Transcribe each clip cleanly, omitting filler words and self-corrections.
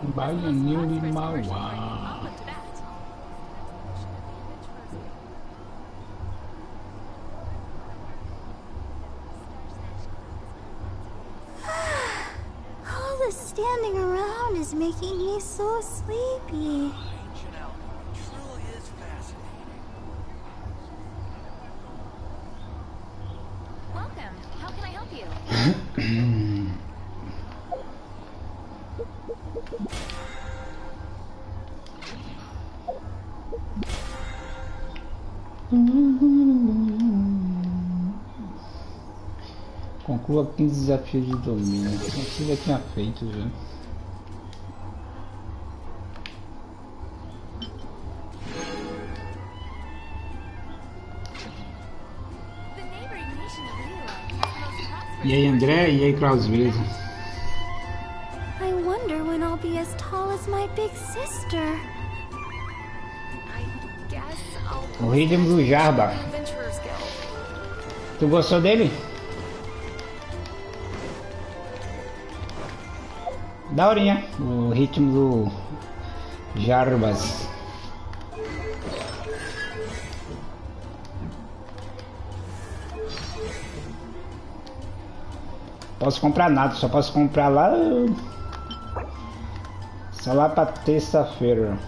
Baianinho de Mauá. All the standing around is making me so sleepy. Welcome. How can I help you? Conclua 15 desafios de domínio. Aqui já tinha feito já. E aí, André? E aí, Klaus, beleza? I wonder when I'll be as tall as my big sister. O ritmo do Jarba. Tu gostou dele? Daorinha. O ritmo do Jarbas. Posso comprar nada, só posso comprar lá. Só lá pra terça-feira.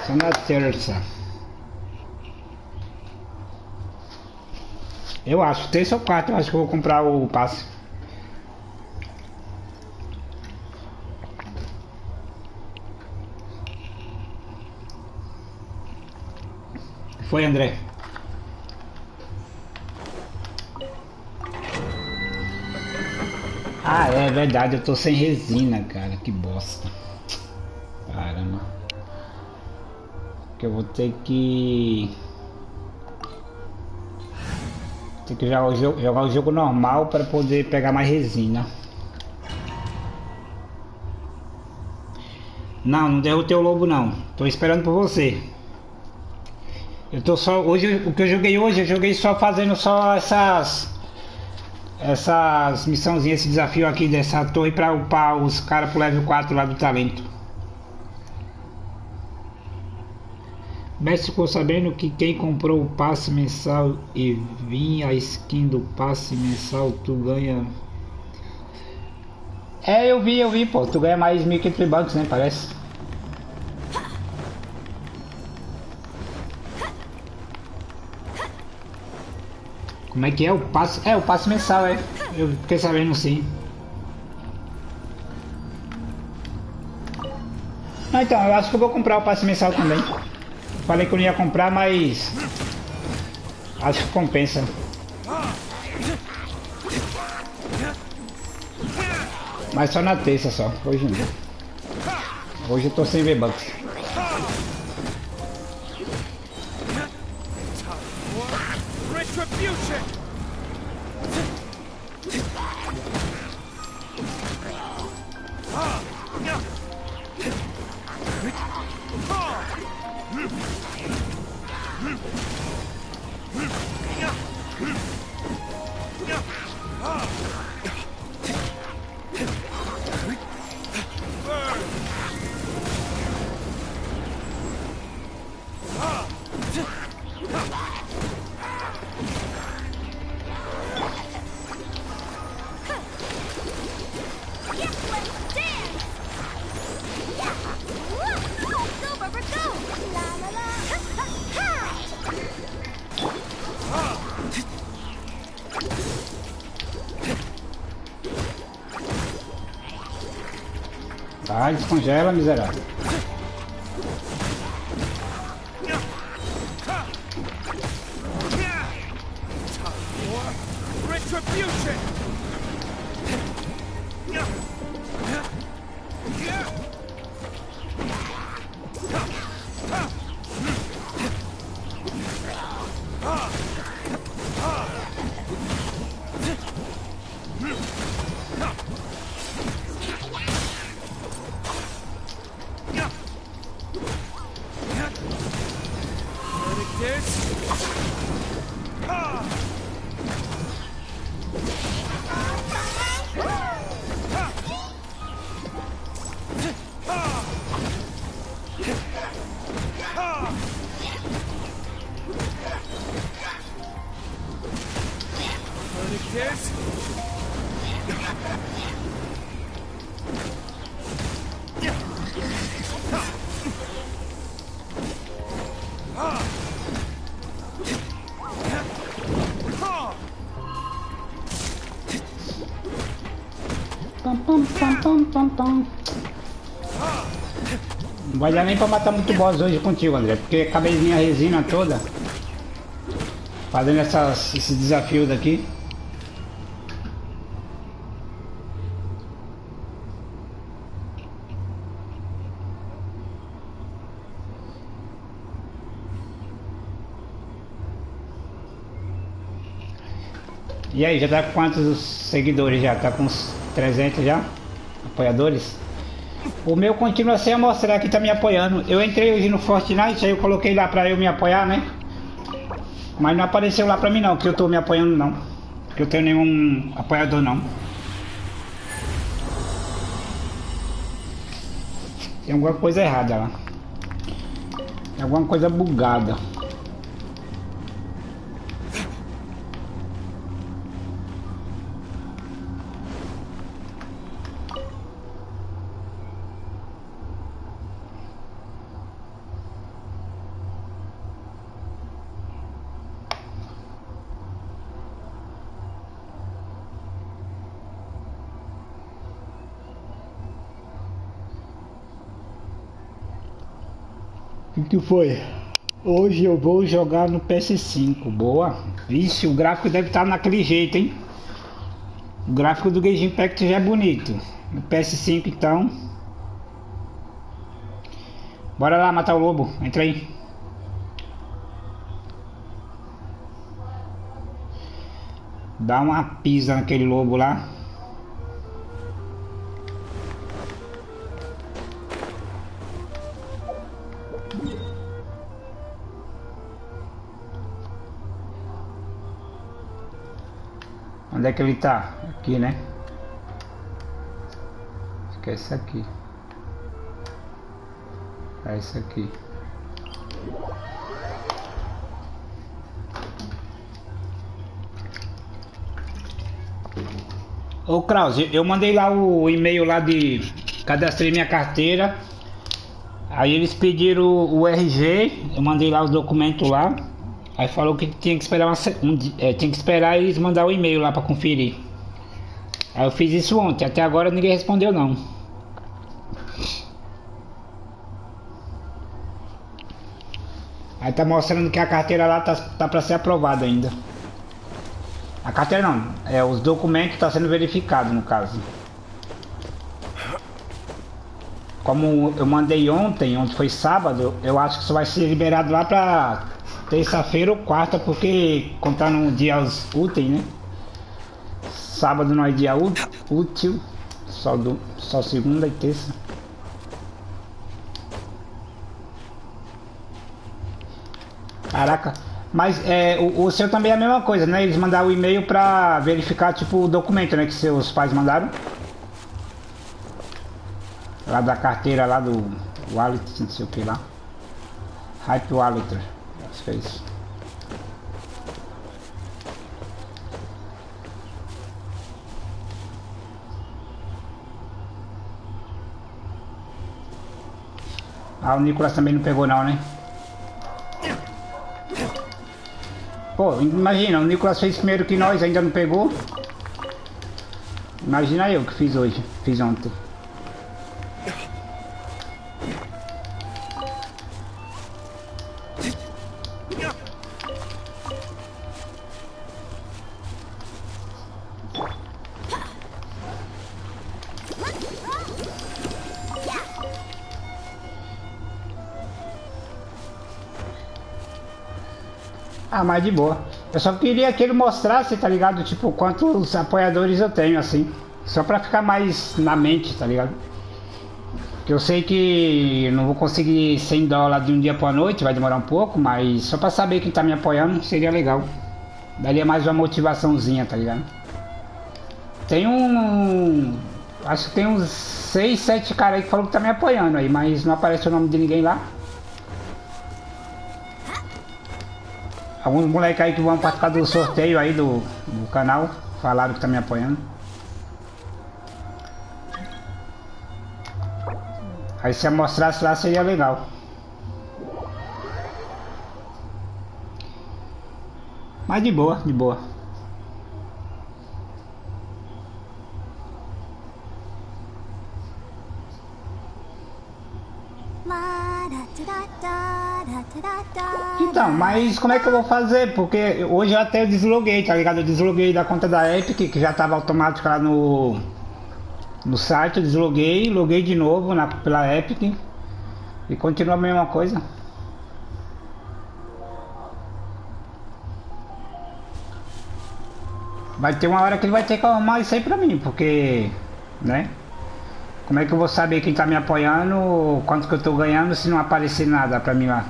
Só na terça. Eu acho, terça ou quarta, eu acho que eu vou comprar o passe. Foi, André. Ah, é verdade, eu tô sem resina, cara, que bosta. Caramba. Que eu vou ter que jogar o jogo normal para poder pegar mais resina. Não derrotei o lobo não. Tô esperando por você. Eu tô só hoje, o que eu joguei só fazendo só essas missãozinhas, esse desafio aqui dessa torre para upar os caras pro level 4 lá do talento. Mestre ficou sabendo que quem comprou o passe mensal e vinha a skin do passe mensal, tu ganha. É, eu vi, pô, tu ganha mais 1.500 Vbucks, né, parece. Como é que é o passe? É, o passe mensal, é. Eu fiquei sabendo sim. Ah, então, eu acho que eu vou comprar o passe mensal também. Falei que eu não ia comprar, mas acho que compensa. Mas só na terça só, hoje não. Hoje eu tô sem Vbucks. Tá, descongela, miserável. Não vai dar nem pra matar muito boss hoje contigo, André, porque acabei de vir a resina toda fazendo esses desafios daqui. E aí, já tá com quantos seguidores já? Tá com uns 300 já? Apoiadores? O meu continua sem mostrar que tá me apoiando. Eu entrei hoje no Fortnite, aí eu coloquei lá pra eu me apoiar, né? Mas não apareceu lá pra mim não, que eu tô me apoiando não. Que eu tenho nenhum apoiador não. Tem alguma coisa errada lá. Tem alguma coisa bugada. O que foi? Hoje eu vou jogar no PS5. Boa. Vixe, o gráfico deve estar naquele jeito, hein? O gráfico do Genshin Impact já é bonito. No PS5 então. Bora lá matar o lobo. Entra aí. Dá uma pisa naquele lobo lá. Onde é que ele tá? Aqui, né? Acho que é esse aqui. É esse aqui. Ô Krause, eu mandei lá o e-mail lá de... Cadastrei minha carteira. Aí eles pediram o RG. Eu mandei lá os documentos lá. Aí falou que tinha que esperar tinha que esperar eles mandar o e-mail lá pra conferir. Aí eu fiz isso ontem, até agora ninguém respondeu não. Aí tá mostrando que a carteira lá tá pra ser aprovada ainda. A carteira não, os documentos tá sendo verificado no caso. Como eu mandei ontem foi sábado, eu acho que só vai ser liberado lá pra terça-feira ou quarta, porque contar no dia úteis, né? Sábado não é dia útil, só segunda e terça. Caraca, mas o seu também é a mesma coisa, né? Eles mandaram o e-mail pra verificar tipo o documento, né? Que seus pais mandaram. Lá da carteira lá do wallet, não sei o que lá. Hype wallet. Acho que é isso. Ah, o Nicolas também não pegou não, né? Pô, imagina, o Nicolas fez primeiro que nós, ainda não pegou. Imagina eu que fiz hoje, fiz ontem. Ah, mas de boa. Eu só queria que ele mostrasse, tá ligado? Tipo, quantos apoiadores eu tenho, assim. Só pra ficar mais na mente, tá ligado? Que eu sei que eu não vou conseguir 100 dólares de um dia pra noite, vai demorar um pouco, mas só pra saber quem tá me apoiando seria legal. Daria mais uma motivaçãozinha, tá ligado? Tem acho que tem uns 6, 7 caras aí que falam que tá me apoiando aí, mas não aparece o nome de ninguém lá. Alguns moleques aí que vão participar do sorteio aí do canal. Falaram que tá me apoiando. Aí se eu mostrasse lá seria legal. Mas de boa, de boa. Então, mas como é que eu vou fazer? Porque hoje eu até desloguei, tá ligado? Eu desloguei da conta da Epic, que já tava automático lá no site, eu desloguei, loguei de novo pela Epic e continua a mesma coisa. Vai ter uma hora que ele vai ter que arrumar isso aí pra mim, porque, né? Como é que eu vou saber quem tá me apoiando, quanto que eu tô ganhando se não aparecer nada pra mim lá?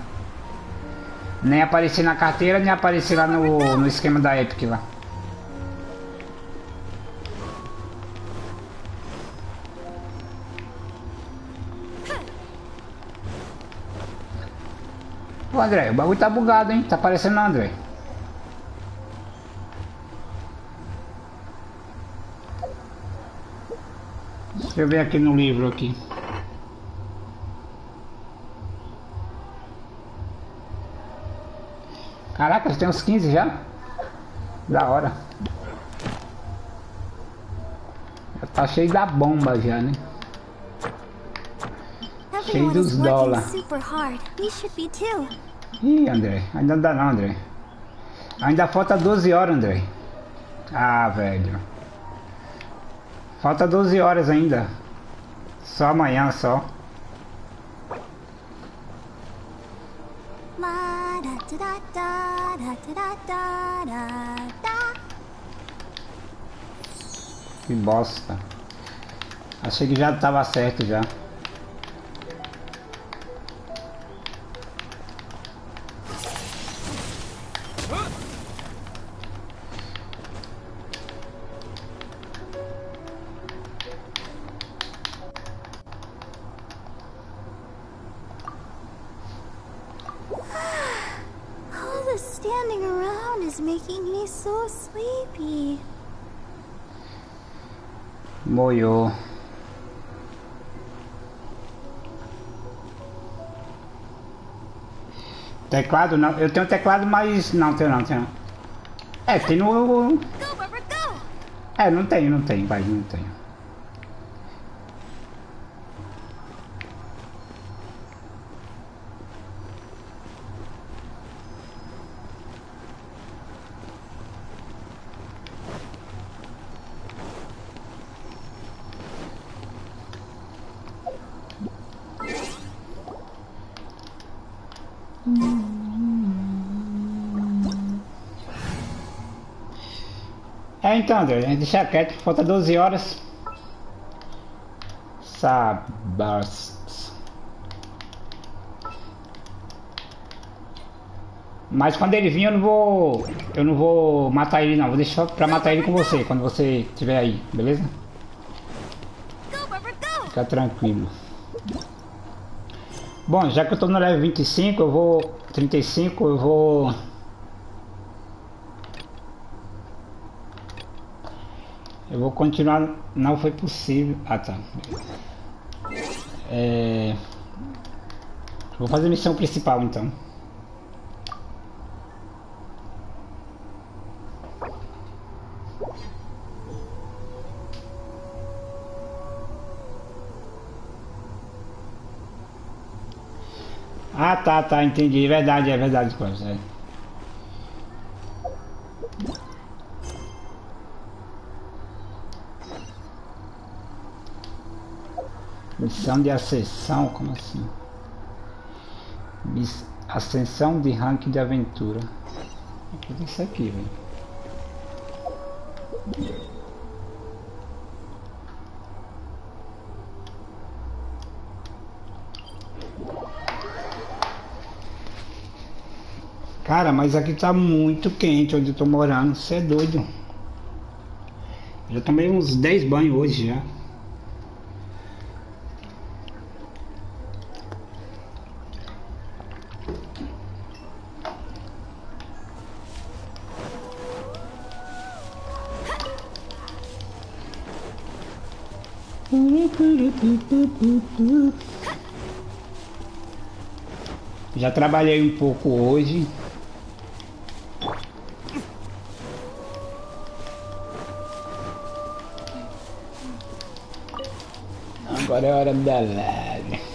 Nem aparecer na carteira, nem aparecer lá no esquema da Epic lá. Ô André, o bagulho tá bugado, hein? Tá aparecendo não, André. Deixa eu ver aqui no livro aqui. Caraca, tem uns 15 já? Da hora. Já tá cheio da bomba já, né? Cheio dos dólares. Ih, André, ainda não dá não, André. Ainda falta 12 horas, André. Ah, velho. Falta 12 horas ainda. Só amanhã, só. Que bosta. Achei que já tava certo já. Standing around is making me so sleepy. Moiou. Teclado não, eu tenho teclado, mas não tenho não, tenho. É, tem no. É, não tenho, vai, não tenho. É, então, André, deixa quieto, falta 12 horas. Sabas. Mas quando ele vir eu não vou matar ele não, vou deixar pra matar ele com você, quando você estiver aí, beleza? Fica tranquilo. Bom, já que eu tô no level 25, eu vou... 35, eu vou... Eu vou continuar... Não foi possível... Ah, tá. Vou fazer a missão principal, então. Ah, tá, entendi. É verdade, Cláudio. É. Missão de ascensão, como assim? Ascensão de ranking de aventura. É isso aqui, velho. Cara, mas aqui tá muito quente onde eu tô morando, você é doido. Eu já tomei uns 10 banhos hoje já. Já trabalhei um pouco hoje. Agora é hora da live.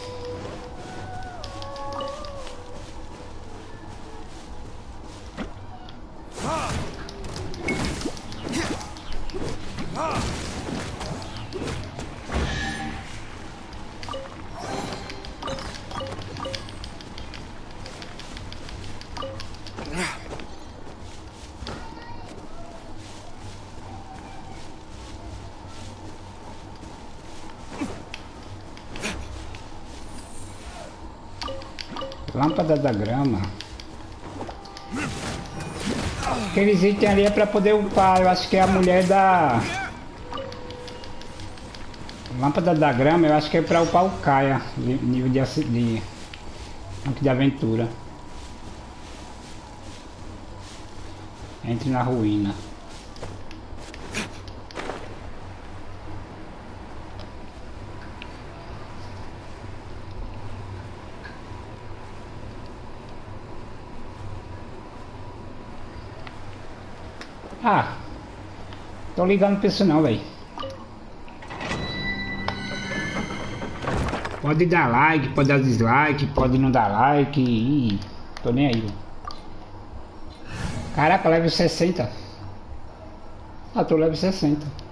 Lâmpada da grama. Aqueles itens ali é pra poder upar. Eu acho que é a mulher da... Lâmpada da grama, eu acho que é pra upar o Caia. Nível de aventura. Entre na ruína. Ah, tô ligando pra isso não, velho. Pode dar like, pode dar dislike, pode não dar like. Ih, tô nem aí, véio. Caraca, level 60. Ah, tô level 60.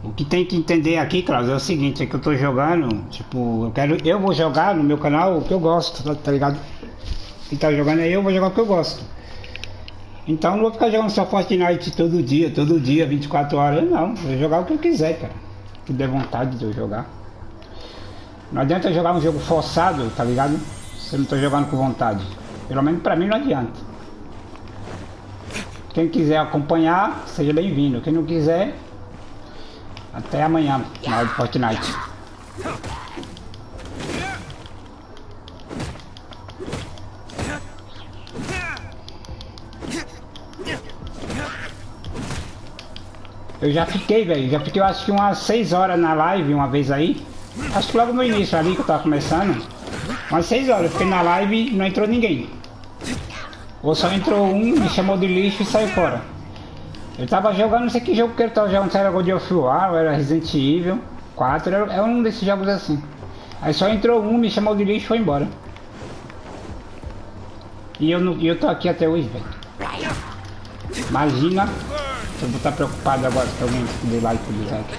O que tem que entender aqui, Klaus, é o seguinte, é que eu tô jogando, tipo, eu vou jogar no meu canal o que eu gosto, tá ligado? Quem tá jogando aí, eu vou jogar o que eu gosto. Então não vou ficar jogando só Fortnite todo dia, 24 horas, não, vou jogar o que eu quiser, cara. Que der vontade de eu jogar. Não adianta jogar um jogo forçado, tá ligado? Se eu não tô jogando com vontade. Pelo menos pra mim não adianta. Quem quiser acompanhar, seja bem-vindo. Quem não quiser... Até amanhã, na hora de Fortnite. Eu já fiquei, velho. Já fiquei, eu acho que umas 6 horas na live uma vez aí. Acho que logo no início ali que eu tava começando. Umas 6 horas. Eu fiquei na live e não entrou ninguém. Ou só entrou um, me chamou de lixo e saiu fora. Eu tava jogando, não sei que jogo que eu tava jogando, se era God of War, ou era Resident Evil 4, era um desses jogos assim. Aí só entrou um, me chamou de lixo e foi embora. E eu tô aqui até hoje, velho. Imagina, eu vou estar preocupado agora se alguém dê like pro dislike.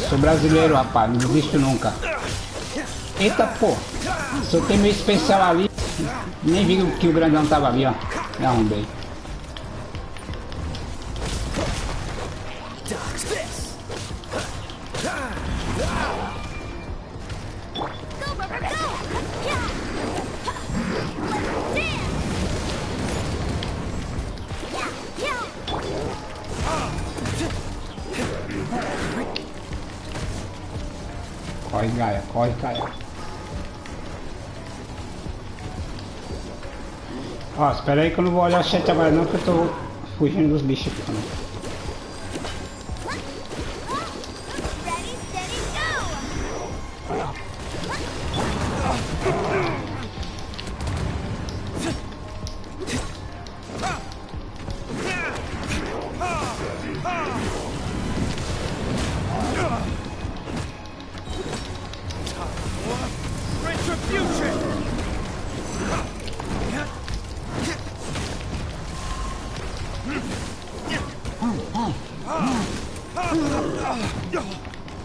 Sou brasileiro, rapaz, não desisto nunca. Eita, pô, soltei meu especial ali, nem vi que o grandão tava ali, ó, me arrombei. Corre, Gaia, corre, Gaia. Ó, espera aí que eu não vou olhar o chat agora não, que eu tô fugindo dos bichos aqui também.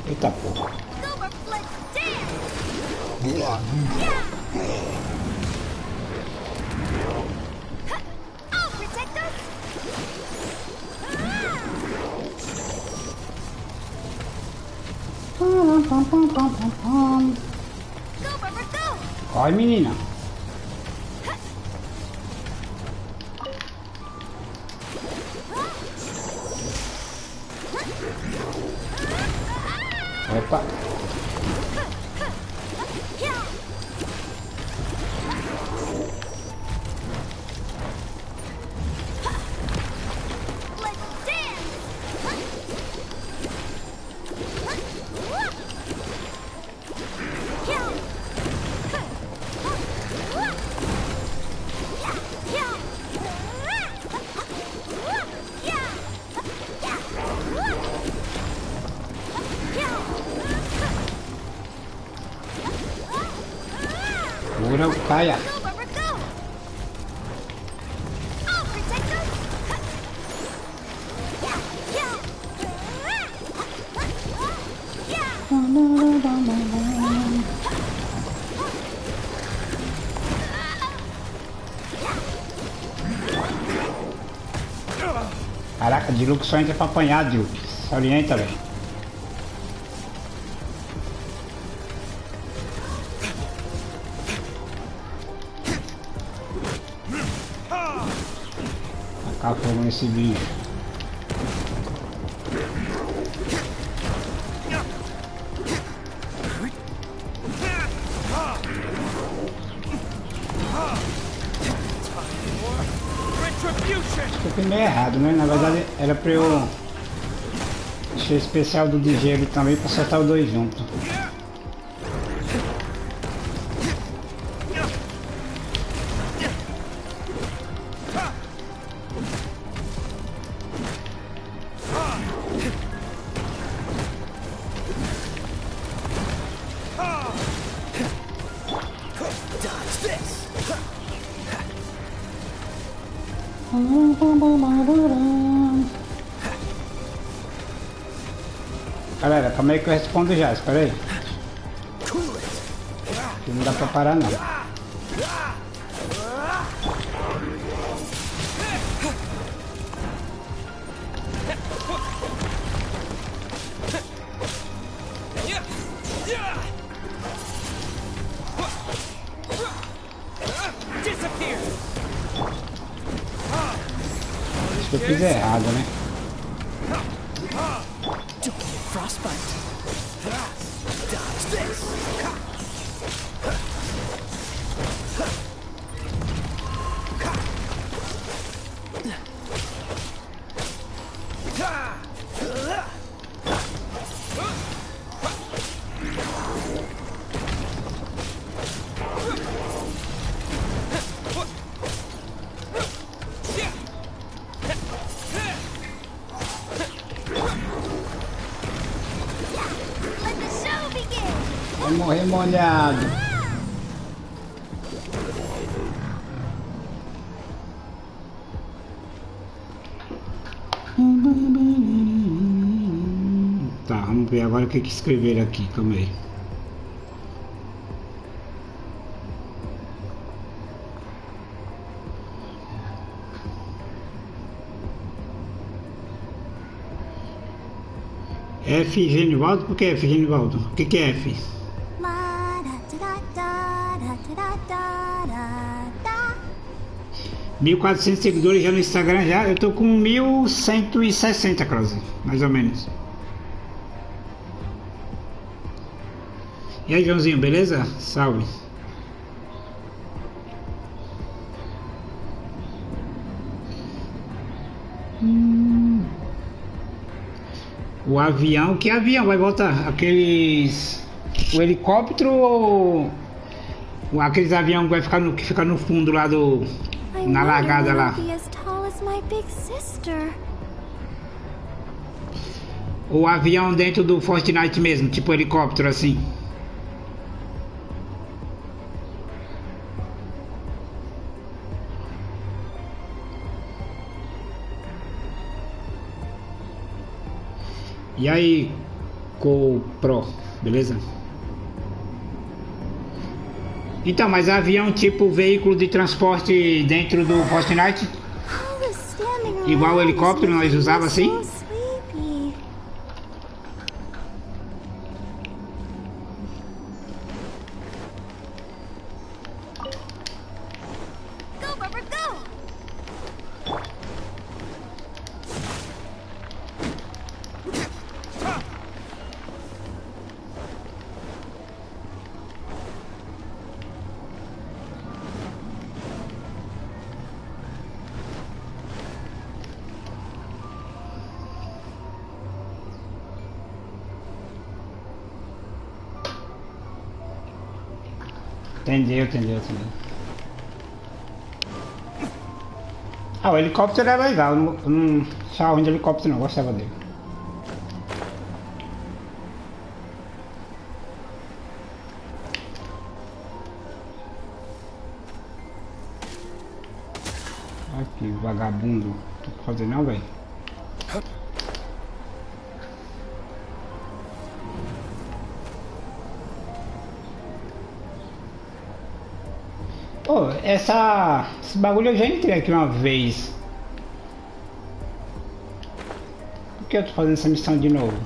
Eita porra. Corre, menina. Segura o caia. Go, Barbara, go! I'll protect us! Caraca, de Luke só entra pra apanhar, Dilk. Se orienta, velho. Tacar fogo nesse bicho. Acho que eu fiz meio errado, né? Na verdade era pra eu deixar especial do de gelo também pra soltar os dois juntos. Galera, calma aí que eu respondo já, espera aí. Aqui não dá pra parar não. Acho que eu fiz errado, né? Vai morrer molhado. Tá, vamos ver agora o que escreveram aqui, calma aí. F, Genivaldo? Por que F, Genivaldo? O que é F? 1.400 seguidores já no Instagram já. Eu tô com 1.160, Krause, mais ou menos. E aí, Joãozinho, beleza? Salve. O avião, que avião? Vai voltar aqueles... O helicóptero ou aqueles aviões que vai ficar que fica no fundo lá do... Na largada lá. O avião dentro do Fortnite mesmo, tipo helicóptero assim. E aí, GoPro, beleza? Então, mas avião tipo veículo de transporte dentro do Fortnite? Igual o helicóptero nós usava assim? Entendeu. Ah, o helicóptero era legal, eu não achava ruim de helicóptero não, gostava dele. Aqui, vagabundo. Não tô fazendo não, velho. Pô, esse bagulho eu já entrei aqui uma vez. Por que eu tô fazendo essa missão de novo?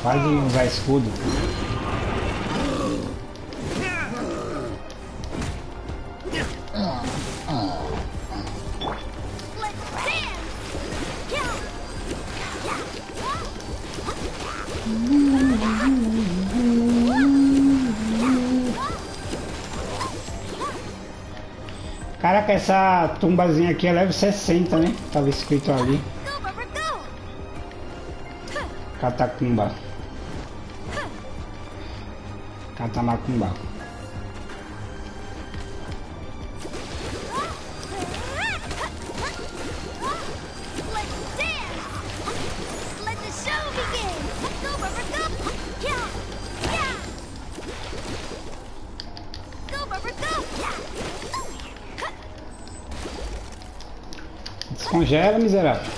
Faz usar escudo. Caraca, essa tumbazinha aqui é level 60, né? Tava escrito ali. Catacumba. Catamacumba. Descongela, miserável.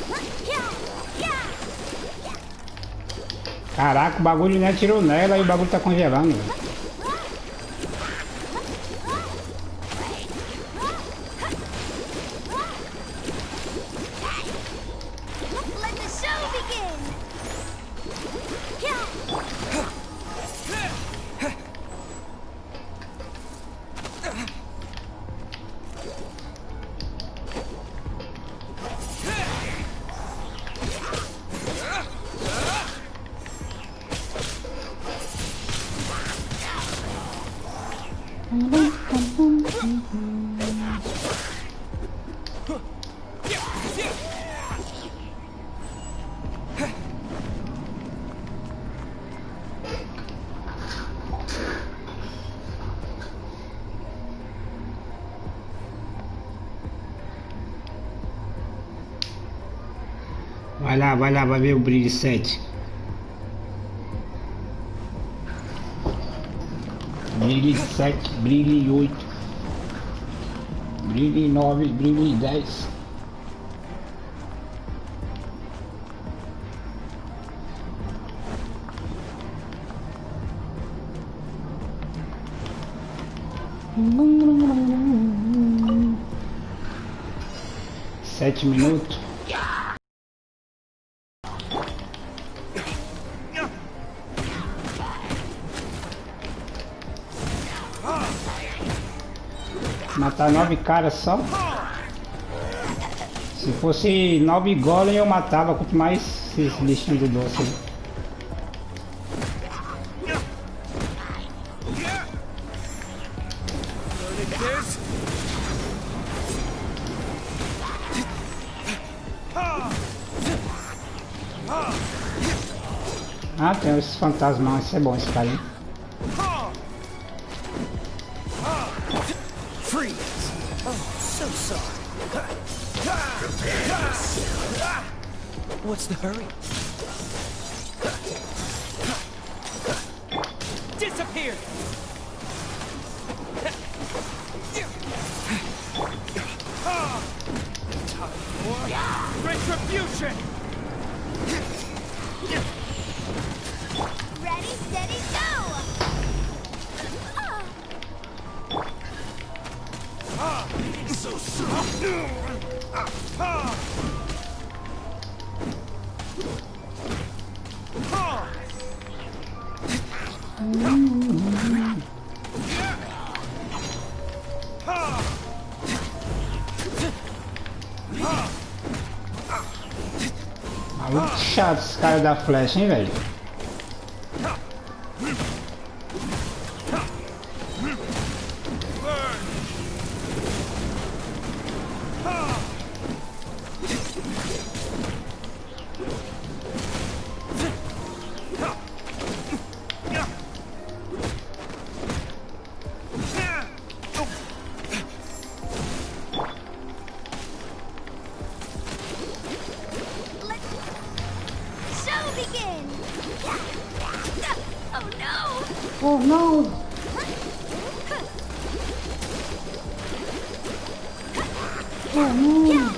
Caraca, o bagulho nem atirou nela e o bagulho tá congelando. Vai lá, vai ver o brilho 7. Brilho 7, brilho 8, brilho 9, brilho 10. Sete minutos. Matar 9 caras só. Se fosse 9 golem eu matava, quanto mais esses bichinhos do doce. Ah, tem esses fantasmas, isso é bom esse cara aí. What's the hurry? Disappear! Time for retribution! Ready, steady, go! So soft! Maluco chato esse cara da flecha, hein, velho? Oh não! Oh não!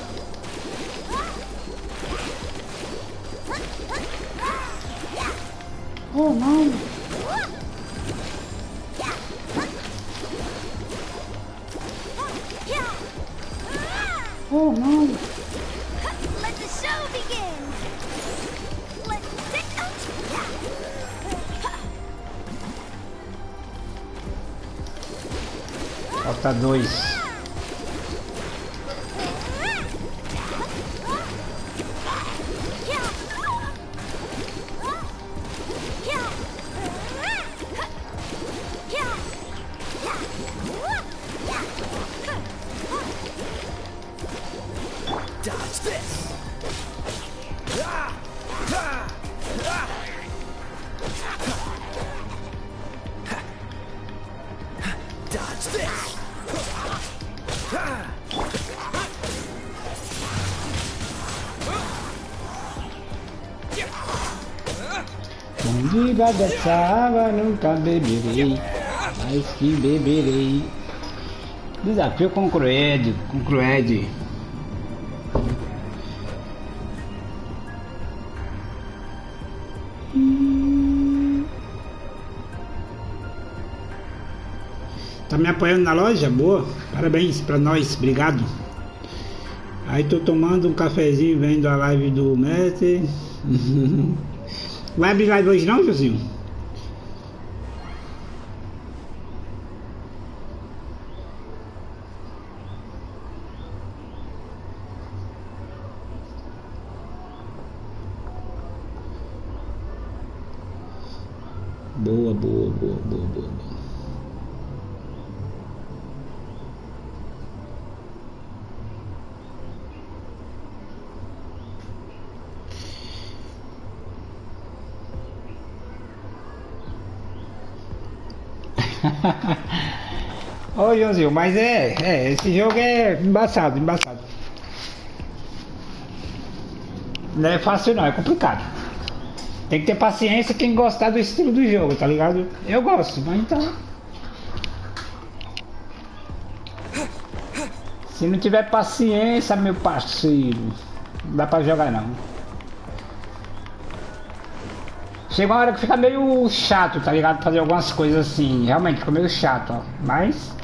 Oh não! Oh não! Let the show begin. Let's take Falta 2. Dodge this. Dodge this. Bebida dessa água nunca beberei, mas que beberei. Desafio concluído, concluído. Tá me apoiando na loja? Boa, parabéns pra nós, obrigado. Aí tô tomando um cafezinho vendo a live do mestre. Vai abrir live hoje não, Josinho? Boa, boa, boa, boa, boa, boa. Ô Joãozinho, mas esse jogo é embaçado, embaçado. Não é fácil não, é complicado. Tem que ter paciência quem gostar do estilo do jogo, tá ligado? Eu gosto, mas então... Se não tiver paciência, meu parceiro, não dá pra jogar não. Chega uma hora que fica meio chato, tá ligado? Fazer algumas coisas assim, realmente fica meio chato, ó. Mas...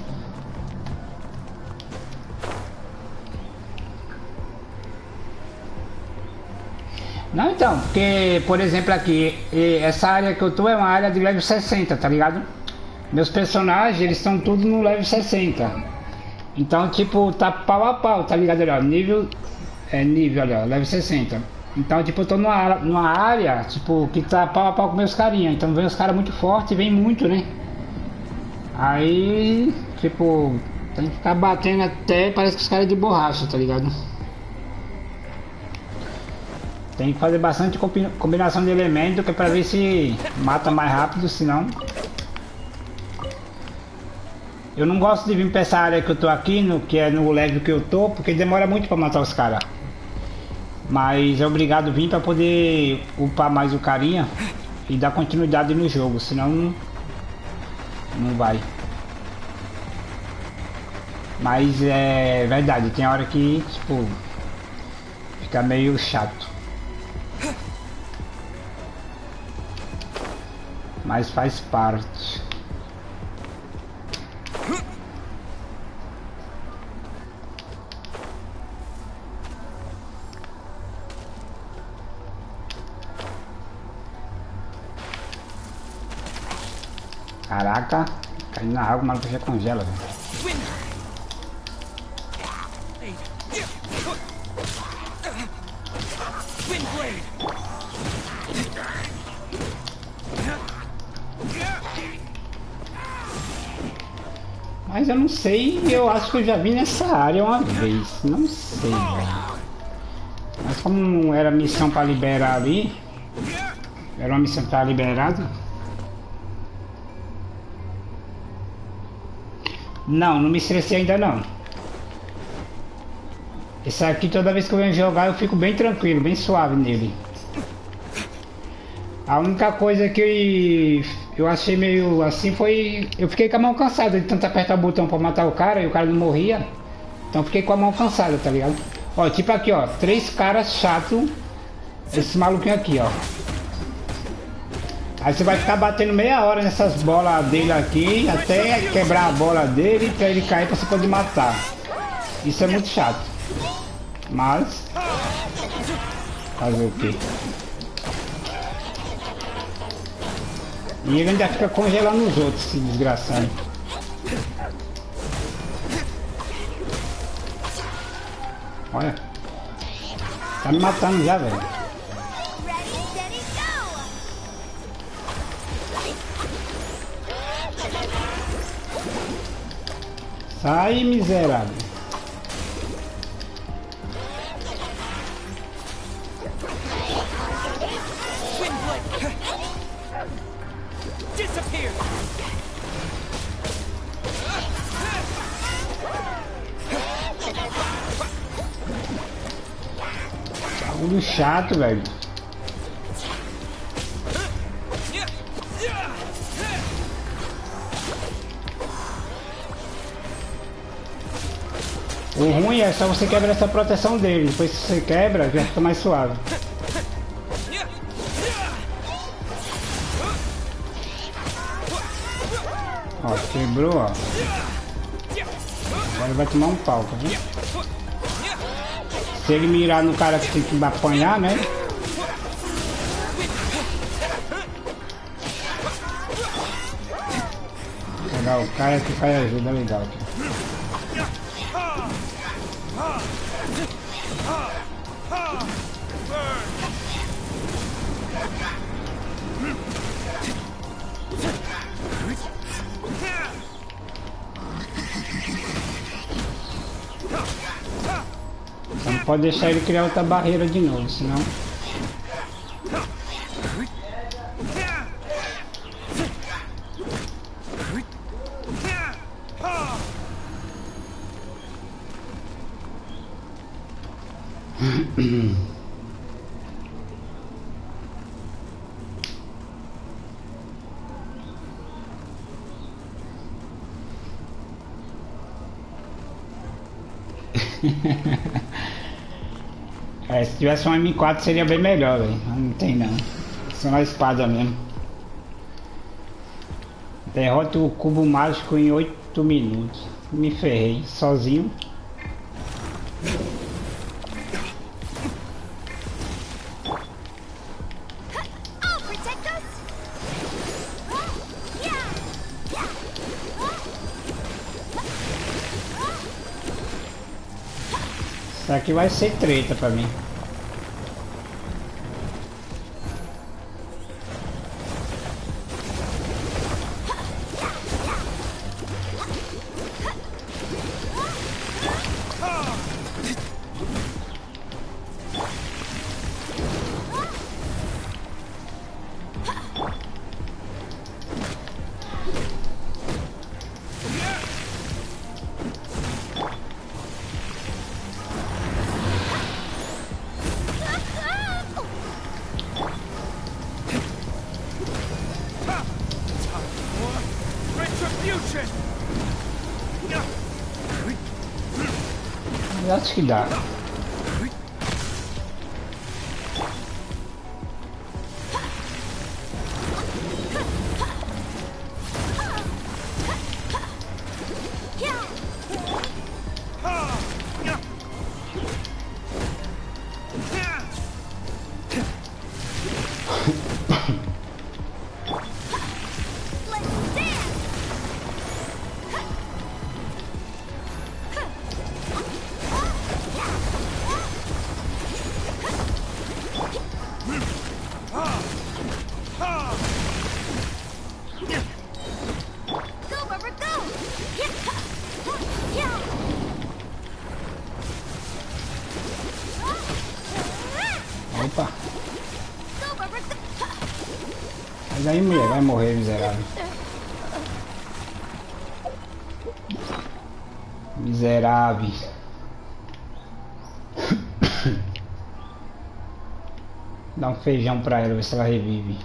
Não, então, porque, por exemplo, aqui, essa área que eu tô é uma área de level 60, tá ligado? Meus personagens, eles estão tudo no level 60. Então, tipo, tá pau a pau, tá ligado? Olha, nível, olha, level 60. Então, tipo, eu tô numa área, tipo, que tá pau a pau com meus carinha. Então, vem os caras muito fortes, vem muito, né? Aí, tipo, tem que ficar batendo até, parece que os caras é de borracha, tá ligado? Tem que fazer bastante combinação de elementos, que é pra ver se mata mais rápido, senão... Eu não gosto de vir pra essa área que eu tô aqui, que é no level que eu tô, porque demora muito pra matar os caras. Mas é obrigado a vir pra poder upar mais o carinha e dar continuidade no jogo, senão não vai. Mas é verdade, tem hora que, tipo, fica meio chato. Mas faz parte. Caraca, caindo na água, o maluco já congela, velho. Mas eu não sei, eu acho que eu já vi nessa área uma vez, não sei, velho. Mas como era missão para liberar ali, era uma missão que estava liberada. Não me estressei ainda não. Esse aqui toda vez que eu venho jogar eu fico bem tranquilo, bem suave nele. A única coisa que eu achei meio assim foi... Eu fiquei com a mão cansada de tanto apertar o botão pra matar o cara e o cara não morria. Então fiquei com a mão cansada, tá ligado? Ó, tipo aqui, ó. 3 caras chato. Esse maluquinho aqui, ó. Aí você vai ficar batendo meia hora nessas bolas dele aqui, até quebrar a bola dele pra ele cair pra você poder matar. Isso é muito chato. Mas... fazer o quê? E ele ainda fica congelando os outros, esse desgraçado. Olha. Tá me matando já, velho. Sai, miserável. Bagulho chato, velho. O ruim é só você quebrar essa proteção dele. Depois que você quebra, já fica mais suave. Ó, quebrou, ó. Agora vai tomar um pau, tá vendo? Se ele mirar no cara que tem que apanhar, né? Vou pegar o cara que faz ajuda legal aqui. Só não pode deixar ele criar outra barreira de novo, senão... se tivesse um M4 seria bem melhor, velho. Não tem não. Só na espada mesmo. Derrota o cubo mágico em 8 minutos. Me ferrei sozinho. Isso aqui vai ser treta pra mim. Eu acho que dá. Opa. Mas aí, mulher, vai morrer, miserável. Miserável. Dá um feijão pra ela, ver se ela revive.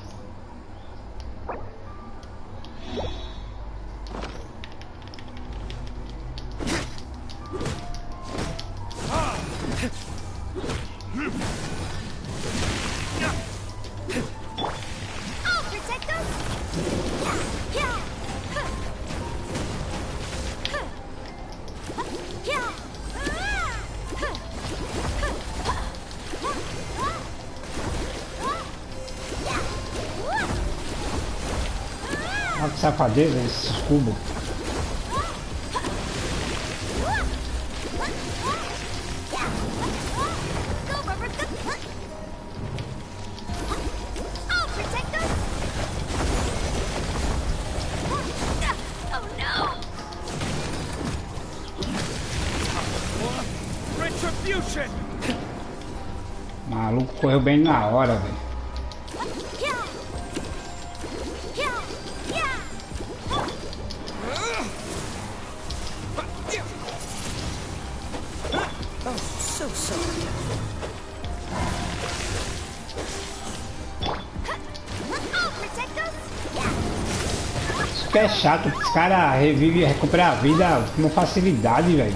I'll Que safadeza esses cubos. protect us. Oh no! Retribution! Maluco correu bem na hora, velho. Isso que é chato, os caras revivem e recuperam a vida com facilidade, velho.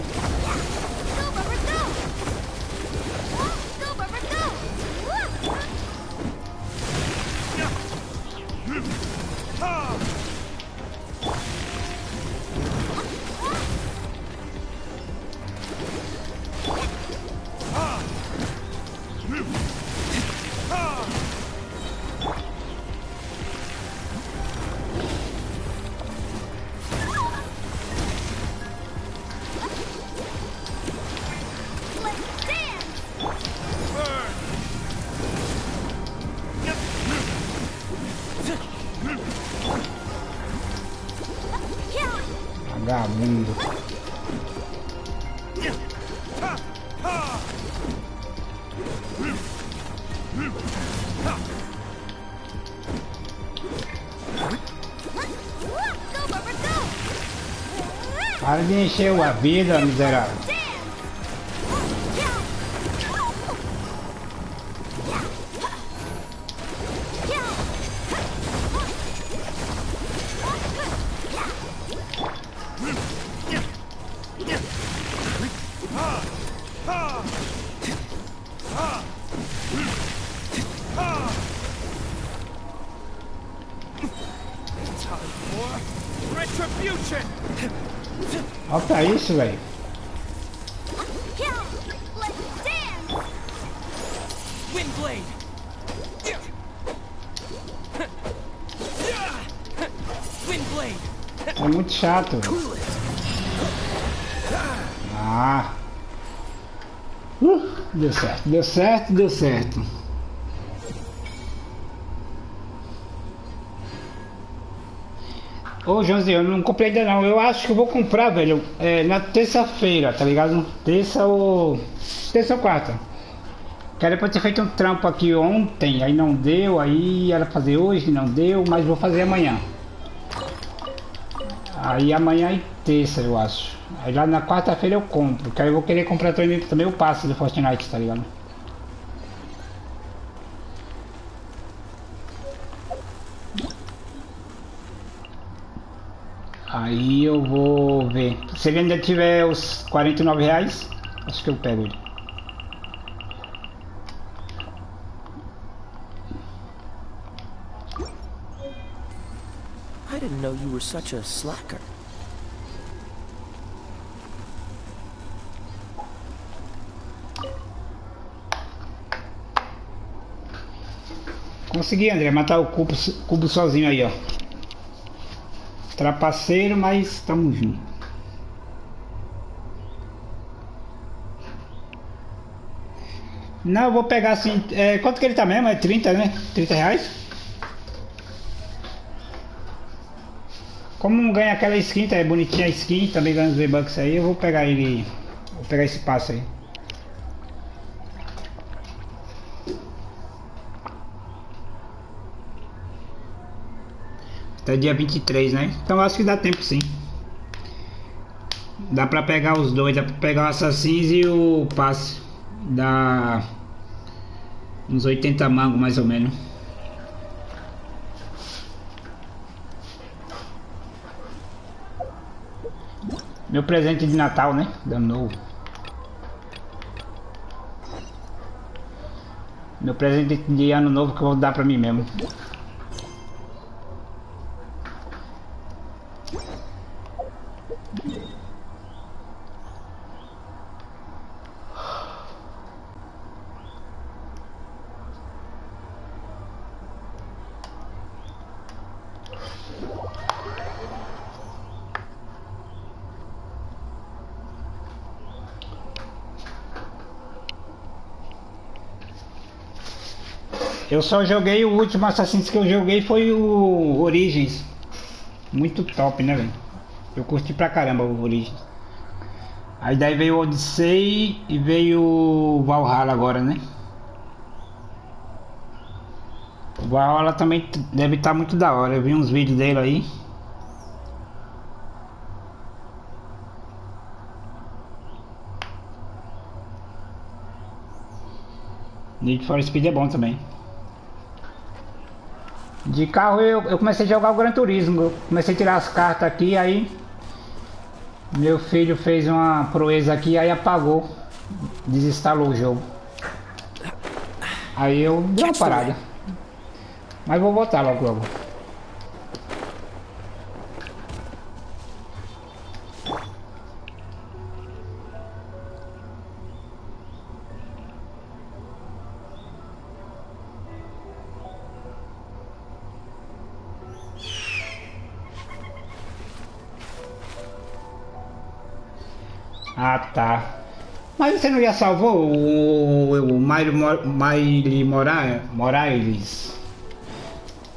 Vagabundo. Para de encher a vida, miserável. Olha pra isso, velho. É muito chato. Ah. Deu certo, deu certo, deu certo. Ô, Joãozinho, eu não comprei ainda não. Eu acho que eu vou comprar, velho, na terça-feira, tá ligado? Terça ou quarta. Que era pra ter feito um trampo aqui ontem, aí não deu, aí era fazer hoje, não deu, mas vou fazer amanhã. Aí amanhã e terça, eu acho. Aí lá na quarta-feira eu compro, que aí eu vou querer comprar também o passe do Fortnite, tá ligado? Aí eu vou ver. Se ele ainda tiver os R$ 49, acho que eu pego ele. I didn't know you were such a slacker. Consegui, André, matar o cubo sozinho aí, ó. Trapaceiro, mas estamos juntos. Não, eu vou pegar assim. Quanto que ele tá mesmo? É 30, né? R$ 30? Como ganha aquela skin, tá bonitinha a skin, também ganha os Vbucks aí, eu vou pegar ele. Vou pegar esse passo aí. Até dia 23, né? Então acho que dá tempo sim. Dá pra pegar os dois, dá pra pegar o Assassins e o passe. Dá uns 80 mangos mais ou menos. Meu presente de Natal, né? De ano novo. Meu presente de ano novo que eu vou dar pra mim mesmo. Eu só joguei, o último Assassin's que eu joguei foi o Origins. Muito top, né, velho? Eu curti pra caramba o Origins. Aí daí veio o Odyssey e veio o Valhalla agora, né? O Valhalla também deve estar muito da hora. Eu vi uns vídeos dele aí. Need for Speed é bom também. De carro eu comecei a jogar o Gran Turismo. Eu comecei a tirar as cartas aqui, aí meu filho fez uma proeza aqui, aí apagou, desinstalou o jogo. Aí eu dei uma parada. Mas vou voltar logo. Ah, tá. Mas você não já salvou o Miley Morales?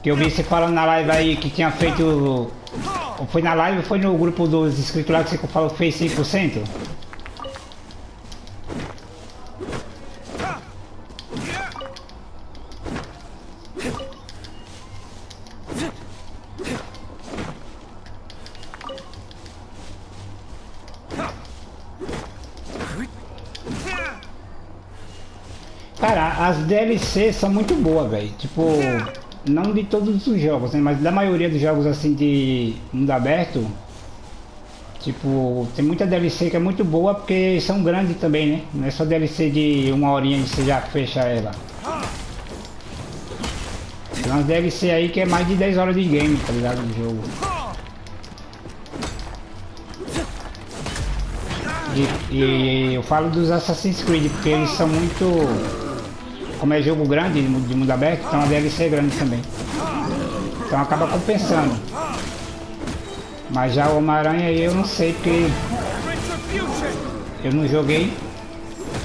Que eu vi você falando na live aí que tinha feito... Foi na live ou foi no grupo dos inscritos lá que você falou que fez 100%? Cara, as DLCs são muito boas, velho. Tipo, não de todos os jogos, né? Mas da maioria dos jogos assim de mundo aberto. Tipo, tem muita DLC que é muito boa porque são grandes também, né? Não é só DLC de uma horinha e você já fecha ela. Tem umas DLC aí que é mais de 10 horas de game, tá ligado? Do jogo. E eu falo dos Assassin's Creed porque eles são muito... Como é jogo grande, de mundo aberto, então a DLC é grande também. Então acaba compensando. Mas já o Homem-Aranha eu não sei porque... Eu não joguei.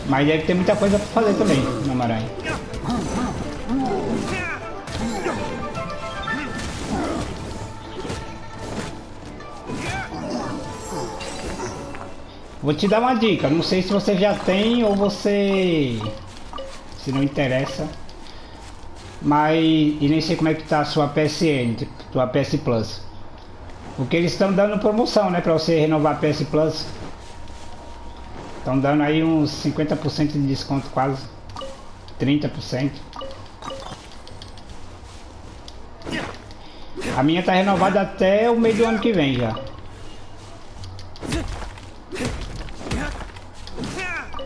Mas deve ter muita coisa pra fazer também no Homem-Aranha. Vou te dar uma dica, não sei se você já tem ou você... Se não interessa. Mas... E nem sei como é que tá a sua PSN, tua PS Plus. Porque eles estão dando promoção, né? Pra você renovar a PS Plus. Estão dando aí uns 50% de desconto quase. 30%. A minha tá renovada até o meio do ano que vem já.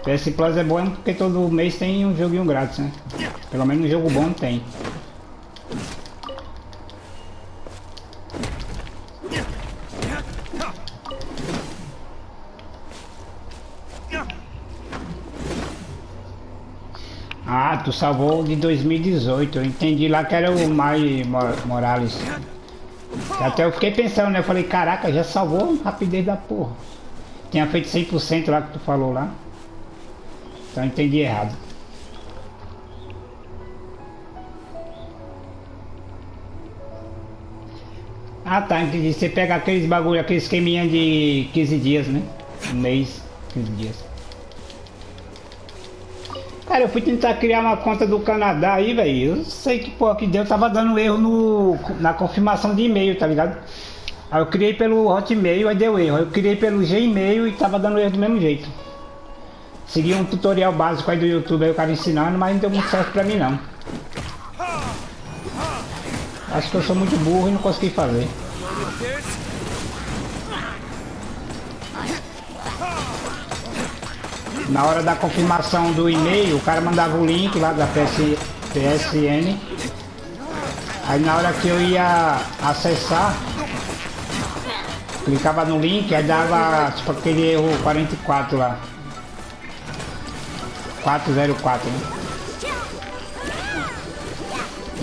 PS Plus é bom porque todo mês tem um joguinho grátis, né? Pelo menos um jogo bom tem. Ah, tu salvou de 2018. Eu entendi lá que era o Miles Morales. Até eu fiquei pensando, né? Eu falei, caraca, já salvou rapidez da porra. Tinha feito 100% lá que tu falou lá. Então eu entendi errado. Ah tá, entendi. Você pega aqueles bagulho, aquele esqueminha de 15 dias, né? Um mês, 15 dias. Cara, eu fui tentar criar uma conta do Canadá aí, velho. Eu sei que, pô, que deu, tava dando erro na confirmação de e-mail, tá ligado? Aí eu criei pelo Hotmail, aí deu erro. Aí eu criei pelo Gmail e tava dando erro do mesmo jeito. Segui um tutorial básico aí do YouTube, aí o cara ensinando, mas não deu muito certo pra mim não. Acho que eu sou muito burro e não consegui fazer. Na hora da confirmação do e-mail, o cara mandava o link lá da PSN. Aí na hora que eu ia acessar, clicava no link, aí dava tipo aquele erro 44 lá. 404, né?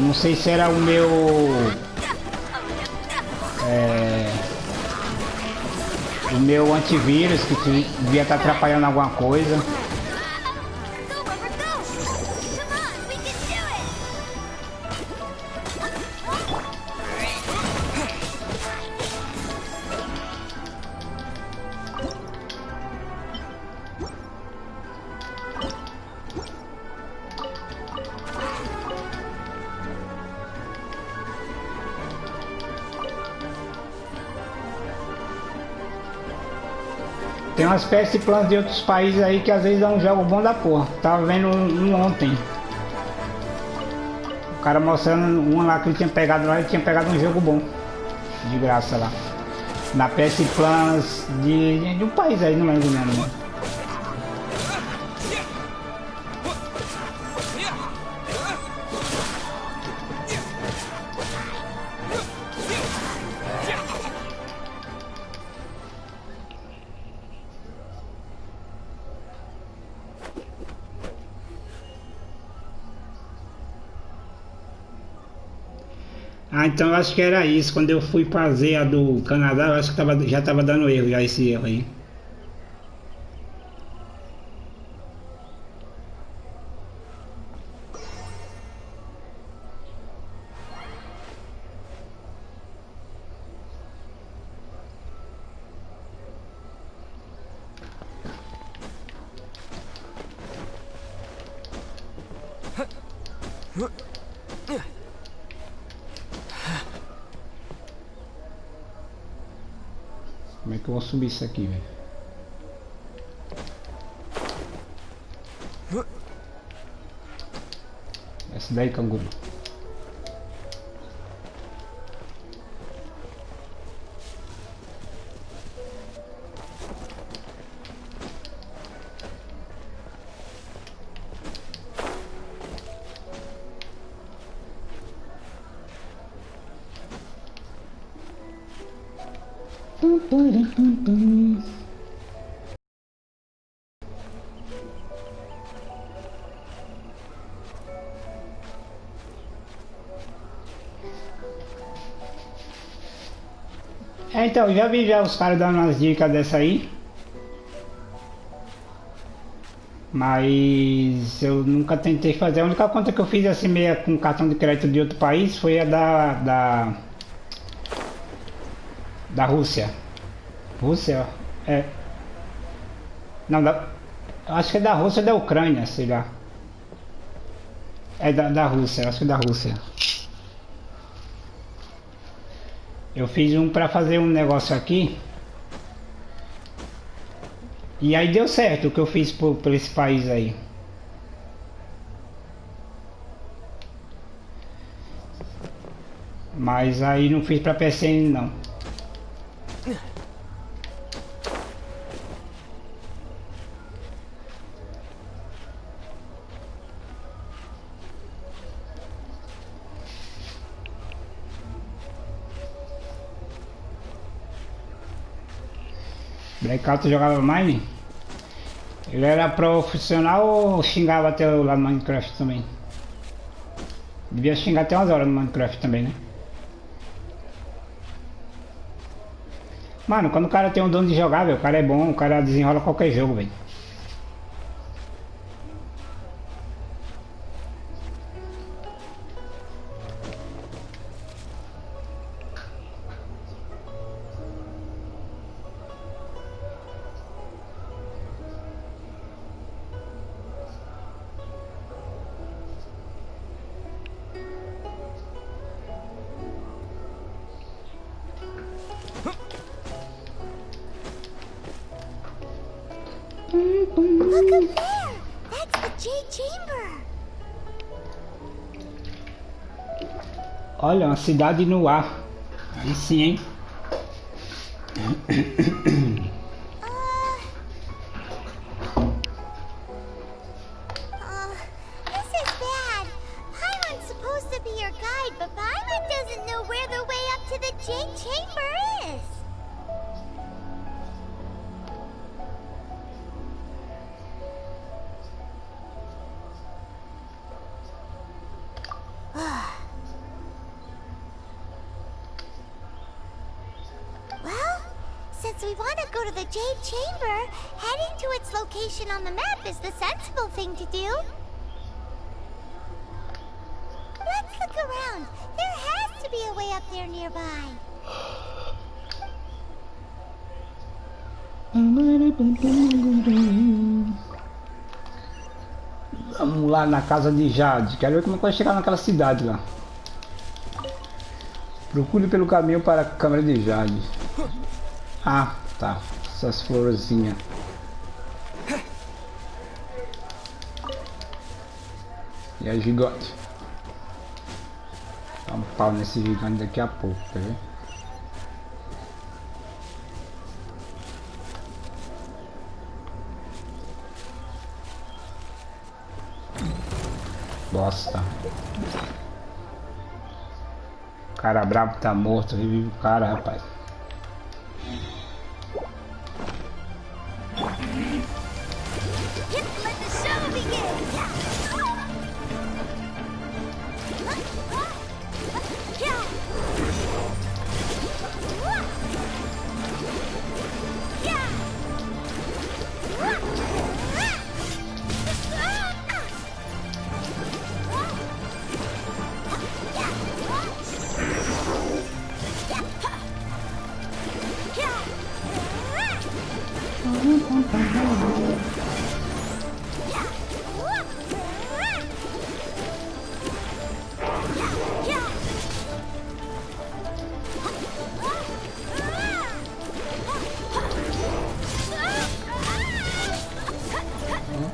Não sei se era o meu... o meu antivírus que devia estar atrapalhando alguma coisa. Tem umas PS Plus de outros países aí que às vezes dá um jogo bom da porra. Tava vendo um ontem. O cara mostrando um lá que ele tinha pegado lá, ele tinha pegado um jogo bom. De graça lá. Na PS Plus de um país aí, não lembro o nome. Né? Ah, então eu acho que era isso. Quando eu fui fazer a do Canadá, eu acho que já tava dando erro, já esse erro aí. Como é que eu vou subir isso aqui, velho? Essa daí, canguru. Então, já vi os caras dando umas dicas dessa aí. Mas eu nunca tentei fazer. A única conta que eu fiz assim meia com cartão de crédito de outro país foi a da Rússia. Rússia? É. Não, acho que é da Rússia ou da Ucrânia, sei lá. É da Rússia, acho que é da Rússia. Eu fiz um para fazer um negócio aqui. E aí deu certo o que eu fiz por esse país aí. Mas aí não fiz para PSN não. Blackout jogava Mine? Ele era profissional ou xingava até lá no Minecraft também? Devia xingar até umas horas no Minecraft também, né? Mano, quando o cara tem um dono de jogar, velho, o cara é bom, o cara desenrola qualquer jogo, velho. Olha, uma cidade no ar. Aí sim, hein? This is bad. Paimon's supposed to be your guide, but Paimon doesn't know where the way up to the Jade Chamber is. Well, since we want to go to the Jade Chamber, heading to its location on the map is the sensible thing to do. Let's look around. There has to be a way up there nearby. Vamos lá na casa de Jade. Quero ver como vai chegar naquela cidade lá. Procure pelo caminho para a câmara de Jade. Ah, tá. Essas florzinhas. E a gigante. Dá um pau nesse gigante daqui a pouco, tá vendo? Bosta. O cara brabo tá morto, revive o cara, rapaz. Let the show begin!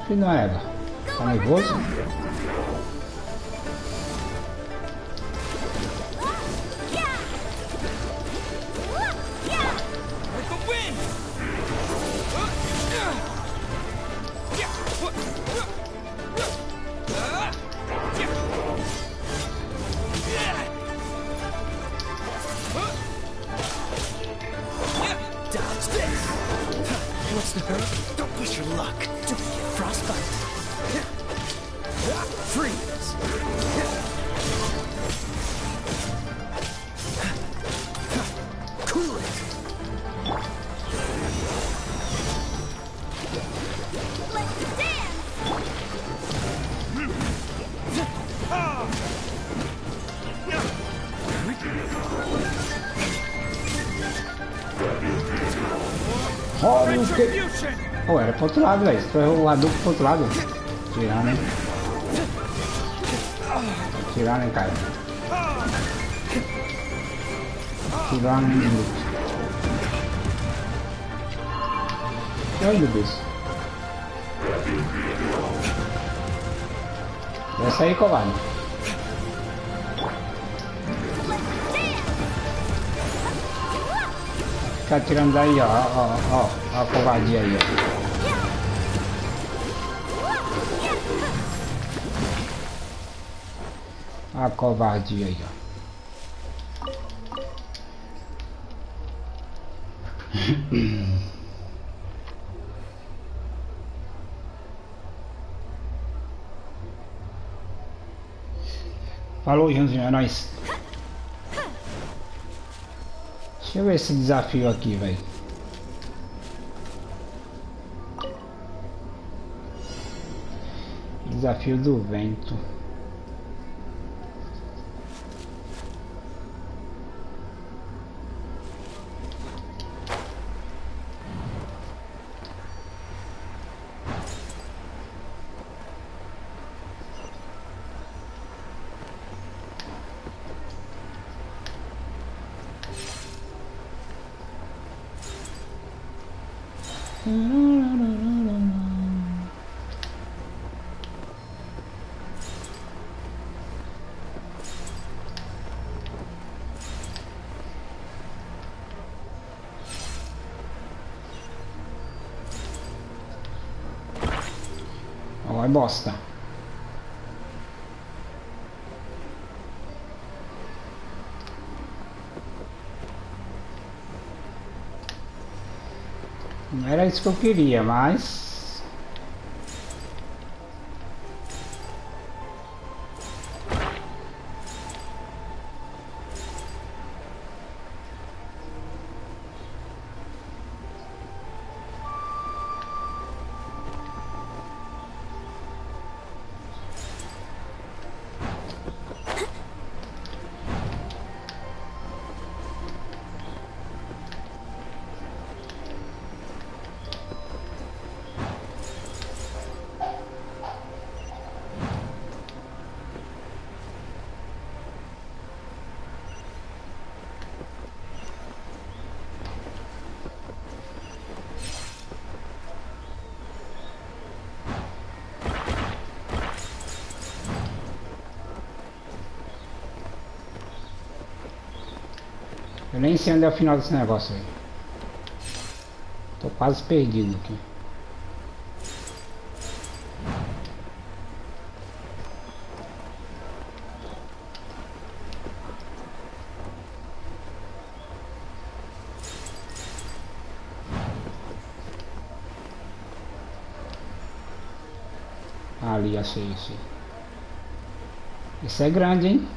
Que não é ela? Tá nervoso? What's the hurry? Don't push your luck. Don't get frostbite. Freeze. Cool it. Let's dance! Olha o que... Oh, era pro outro lado, velho. Foi o adulto pro outro lado. Tirar, né? Tirar, né, cara? Tirar, né? Olha, meu Deus. Desce aí, covarde. Fica atirando daí, ó, a covardia aí, ó. A covardia aí, ó. Falou, Joãozinho, é nóis. Deixa eu ver esse desafio aqui, velho. Desafio do vento. Ó, é bosta. Não era isso que eu queria, mas... Eu nem sei onde é o final desse negócio aí. Tô quase perdido aqui. Ali, achei isso. Isso é grande, hein?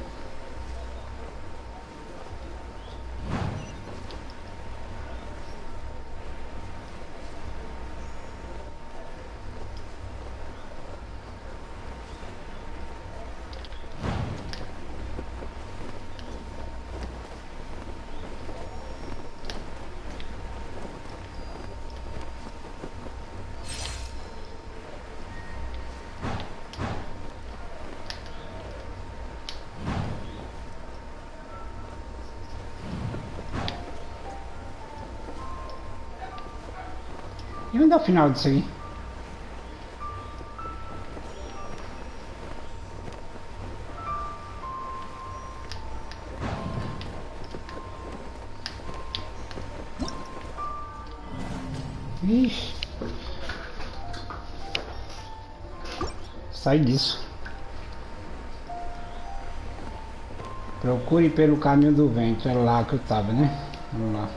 E onde é o final disso aí? Ixi. Sai disso. Procure pelo caminho do vento. É lá que eu tava, né? Vamos lá.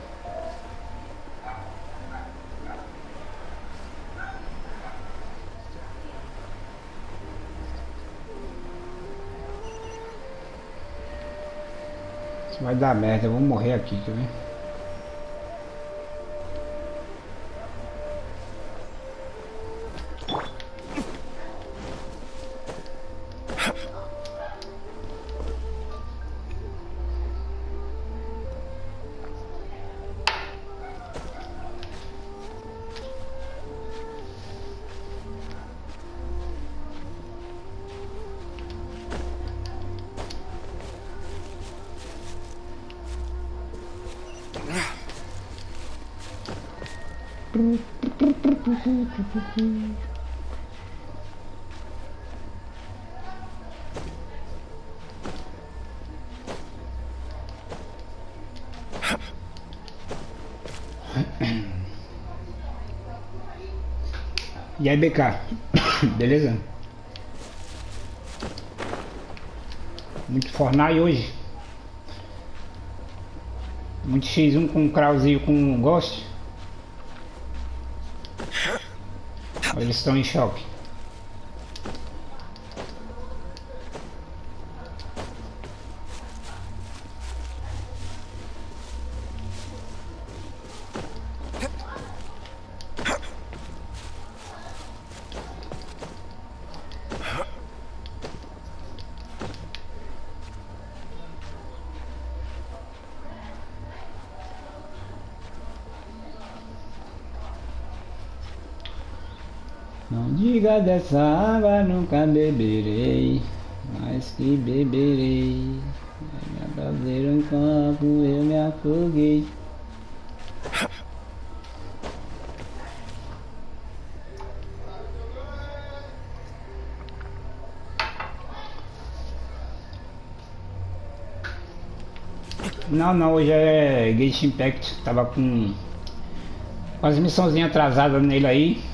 Vai dar merda, eu vou morrer aqui, quer ver? E aí, BK? Beleza? Muito Fortnite hoje. Muito X1 com Krauzinho com Ghost. Eles estão em choque. Não diga dessa água nunca beberei, mas que beberei. Me abrasaram um copo, eu me afoguei. Não, hoje é Genshin Impact. Tava com as missãozinhas atrasadas nele aí.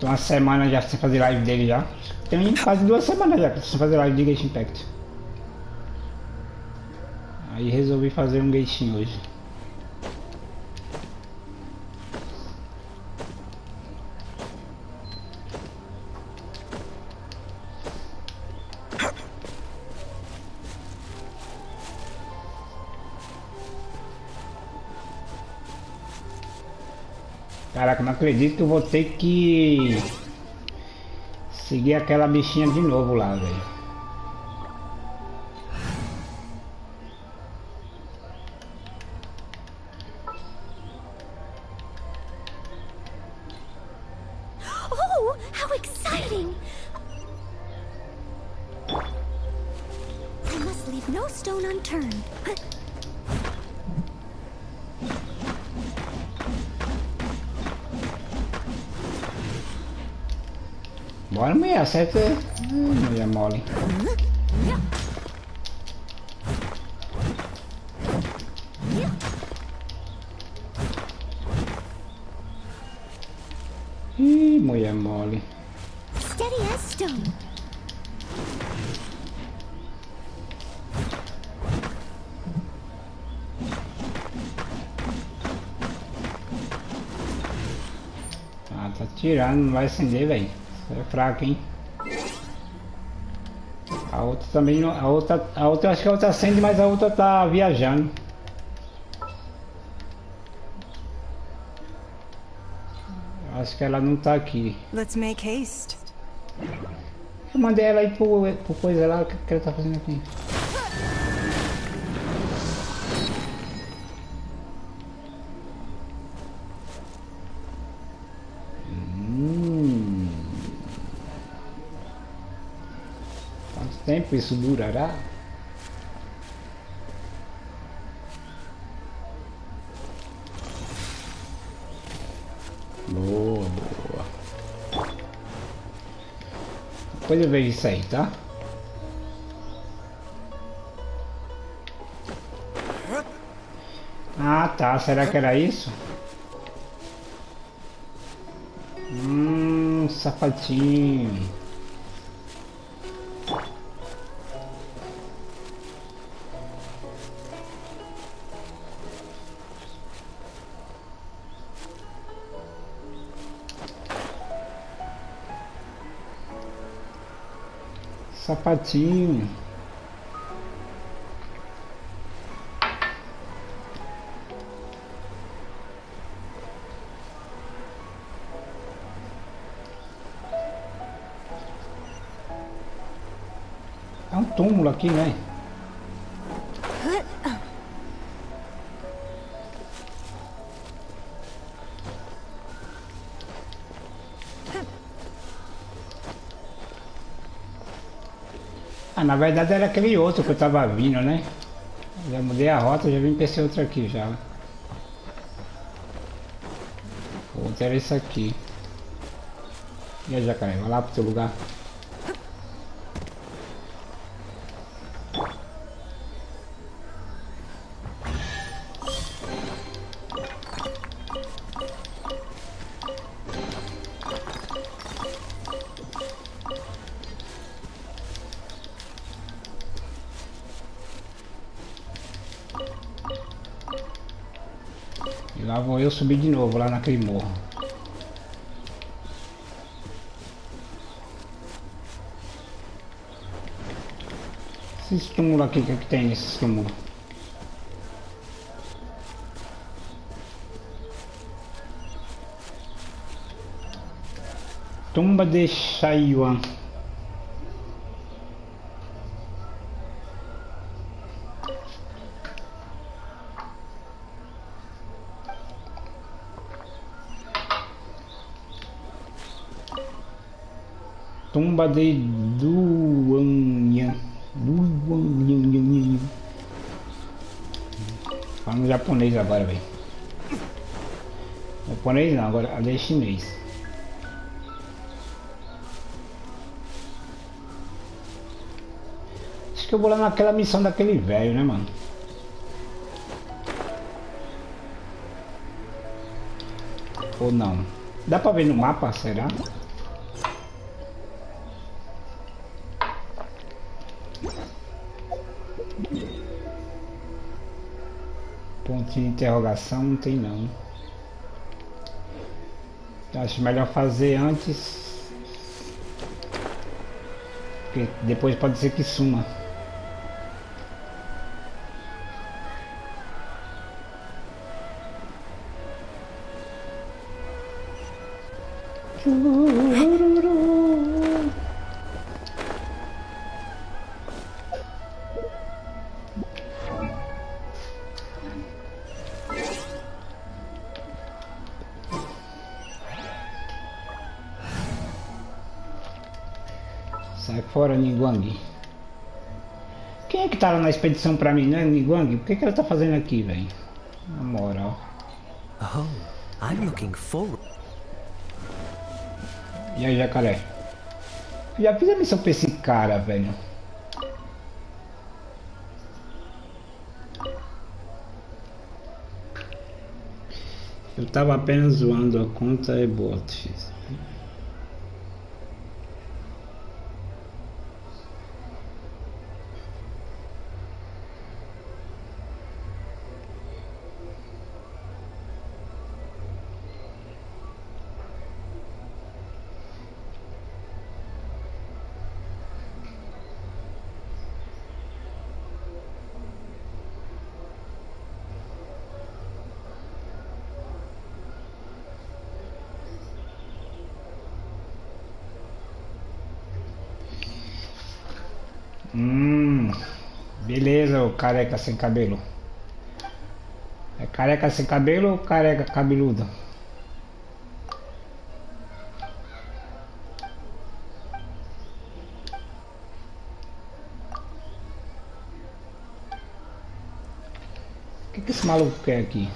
Tô uma semana já sem fazer live dele já. Tem quase 2 semanas já sem fazer live de Genshin Impact. Aí resolvi fazer um Genshin hoje. Caraca, não acredito que eu vou ter que seguir aquela bichinha de novo lá, velho. Oh, how exciting! I must leave no stone unturned. Bora, mulher, acerta. Mulher mole. Ih, mulher mole. Steady as stone. Ah, tá tirando, não vai acender, velho. É fraco, hein? A outra também não, a outra acho que a outra acende, mas a outra tá viajando. Acho que ela não tá aqui. Let's make haste. Eu mandei ela ir pro coisa lá, o que ela tá fazendo aqui? Quanto tempo isso durará? Boa, boa. Depois eu vejo isso aí, tá? Ah, tá. Será que era isso? Sapatinho. Sapatinho. É um túmulo aqui, né? Ah, na verdade era aquele outro que eu tava vindo, né? Já mudei a rota, já vim pra esse outro aqui já. O outro era esse aqui. E aí, jacaré, vai lá pro teu lugar. E lá vou eu subir de novo, lá naquele morro. Esses túmulos aqui, o que é que tem nesses túmulos? Tumba de Shayuan. Tumba de Duanyan. Falando japonês agora, velho. Japonês não, agora é chinês. Acho que eu vou lá naquela missão daquele velho, né, mano? Ou não? Dá pra ver no mapa, será? Ponto de interrogação não tem não. Acho melhor fazer antes, porque depois pode ser que suma. Sai fora, Niguang. Quem é que tá lá na expedição pra mim, né, Niguang? Por que ela tá fazendo aqui, velho? Na moral. Oh, I'm looking forward. E aí, jacaré? Já fiz a missão pra esse cara, velho. Eu tava apenas zoando a conta e bot. Beleza, o careca sem cabelo. É careca sem cabelo ou careca cabeludo? O que esse maluco quer aqui?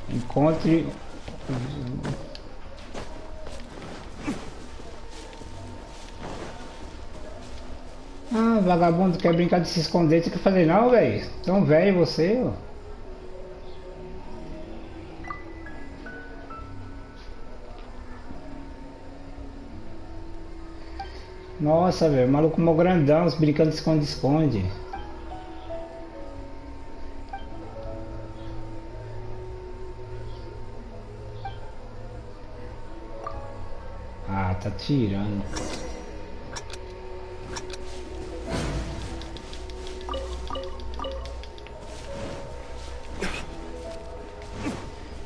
Encontre... Ah, vagabundo quer brincar de se esconder, tem que fazer não, velho. Tão velho você, ó. Nossa, velho, maluco mó grandão, brincando de esconde-esconde. Ah, tá tirando.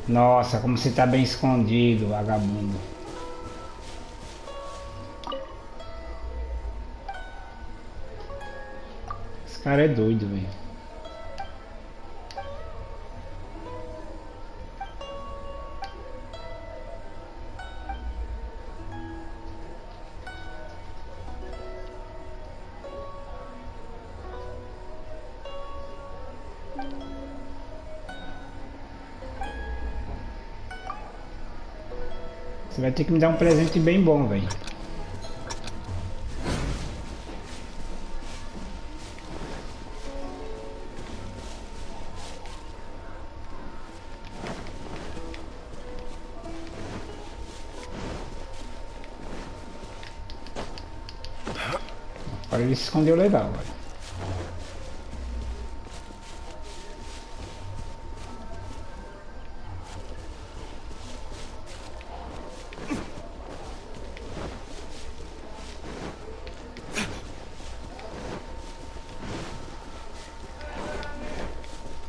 Nossa, como você tá bem escondido, vagabundo. Esse cara é doido, velho. Você vai ter que me dar um presente bem bom, velho. Agora ele se escondeu legal, velho.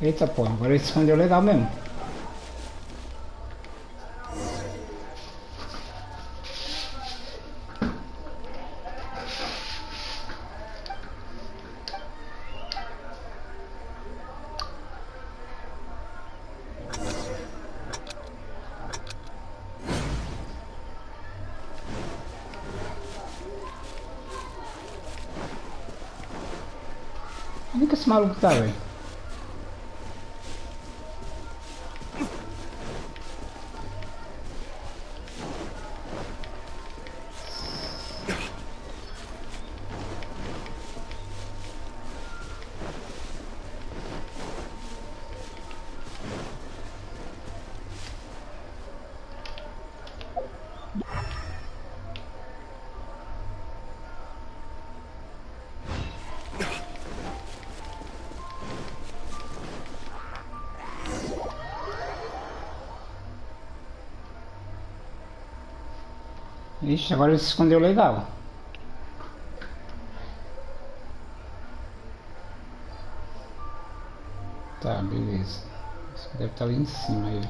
Eita porra, agora ele se escondeu legal mesmo. Onde que esse maluco tá, velho? Ixi, agora ele se escondeu legal. Tá, beleza. Isso deve estar ali em cima aí.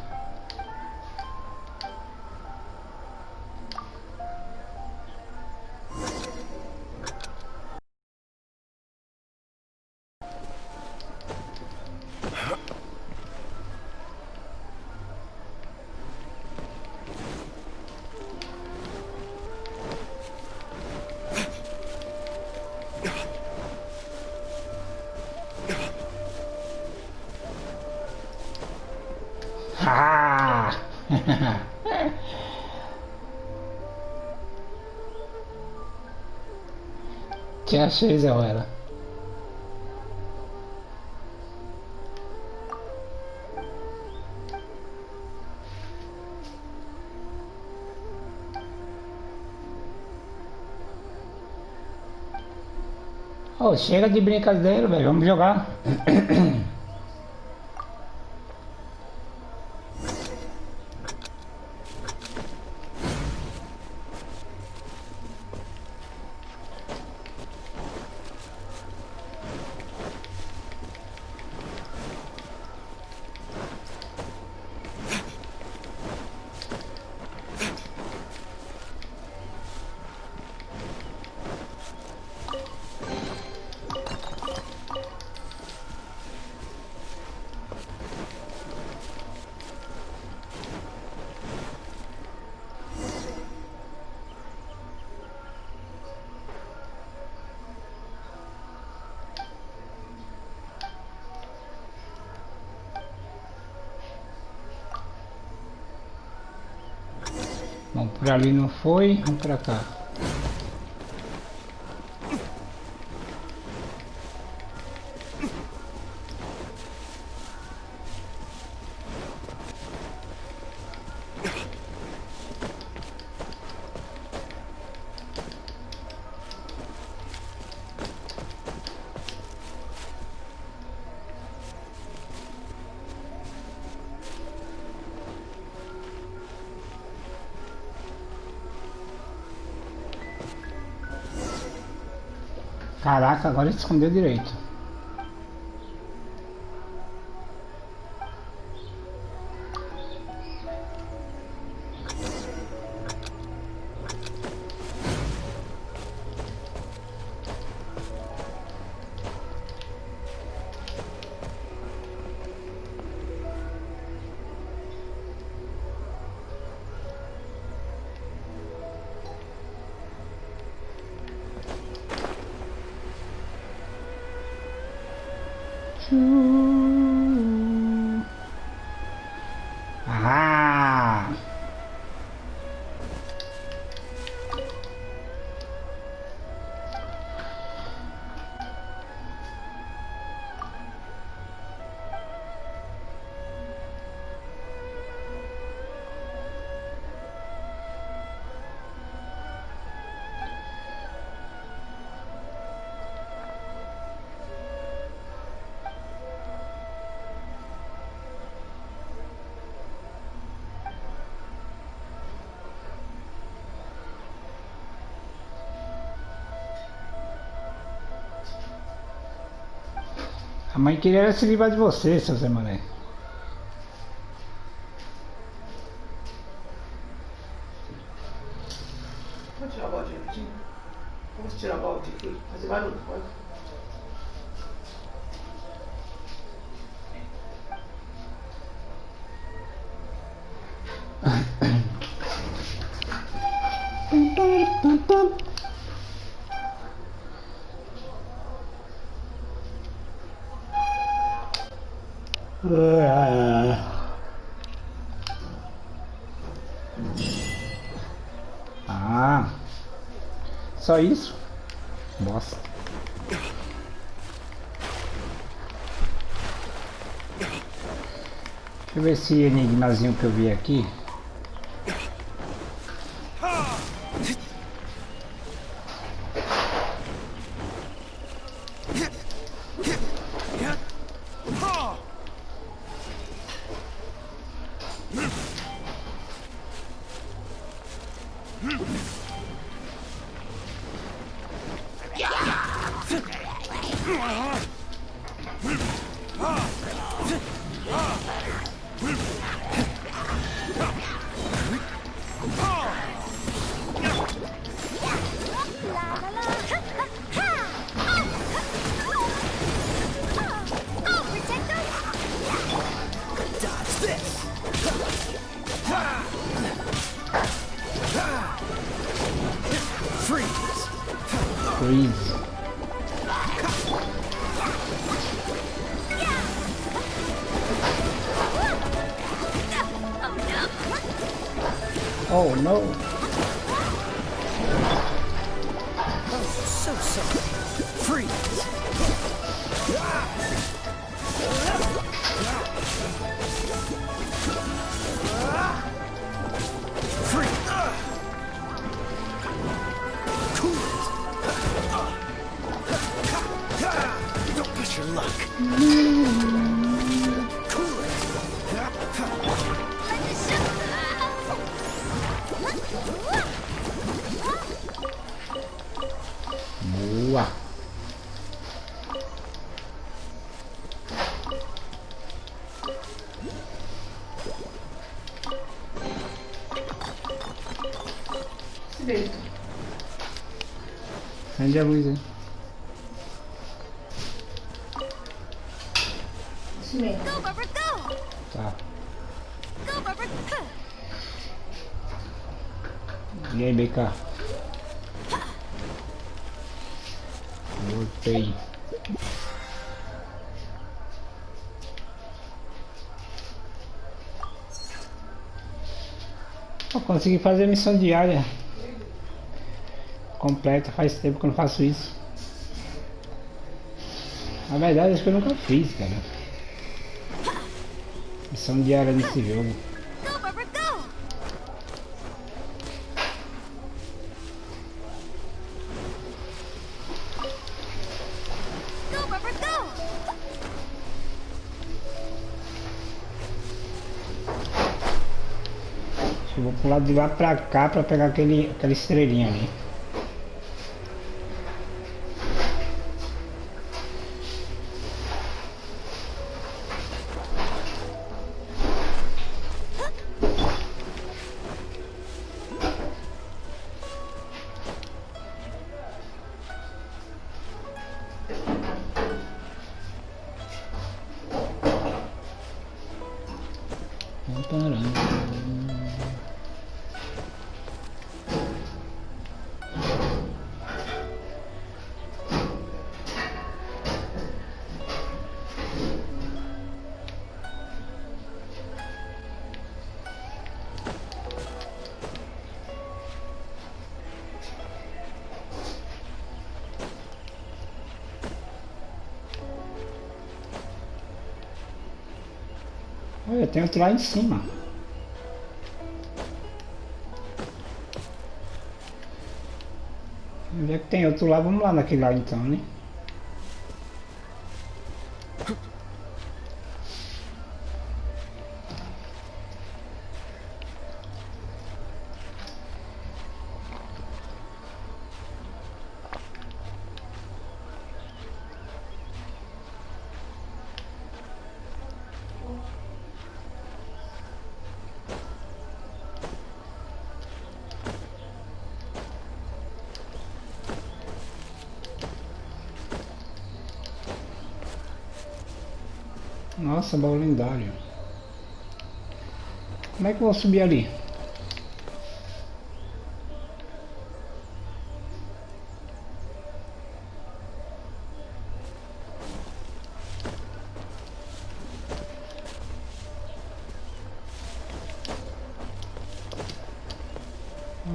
Ah! Te achei, Zé Ruela. Oh, chega de brincadeira, velho. Vamos jogar. Bom, por ali não foi, vamos pra cá. Caraca, agora ele escondeu direito. Ah! A mãe queria se livrar de você, seu Zé Mané. Pode tirar o balde rapidinho? Vamos tirar o balde aqui, fazer barulho, pode? Ah, só isso? Bosta. Deixa eu ver esse enigmazinho que eu vi aqui. Freeze. Oh no. Oh, so sorry. Freeze. Don't push your luck. Cool it. Boa. Direito. Acende a luz aí. Isso mesmo. Go, Barbara, go! Tá. Go, Barbara! E aí, BK? Voltei. Eu consegui fazer a missão diária completa, faz tempo que eu não faço isso. Na verdade, acho que eu nunca fiz, cara. Missão diária nesse jogo. Go, Barbara, go! Go, Barbara, go! Acho que eu vou pular de lá pra cá pra pegar aquela estrelinha ali. Olha, tem outro lá em cima. Onde é que tem outro lá? Vamos lá naquele lá então, né? Nossa, baú lendário. Como é que eu vou subir ali?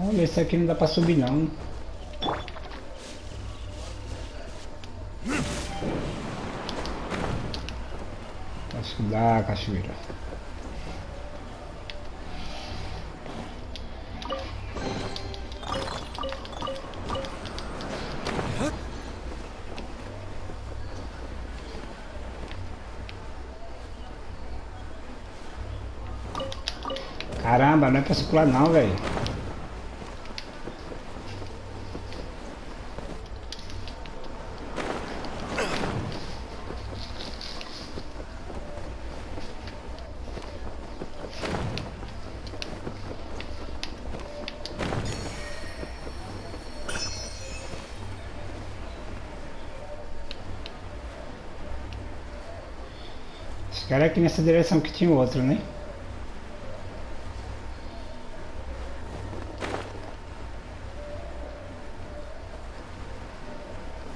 Olha, esse aqui não dá pra subir não. Acho que dá, cachoeira. Caramba, não é pra se pular não, velho. Acho que era aqui nessa direção que tinha o outro, né?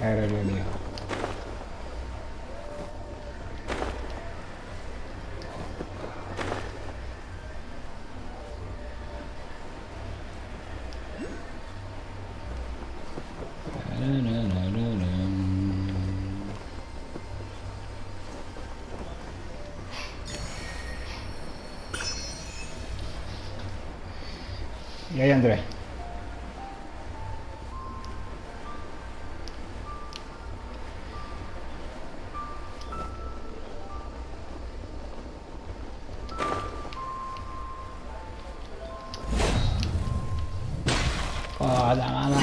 Era ali. E aí, André? Foda, mano.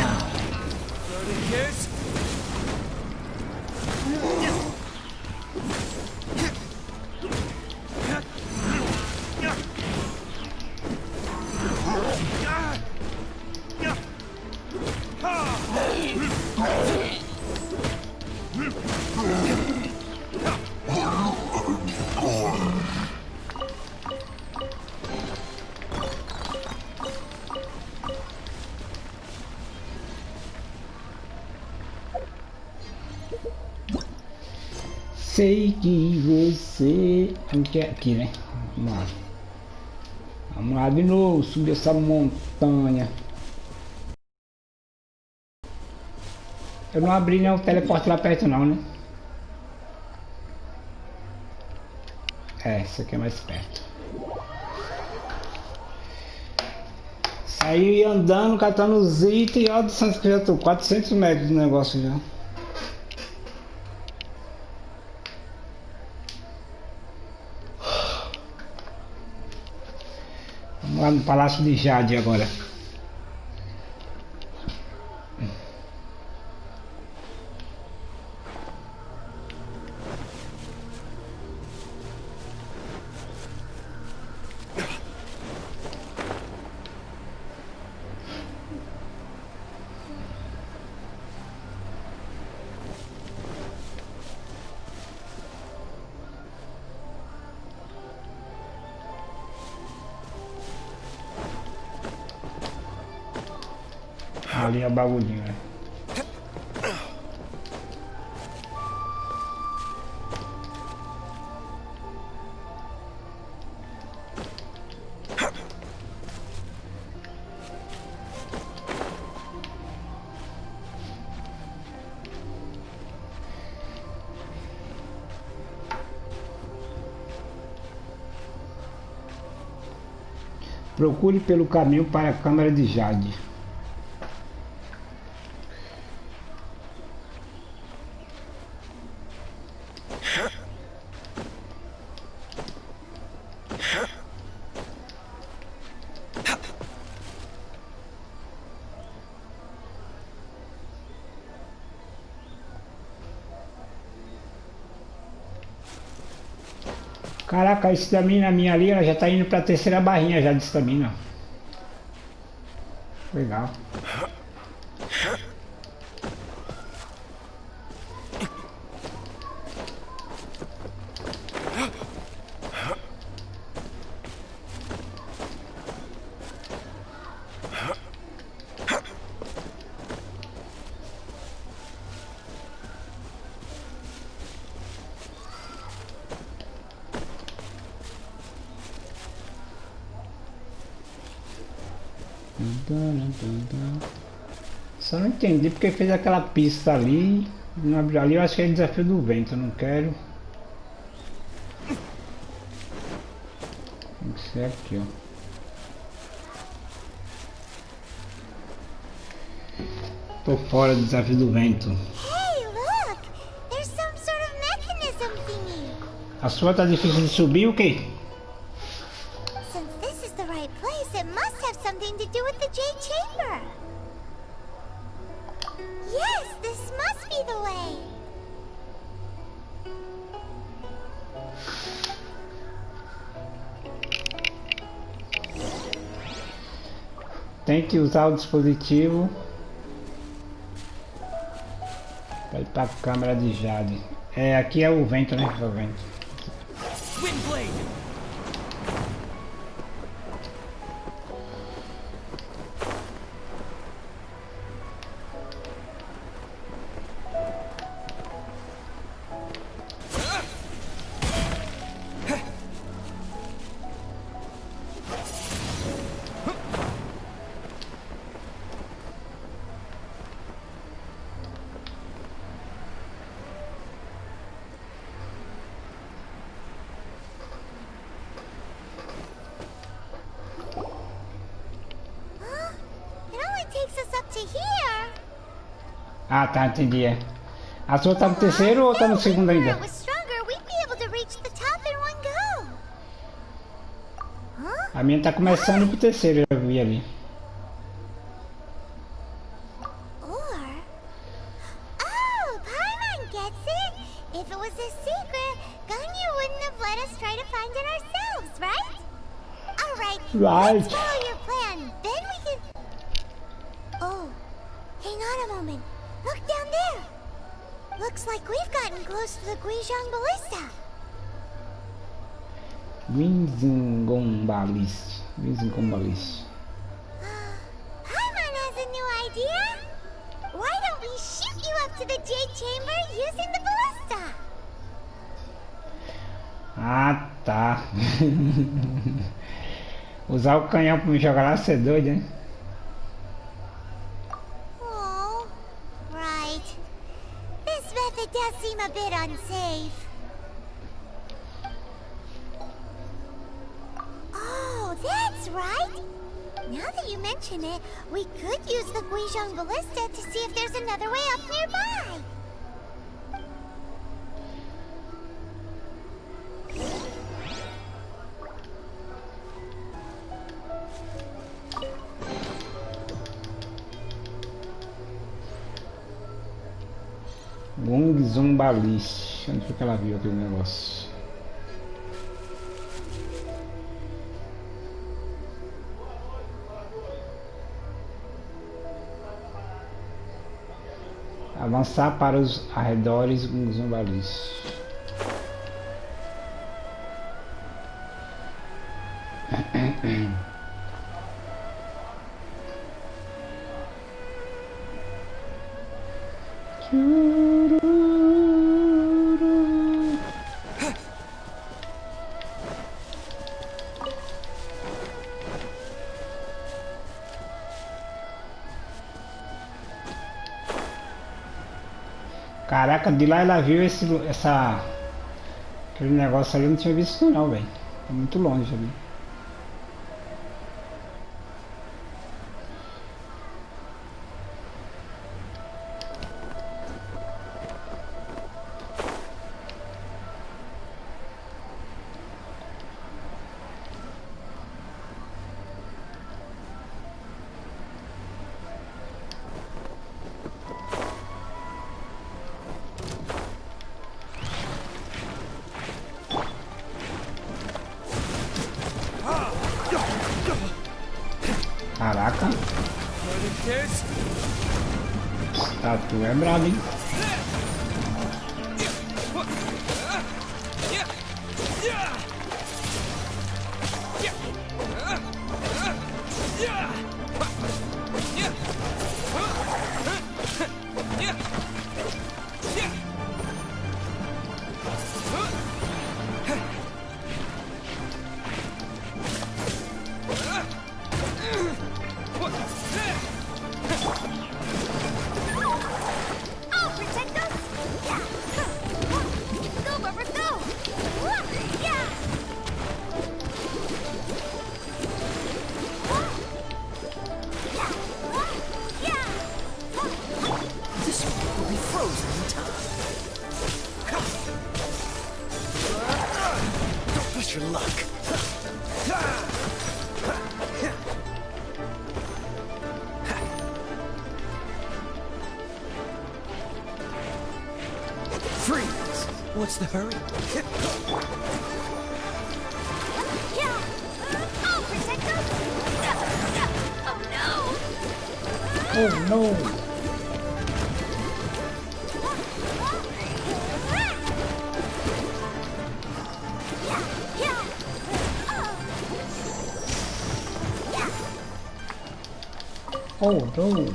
Sei que você... Aqui, né? Vamos lá. Vamos lá de novo, subir essa montanha. Eu não abri nem o teleporte lá perto não, né? É, isso aqui é mais perto. Saí andando, catando os itens e olha a distância que eu já tô. 400 metros do negócio já. Vamos lá no Palácio de Jade agora. Ali é o bagulhinho, né? Procure pelo caminho para a Câmara de Jade. Caraca, a estamina minha ali, ela já tá indo pra terceira barrinha já de estamina. Legal. Só não entendi porque fez aquela pista ali. Não abriu ali, eu acho que é desafio do vento, eu não quero. Tem que ser aqui, ó. Tô fora do desafio do vento. Hey, look! There's some sort of mechanism thingy. A sua tá difícil de subir, o quê? Since this is the right place, it must have something to do with the Jade Chamber. Yes, this must be the way. Tente usar o dispositivo para ir para a câmera de Jade. É, aqui é o vento, né? É o vento. Windblade! to here. Ah, tá, entendi. É. A sua tá no terceiro ou tá no segundo ainda? If it was stronger, we'd be able to reach the top in one go. Huh? A minha tá começando pro terceiro, eu vi ali. Or... Oh, Paimon gets it. If it was a secret, Ganyu wouldn't have let us try to find it ourselves, right? Alright, Right. let's follow your plan. Then we can... Oh, hang on a moment. Look down there. Looks like we've gotten close to the Guizhong Ballista. Wizingombalis. Paimon has a new idea. Why don't we shoot you up to the Jade Chamber using the ballista? Ah, tá. Usar o canhão pra me jogar lá, você é doido, hein? Oh, right. This method does seem a bit unsafe. Oh, that's right. Now that you mention it, we could use the Guizhong Ballista to see if there's another way up nearby. Gongzumbalis. Onde foi que ela viu aquele negócio? Avançar para os arredores Gongzumbalis. Caraca, de lá ela viu aquele negócio ali, eu não tinha visto não, velho. É muito longe ali. Caraca. Tá, tu é brabo, hein? What's the hurry? Oh, protect us! Oh no! Oh no!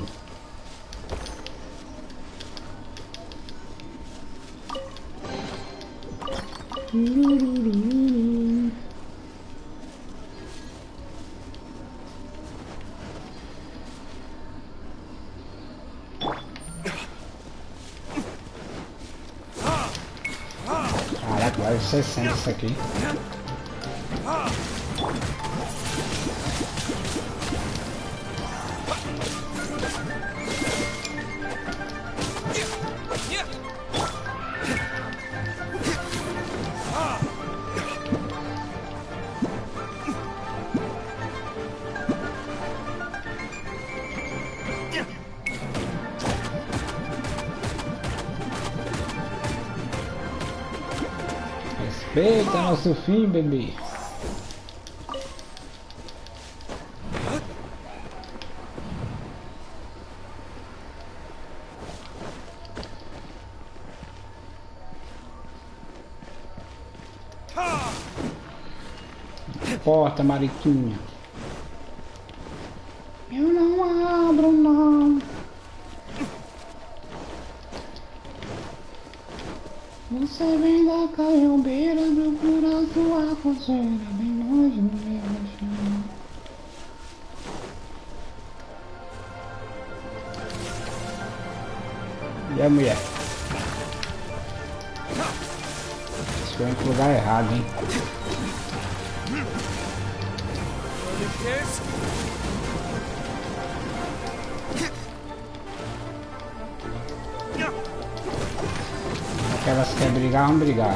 Caraca, vai 60 isso aqui. Eita, nosso fim, bebê. Porta, mariquinha. Eu não abro, não. Você vem da caiombeira, procura sua coceira, bem longe no meu chão. E a mulher? Acho que eu vou pro lugar errado, hein? Elas querem brigar, vamos brigar.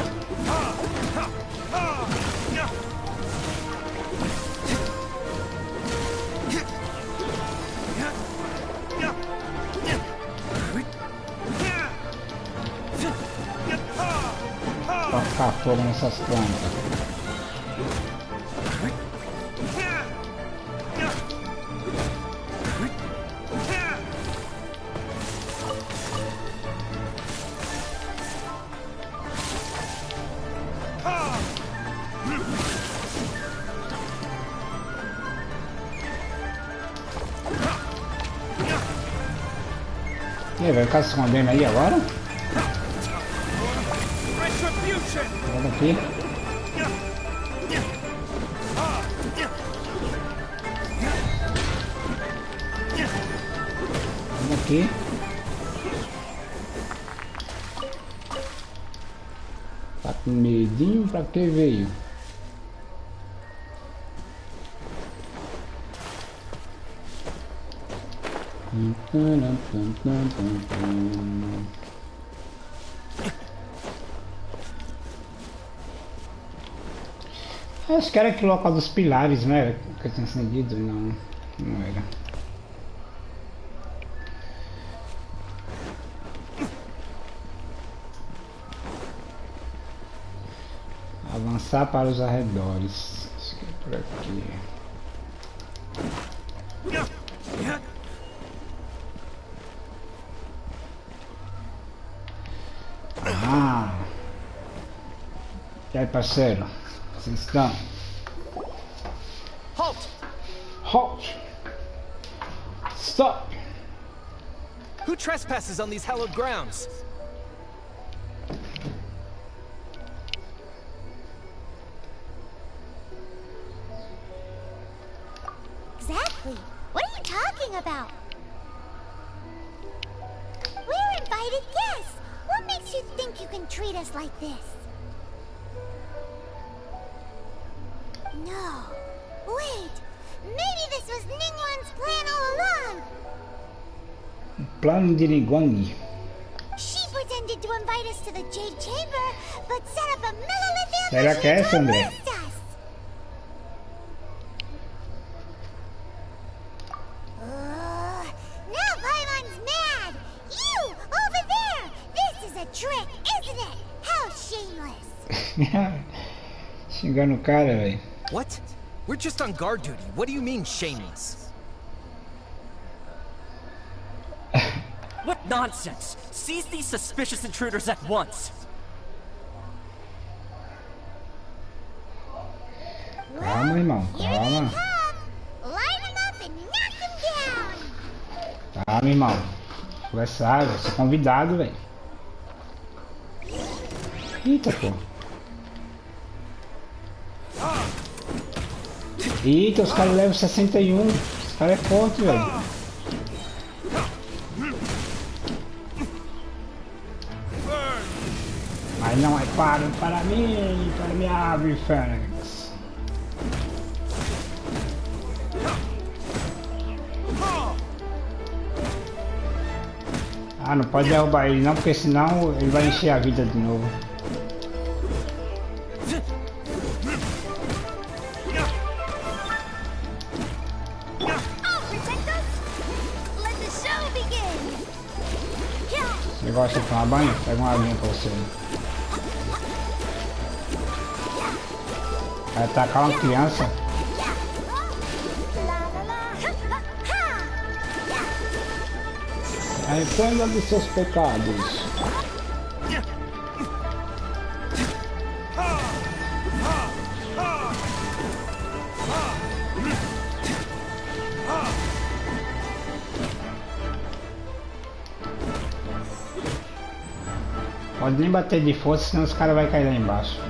Pra ficar fogo nessas plantas. E aí, vai ficar se escondendo aí agora? Olha aqui. Olha aqui. Tá com medinho? Pra que veio? Acho que era aquele local dos pilares, não era? Que eu tinha acendido? Não, não era. Avançar para os arredores. Acho que é por aqui. Ah! E aí, parceiro? Vocês estão? Halt! Halt! Stop! Who trespasses on these hallowed grounds? Exactly. What are you talking about? We're invited guests. What makes you think you can treat us like this? No. Wait. Maybe this was Ningguang's plan all along. Plano de Ningguang. She pretended to invite us to the Jade Chamber, but set up a millilith Será que é ambush essa, to André? arrest us. Now Paimon's mad. You over there. This is a trick, isn't it? How shameless. Xingando o cara, velho. What? We're just on guard duty. What do you mean, shameless? What nonsense! Seize these suspicious intruders at once! Calma, irmão, Here they calma. come. Line them up and knock them down. Calma, irmão. Conversar, eu sou convidado, velho. Eita, pô. Eita, os caras levam 61. Os caras é forte, velho. Mas não é para mim, para minha árvore, Fênix. Ah, não pode derrubar ele não, porque senão ele vai encher a vida de novo. Você gosta de tomar banho? Pega uma aguinha pra você. Vai atacar uma criança. Arrependa dos seus pecados. Pode nem bater de força, senão os caras vão cair lá embaixo.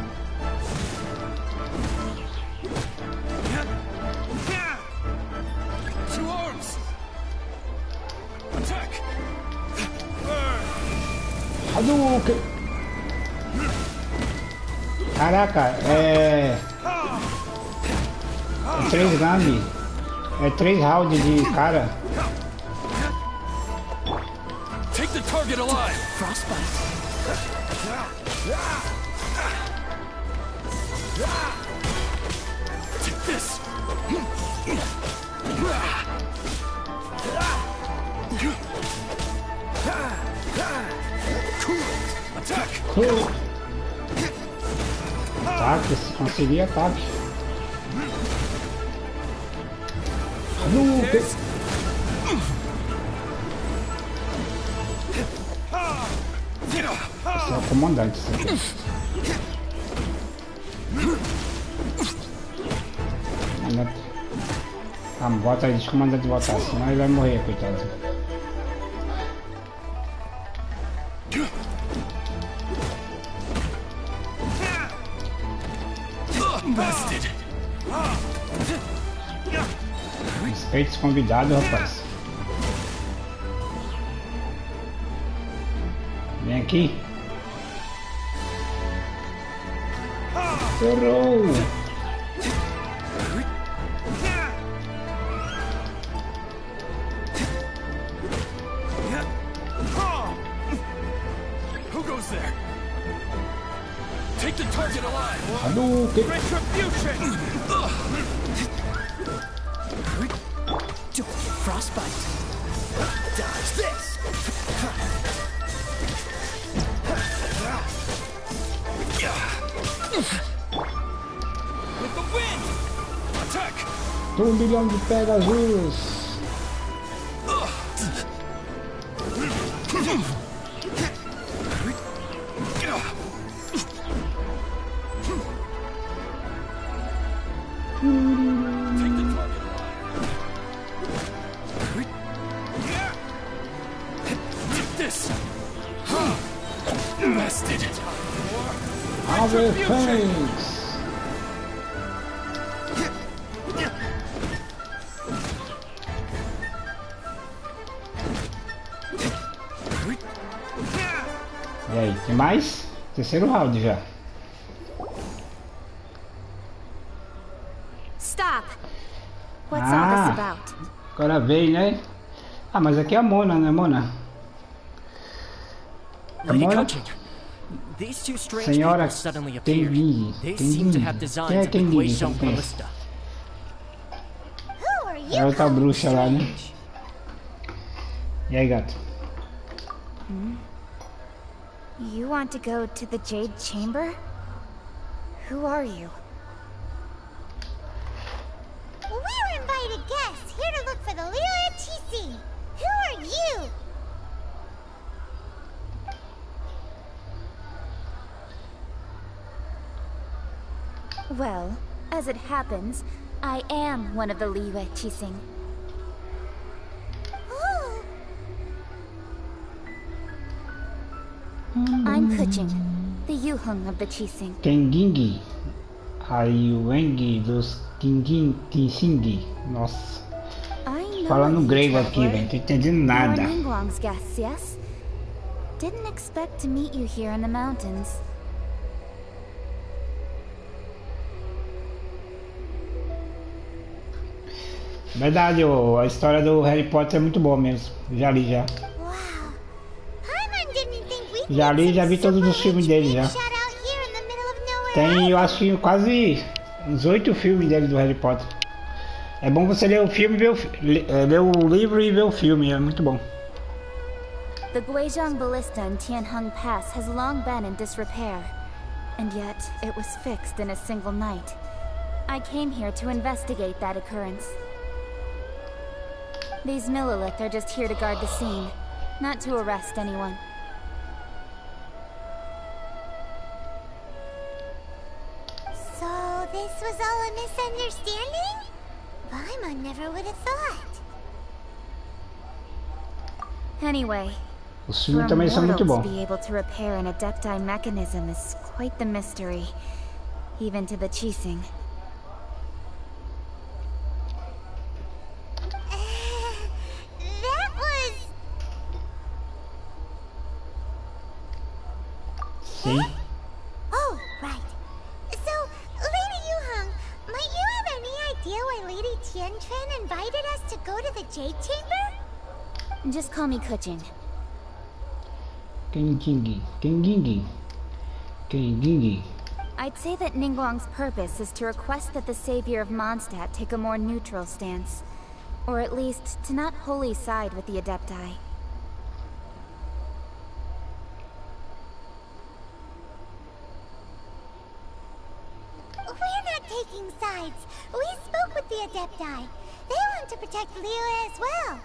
Caraca, é 3 gangues. É 3 rounds de cara. Take the target alive. Frostbite. Take this. Attack. Ataque, se conseguir ataque. Esse é o comandante. Isso aqui. Ah, bota aí, deixa o comandante botar, senão ele vai morrer, coitado. Respeite os convidados, rapaz. Vem aqui. Serão. Who goes there? Take the target alive. Retribution. Frostbite. Dodge this. With the wind. Attack. Turbilhão de Pegasus. Ofensas. E aí, tem mais? Terceiro round já. Stop. What's all this about? Agora veio, né? Ah, mas aqui é a Mona, né, Mona? Lady Mona? Coaching. These two strange Senhora people suddenly appeared. They tem seem to have designs of the Genshin ballista. Who are you? É outra bruxa lá, né? E aí, gato? You want to go to the Jade Chamber? Who are you? We're invited guests here to look for the Lila TC. Who are you? Well, as it happens, I am one of the Liyue Chising. Oh, I'm Kuching, the Yuheng of the Chising. Kenging. Ayueng dos Kinsing. Nossa. I know Falando you, grego aqui, traveler. velho. Não tô entendendo nada. You're Ningguang's guests, yes? Didn't expect to meet you here in the mountains. Verdade, a história do Harry Potter é muito boa mesmo. Já li já. wow. Paimon didn't think we'd Já li, get já some vi todos os super filmes rich dele big já. shot out here in the middle of nowhere Tem, eu either. acho que quase uns 8 filmes dele do Harry Potter. É bom você ler o filme, ler o livro e ver o filme, é muito bom. The Guizhong Ballista in Tianheng Pass has long been in disrepair, and yet it was fixed in a single night. I came here to investigate that occurrence. These Millilith are just here to guard the scene, not to arrest anyone. So this was all a misunderstanding? Paimon never would have thought. Anyway, Os for filmes a também são muito mortal bons. to be able to repair an adepti mechanism is quite the mystery, even to the Chising. That was... Sim. Oh, right. So, Lady Yuhang, might you have any idea why Lady Tianquan invited us to go to the Jade Chamber? Just call me Kuching. Kengingi. I'd say that Ningguang's purpose is to request that the savior of Mondstadt take a more neutral stance. Or at least, to not wholly side with the Adepti. We're not taking sides. We spoke with the Adepti. They want to protect Liyue as well.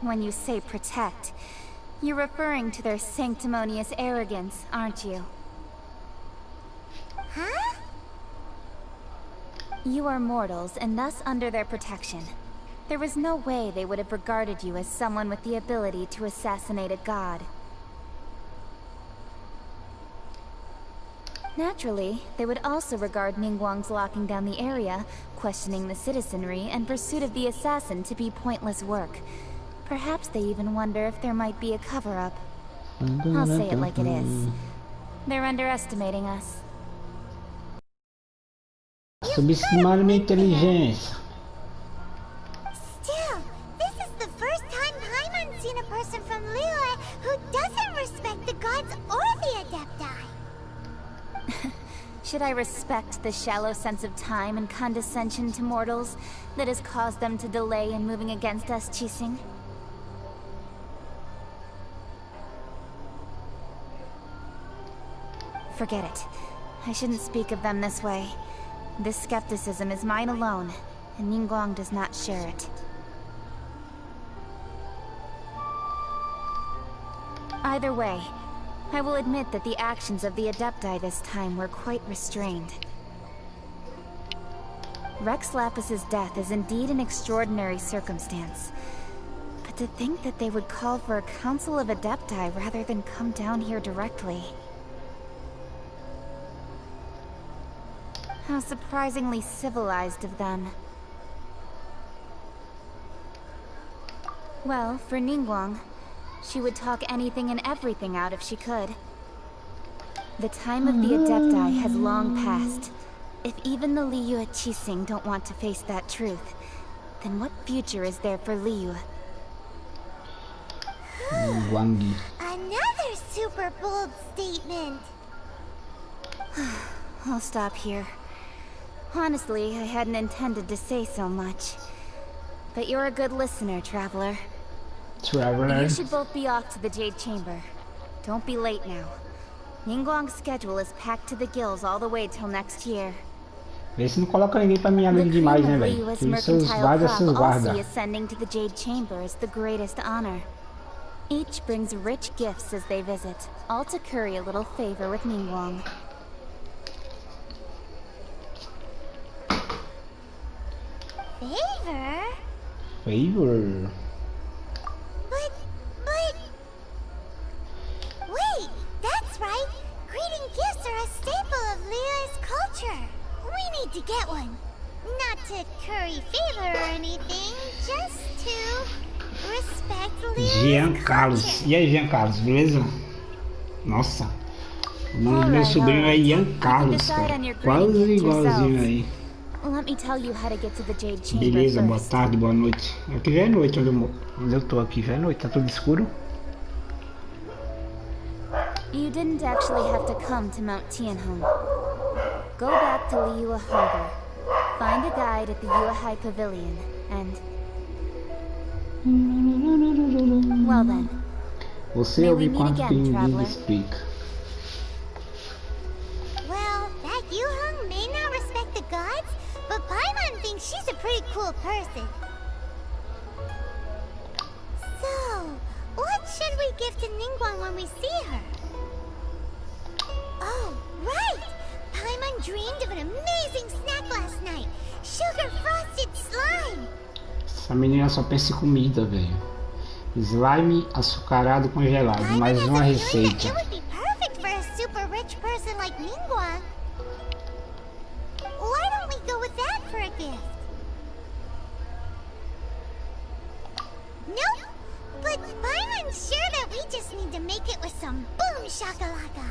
When you say protect, you're referring to their sanctimonious arrogance, aren't you? Huh? You are mortals, and thus under their protection. There was no way they would have regarded you as someone with the ability to assassinate a god. Naturally, they would also regard Ningguang's locking down the area, questioning the citizenry, and pursuit of the assassin to be pointless work. Perhaps they even wonder if there might be a cover-up. I'll say it like it is. They're underestimating us. Subestimar minha inteligência. Still, this is the first time Paimon's seen a person from Liyue who doesn't respect the gods or the Adepti. Should I respect the shallow sense of time and condescension to mortals that has caused them to delay in moving against us, Chising? Forget it. I shouldn't speak of them this way. This skepticism is mine alone, and Ningguang does not share it. Either way, I will admit that the actions of the Adepti this time were quite restrained. Rex Lapis's death is indeed an extraordinary circumstance. But to think that they would call for a council of Adepti rather than come down here directly. How surprisingly civilized of them. Well, for Ningguang, she would talk anything and everything out if she could. The time of the Adepti has long passed. If even the Liyue Chising don't want to face that truth, then what future is there for Liyue? Wangi. Another super bold statement. I'll stop here. Honestly, I hadn't intended to say so much. But you're a good listener, Traveler. You should both be off to the Jade Chamber. Don't be late now. Ningguang's schedule is packed to the gills all the way till next year. Vê se não coloca ninguém pra minha amiga demais, né, velho? Que seus guardas, seus guardas. Ascending to the Jade Chamber is the greatest honor. Each brings rich gifts as they visit, all to curry a little favor with Ningguang. Favor? Favor? But... Wait, that's right. Greeting gifts are a staple of Liyue's culture. We need to get one. Not to curry favor or anything, just to respect Jean Liyue's Carlos. culture. E aí, Jean Carlos, beleza? Nossa. O nome do meu sobrinho é Ian Carlos, cara. Quase igualzinho aí. Let me tell you how to get to the Jade Chamber. Beleza, boa first. tarde, boa noite. Aqui já é noite onde eu tô aqui, já é noite, tá tudo escuro. You didn't actually have to come to Mount Tianhong. Go back to Liyue Harbor. Find a guide at the Yuehai Pavilion, and... Well then. Você ouve quanto que ninguém explica. Well, that Yuhang gift to Ningguang when we see her. Oh, right! Paimon dreamed of an amazing snack last night. Sugar frosted slime. Essa menina só pensa em comida, velho. Slime açucarado congelado, mais uma receita. It would be perfect for a super rich person like Ningguang. Why don't we go with that for a gift? Nope. But Byron's sure that we just need to make it with some boom shakalaka.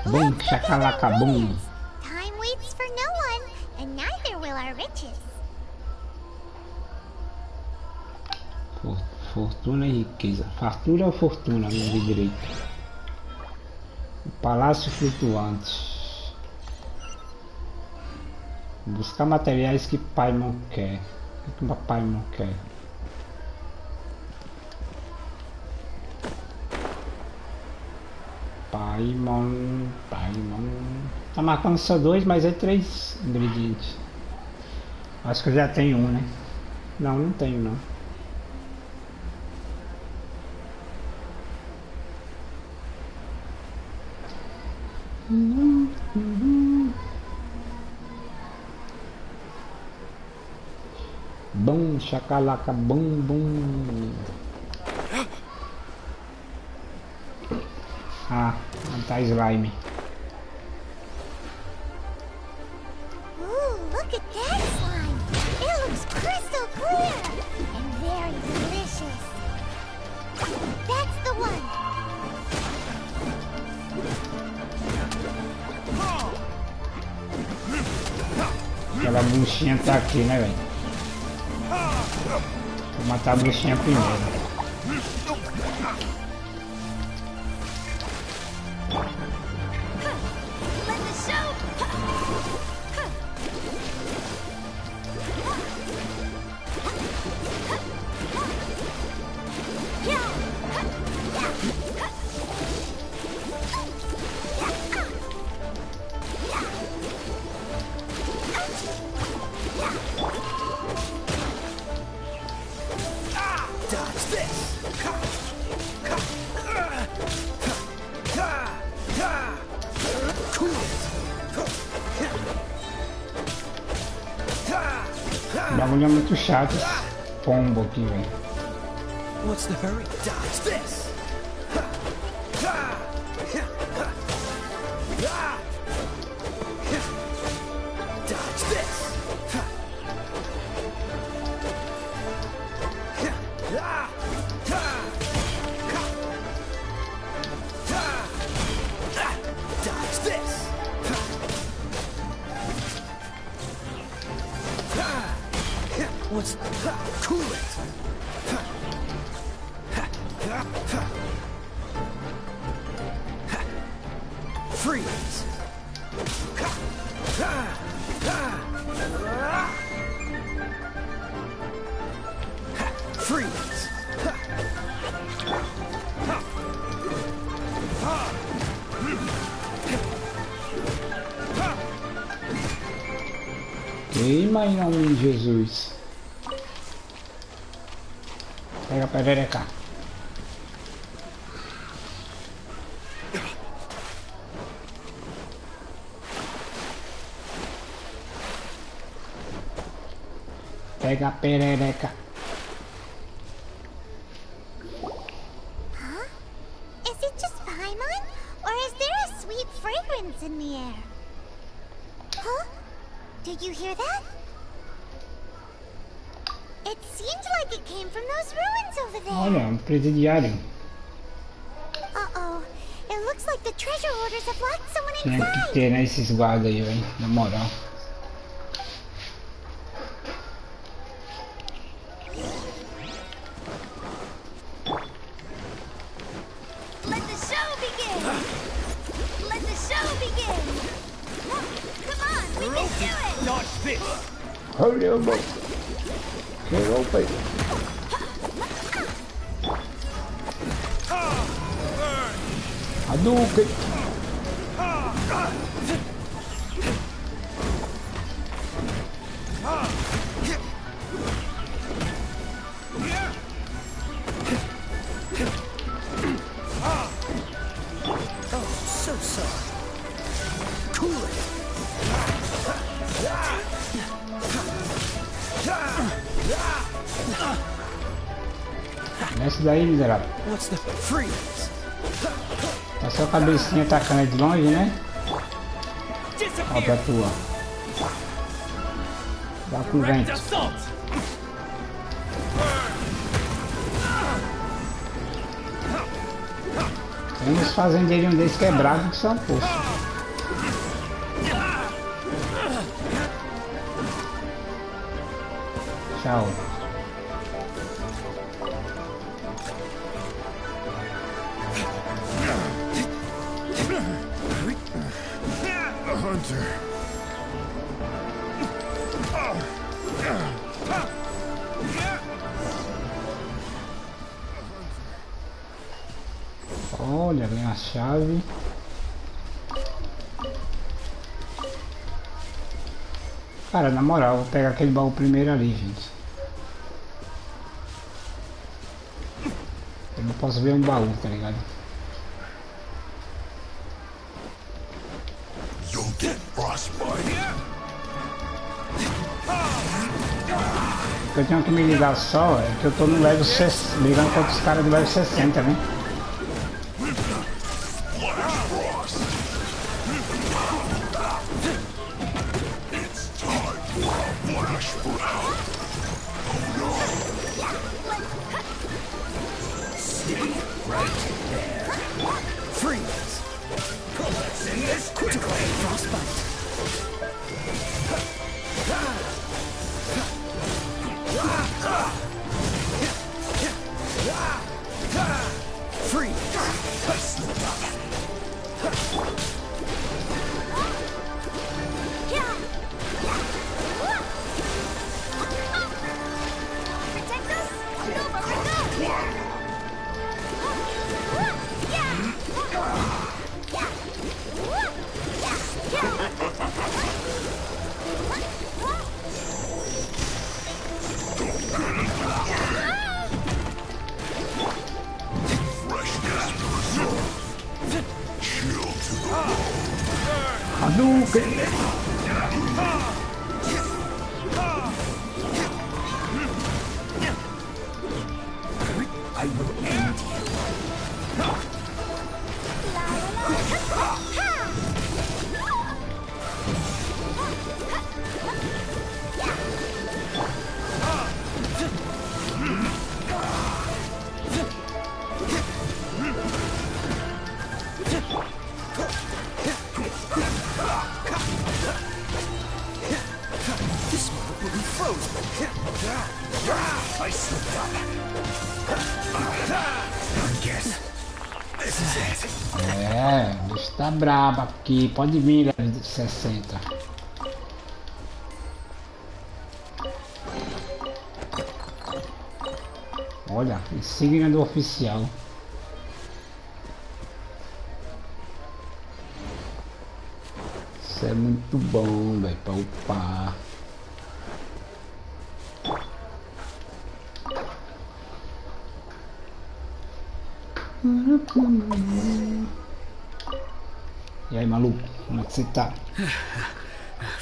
Boom shakalaka boom. Time waits for no one, and neither will our riches. Fortuna e riqueza. Fartura ou fortuna, não vi direito. O palácio flutuante. Buscar materiais que Paimon quer. O que Paimon quer? Paimon. Tá marcando só 2, mas é 3 ingredientes. Acho que eu já tenho um, né? Não, não tenho não. Bum, chacalaca, bum, bum. Ah, não tá slime. Ooh, look at that slime. It looks crystal clear and very delicious. That's the one. Aquela bruxinha tá aqui, né, velho? Vou matar a bruxinha primeiro. O bagulho é muito chato, esse pombo aqui, velho. What's the hurry? Dodge this! Dodge this! Dodge this! What's cool it? Freeze! Freeze! Queima em nome de Jesus. Pega a perereca. Pega a perereca. Huh? Is it just Paimon? Or is there a sweet fragrance in the air? Huh? Did you hear that? It seemed like it came from those ruins over there. Olha, presidiário. Uh-oh. It looks like the treasure hoarders have locked someone Tinha que inside. ter, né, esses guardas aí, velho. Na moral. Let the show begin! Let the show begin! Come on, we can do it! Dodge this! Hurry up, get open. Hadouken. Desce daí, miserável. Tá só a cabecinha atacando de longe, né? Ó pra tua. Dá com o vento. Tem uns fazendeiros desses quebrados que são poços. Tchau. Olha, ganhei a chave. Cara, na moral, vou pegar aquele baú primeiro ali, gente. Eu não posso ver um baú, tá ligado? O que eu tenho que me ligar só é que eu tô no level 60, brigando contra os caras do level 60, né? É, o bicho tá brabo aqui, pode vir, level 60. Olha, insígnia do oficial. Isso é muito bom, velho, pra upar. E aí, maluco, como é que você tá?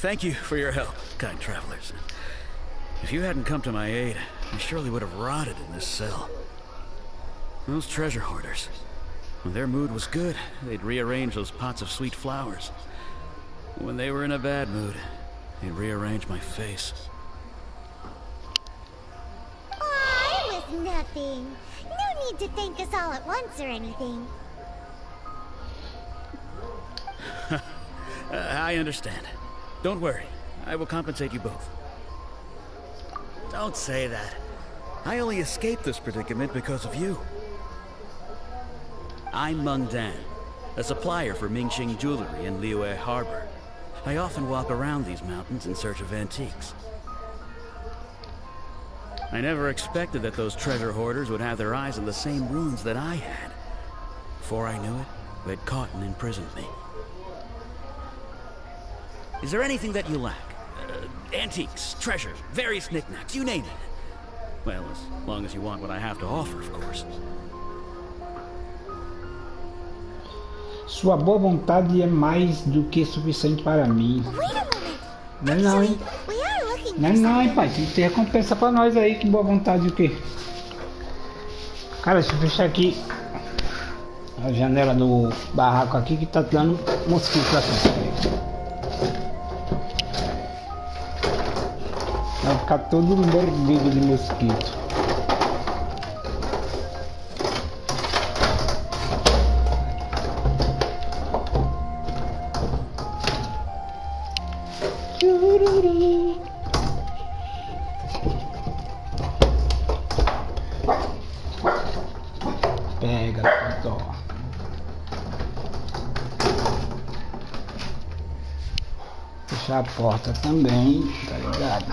Thank you for your help, kind travelers. If you hadn't come to my aid, I surely would have rotted in this cell. Those treasure hoarders, when their mood was good, they'd rearrange those pots of sweet flowers. When they were in a bad mood, they'd rearrange my face. Oh, it was nothing. No need to thank us all at once or anything. I understand. Don't worry. I will compensate you both. Don't say that. I only escaped this predicament because of you. I'm Meng Dan, a supplier for Mingxing jewelry in Liyue Harbor. I often walk around these mountains in search of antiques. I never expected that those treasure hoarders would have their eyes on the same ruins that I had. Before I knew it, they'd caught and imprisoned me. Is there anything that you lack? Antiques, treasure, various knickknacks, you name it. Well, as long as you want what I have to offer, of course. Sua boa vontade é mais do que suficiente para mim. Wait a moment. Não, hein? We are Não, não, hein, pai. Tem que ter recompensa pra nós aí. Que boa vontade o quê? Cara, deixa eu fechar aqui a janela do barraco aqui que tá dando mosquito aqui. Vai ficar todo mordido de mosquito. Pega, ó. Fechar a porta também, tá ligado?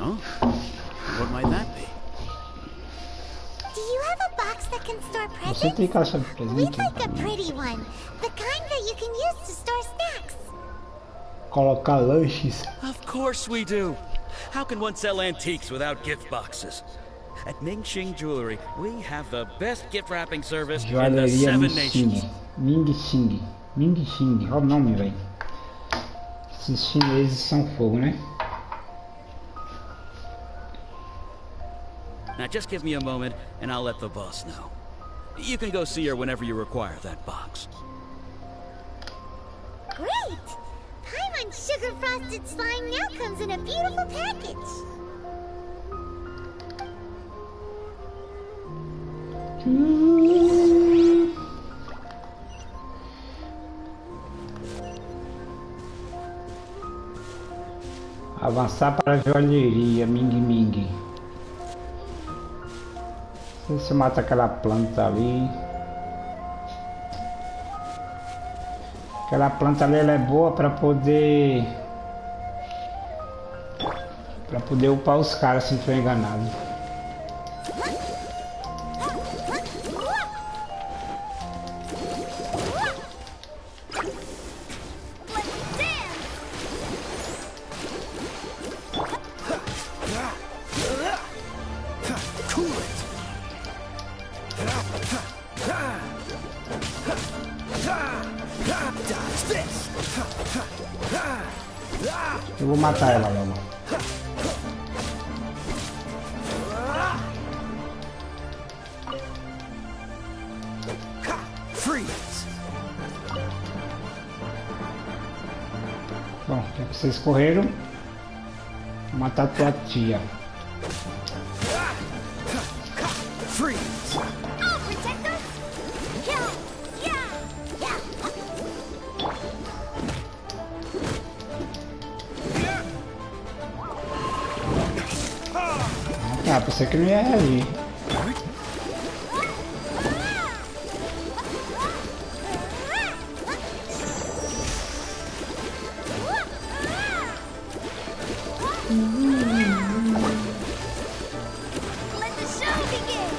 Oh, what might that be? Do you have a box that can store Você tem presents? caixa de We'd presente? like a pretty one. The kind that you can use to store snacks. Colocar lanches. Of course we do. How can one sell antiques without gift boxes? At Mingxing Jewelry, we have the best gift wrapping service in the Joalheria 7 Ming nations. Xing. Ming Xing. Olha o nome, velho. Esses chineses são fogo, né? Now just give me a moment and I'll let the boss know. You can go see her whenever you require that box. Great! Paimon Sugar Frosted Slime now comes in a beautiful package. Avançar para a joalheria Ming. Se mata aquela planta ali. Aquela planta ali ela é boa para poder upar os caras se não for enganado. Eu vou matar ela logo. Bom, já que vocês correram, vou matar tua tia. Ah, pensei que não ia reagir. Let the show begin!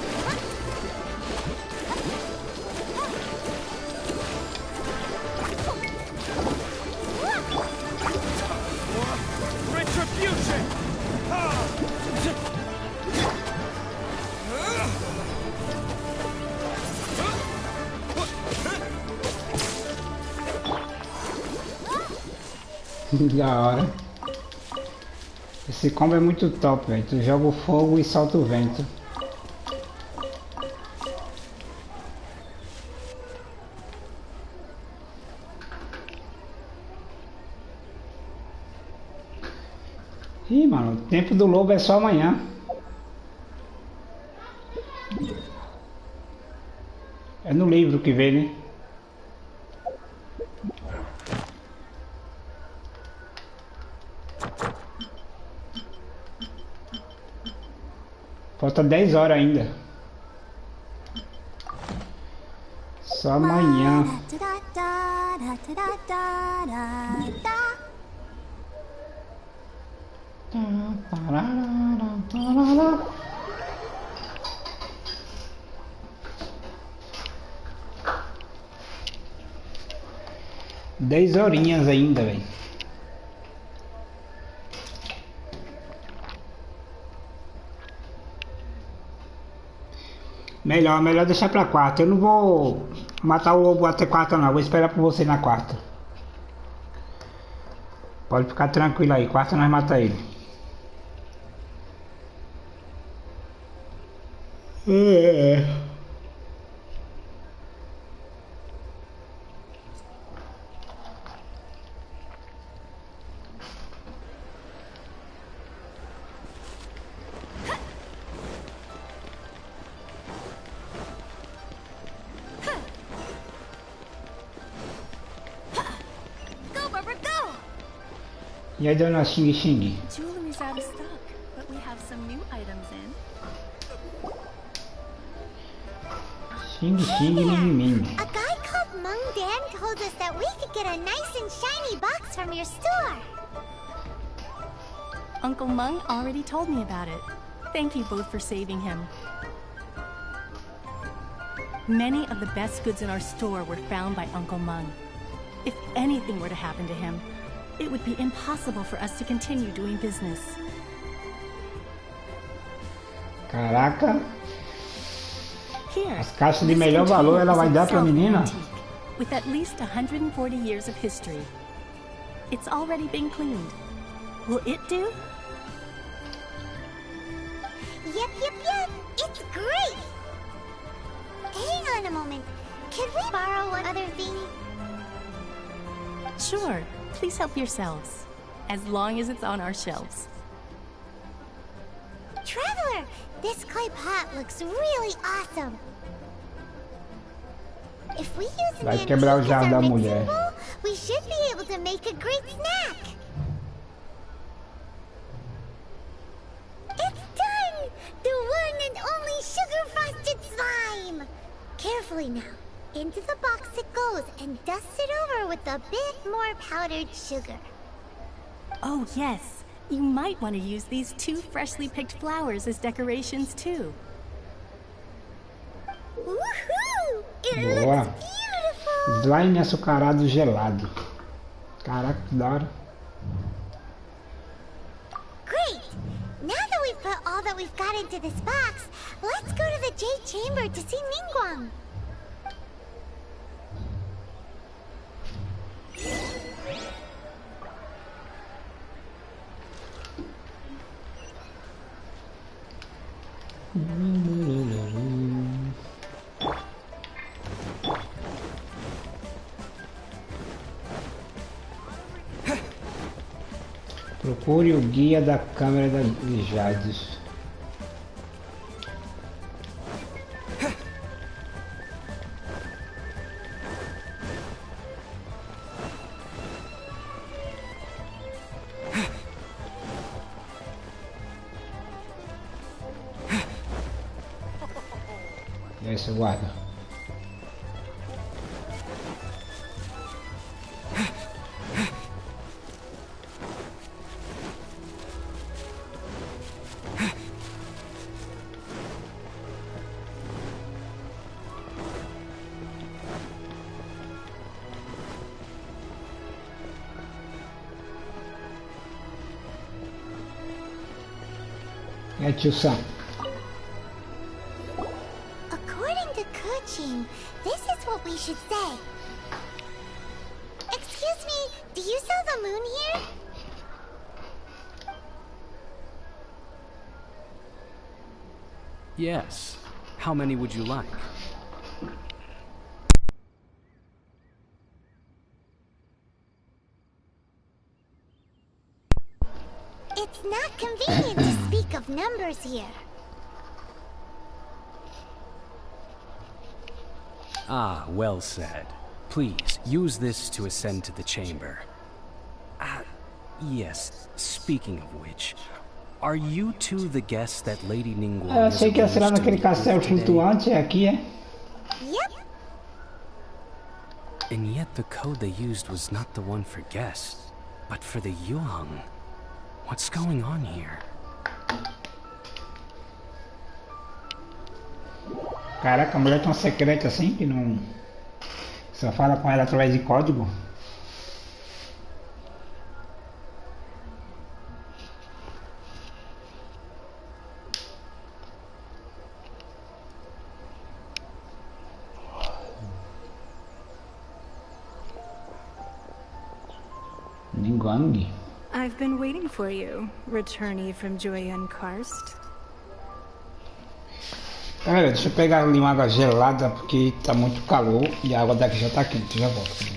Retribution! Da hora. Esse combo é muito top, velho. Tu joga o fogo e solta o vento. Ih, mano, o tempo do lobo é só amanhã. É no livro que vê, né? Falta 10 horas ainda. Só amanhã. Dez horinhas ainda, velho. Melhor deixar pra quarta. Eu não vou matar o lobo até quarta não. Vou esperar por você na quarta. Pode ficar tranquilo aí. Quarta nós mata ele. E aí, dona Xing Xing? Jewelry's out of stock, but we have some new items in. Xing Xing Mimimi. A guy called Mung Dan told us that we could get a nice and shiny box from your store. Uncle Mung already told me about it. Thank you both for saving him. Many of the best goods in our store were found by Uncle Mung. If anything were to happen to him, it would be impossible for us to continue doing business. Caraca. Here, As caixas de melhor valor ela vai dar pra menina? with at least 140 years of history. It's already been cleaned. Will it do? Yep. It's great. Hang on a moment. Can we borrow one other thing? Sure. Please help yourselves. As long as it's on our shelves. Traveler, this clay pot looks really awesome. If we use an Vai antique quebrar o as jarro our da mixing mulher. bowl, we should be able to make a great snack. It's done! The one and only sugar-frosted slime! Carefully now. Into the box it goes and dust it over with a bit more powdered sugar. Oh, yes. You might want to use these 2 freshly picked flowers as decorations, too. Woohoo! It Boa. looks beautiful! Slime açucarado gelado. Caraca, que da hora. Great! Now that we've put all that we've got into this box, let's go to the Jade Chamber to see Ningguang. Procure o guia da câmera de Jades. E aí, seu guarda? E aí, tio Sam? According to Kuchin, this is what we should say. Excuse me, do you sell the moon here? Yes. How many would you like? It's not convenient to speak of numbers here. Ah, well said. Please, use this to ascend to the chamber. Yes, speaking of which, are you two the guests that Lady Ningguang Eu achei que ia ser lá naquele castelo flutuante, aqui é? Yep. And yet the code they used was not the one for guests, but for the Yuheng. What's going on here? Caraca, a mulher tão secreta assim que não... Só fala com ela através de código. Linguang. I've been waiting for you, returnee from Joyan Karst. Galera, deixa eu pegar ali uma água gelada porque tá muito calor e a água daqui já tá quente, já volto.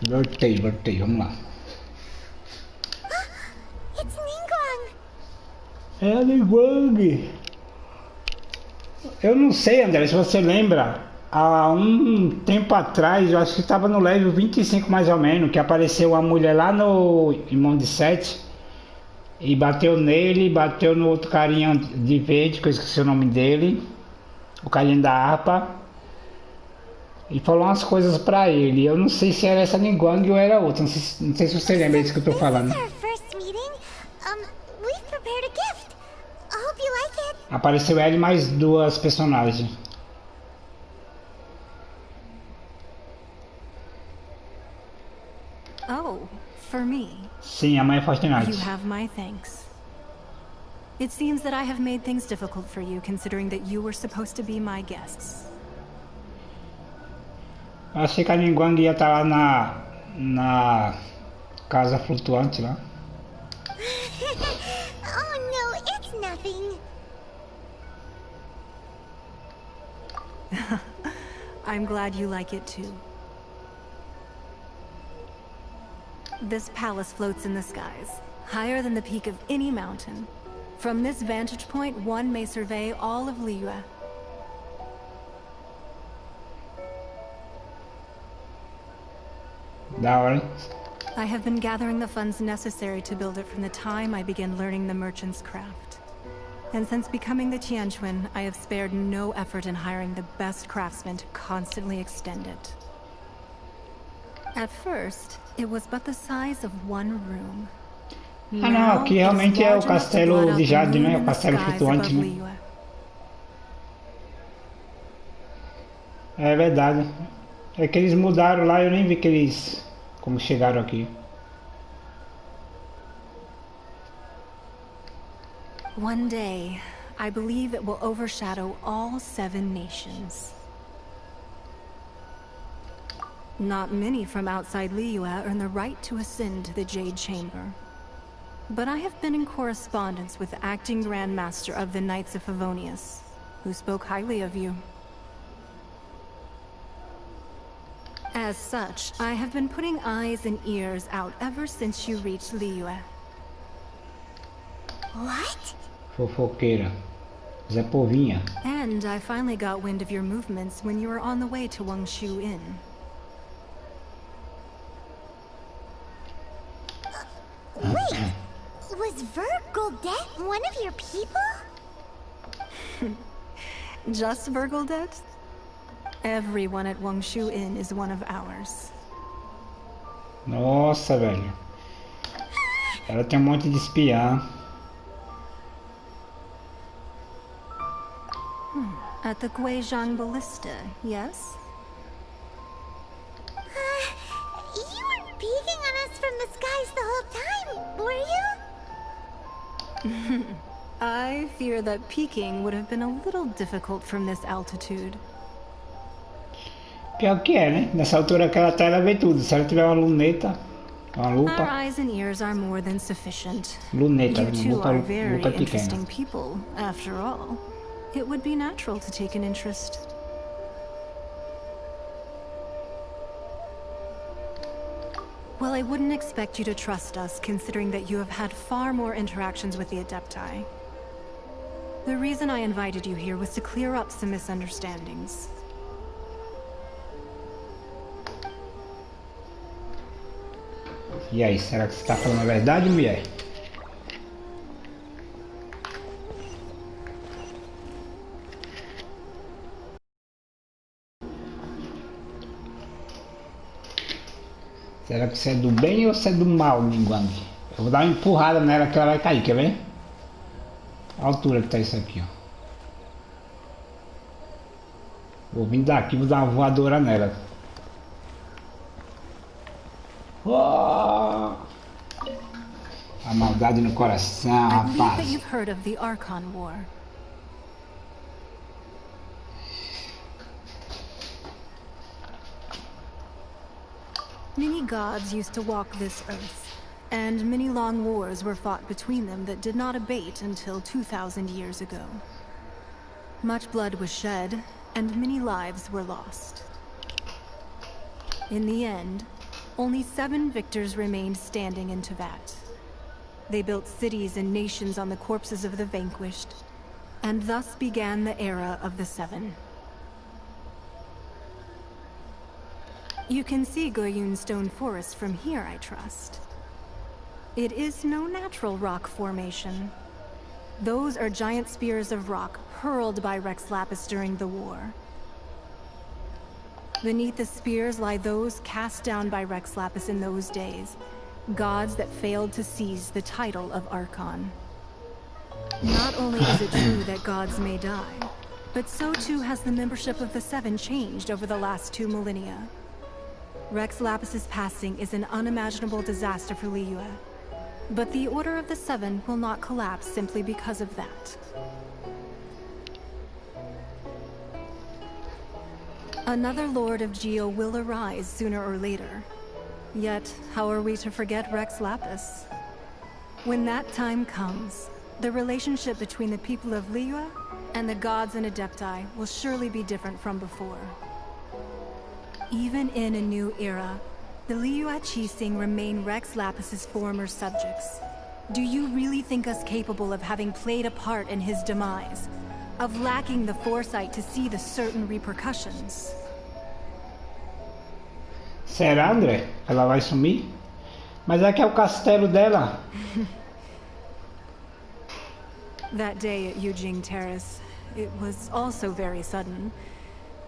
Voltei, vamos lá. É a Linguang. Eu não sei, André, se você lembra, há um tempo atrás, eu acho que estava no level 25 mais ou menos, que apareceu uma mulher lá no Irmão de 7 e bateu nele, bateu no outro carinha de verde, que eu esqueci o nome dele, o carinha da harpa, e falou umas coisas pra ele. Eu não sei se era essa Linguang ou era outra, não sei se você lembra disso que eu tô falando. Apareceu ela e mais duas personagens. Oh, for me. Sim, a mãe é Fortnite. You have my thanks. It seems that I have made things difficult for you, considering that you were supposed to be my guests. Achei que a Linguang ia estar lá na casa flutuante lá. Oh no, it's nothing. I'm glad you like it too. This palace floats in the skies, higher than the peak of any mountain. From this vantage point, one may survey all of Liyue. Da hora. I have been gathering the funds necessary to build it from the time I began learning the merchant's craft. And since becoming the Tianquan, I have spared no effort in hiring the best craftsmen to constantly extend it. At first, it was but the size of one room. Ah não, aqui realmente é o castelo de Jade, né? O castelo flutuante, né? É verdade. É que eles mudaram lá, eu nem vi que eles como chegaram aqui. One day, I believe it will overshadow all 7 nations. Not many from outside Liyue earn the right to ascend to the Jade Chamber. But I have been in correspondence with the acting Grand Master of the Knights of Favonius, who spoke highly of you. As such, I have been putting eyes and ears out ever since you reached Liyue. What? Fofoqueira. Zé Povinha. And I finally got wind of your movements when you were on the way to Wangshu Inn. Wait! Was Vergoldet one of your people? Just Vergoldet? Everyone at Wangshu Inn is one of ours. Nossa, velho. Ela tem monte de espiã. At the Guizhang Ballista, yes? You weren't peeking on us from the skies the whole time, were you? I fear that peeking would have been a little difficult from this altitude. Pior que é, né? Nessa altura que ela tá, ela vê tudo. Se ela tiver uma luneta, uma Our lupa. eyes and ears are more than sufficient. Luneta, You two lupa, are very lupa interesting pequena. people, after all. It would be natural to take an interest. Well, I wouldn't expect you to trust us, considering that you have had far more interactions with the Adepti. The reason I invited you here was to clear up some misunderstandings. E aí, será que você tá falando a verdade, mulher? Será que você é do bem ou você é do mal, Linguang? Eu vou dar uma empurrada nela que ela vai cair, quer ver? A altura que tá isso aqui, ó. Vou vir daqui, vou dar uma voadora nela. Oh! A maldade no coração, I believe that rapaz. you've heard of the Archon War. Many gods used to walk this earth, and many long wars were fought between them that did not abate until 2,000 years ago. Much blood was shed, and many lives were lost. In the end, only 7 victors remained standing in Teyvat. They built cities and nations on the corpses of the vanquished, and thus began the era of the 7. You can see Goyun Stone Forest from here, I trust. It is no natural rock formation. Those are giant spears of rock hurled by Rex Lapis during the war. Beneath the spears lie those cast down by Rex Lapis in those days, gods that failed to seize the title of Archon. Not only is it true that gods may die, but so too has the membership of the 7 changed over the last 2 millennia. Rex Lapis's passing is an unimaginable disaster for Liyue, but the Order of the 7 will not collapse simply because of that. Another Lord of Geo will arise sooner or later. Yet, how are we to forget Rex Lapis? When that time comes, the relationship between the people of Liyue and the gods and Adepti will surely be different from before. Even in a new era, the Liyue Qixing remain Rex Lapis's former subjects. Do you really think us capable of having played a part in his demise? Of lacking the foresight to see the certain repercussions? Será, André? Ela vai sumir? Mas é que é o castelo dela. That day at Yujing Terrace, it was also very sudden.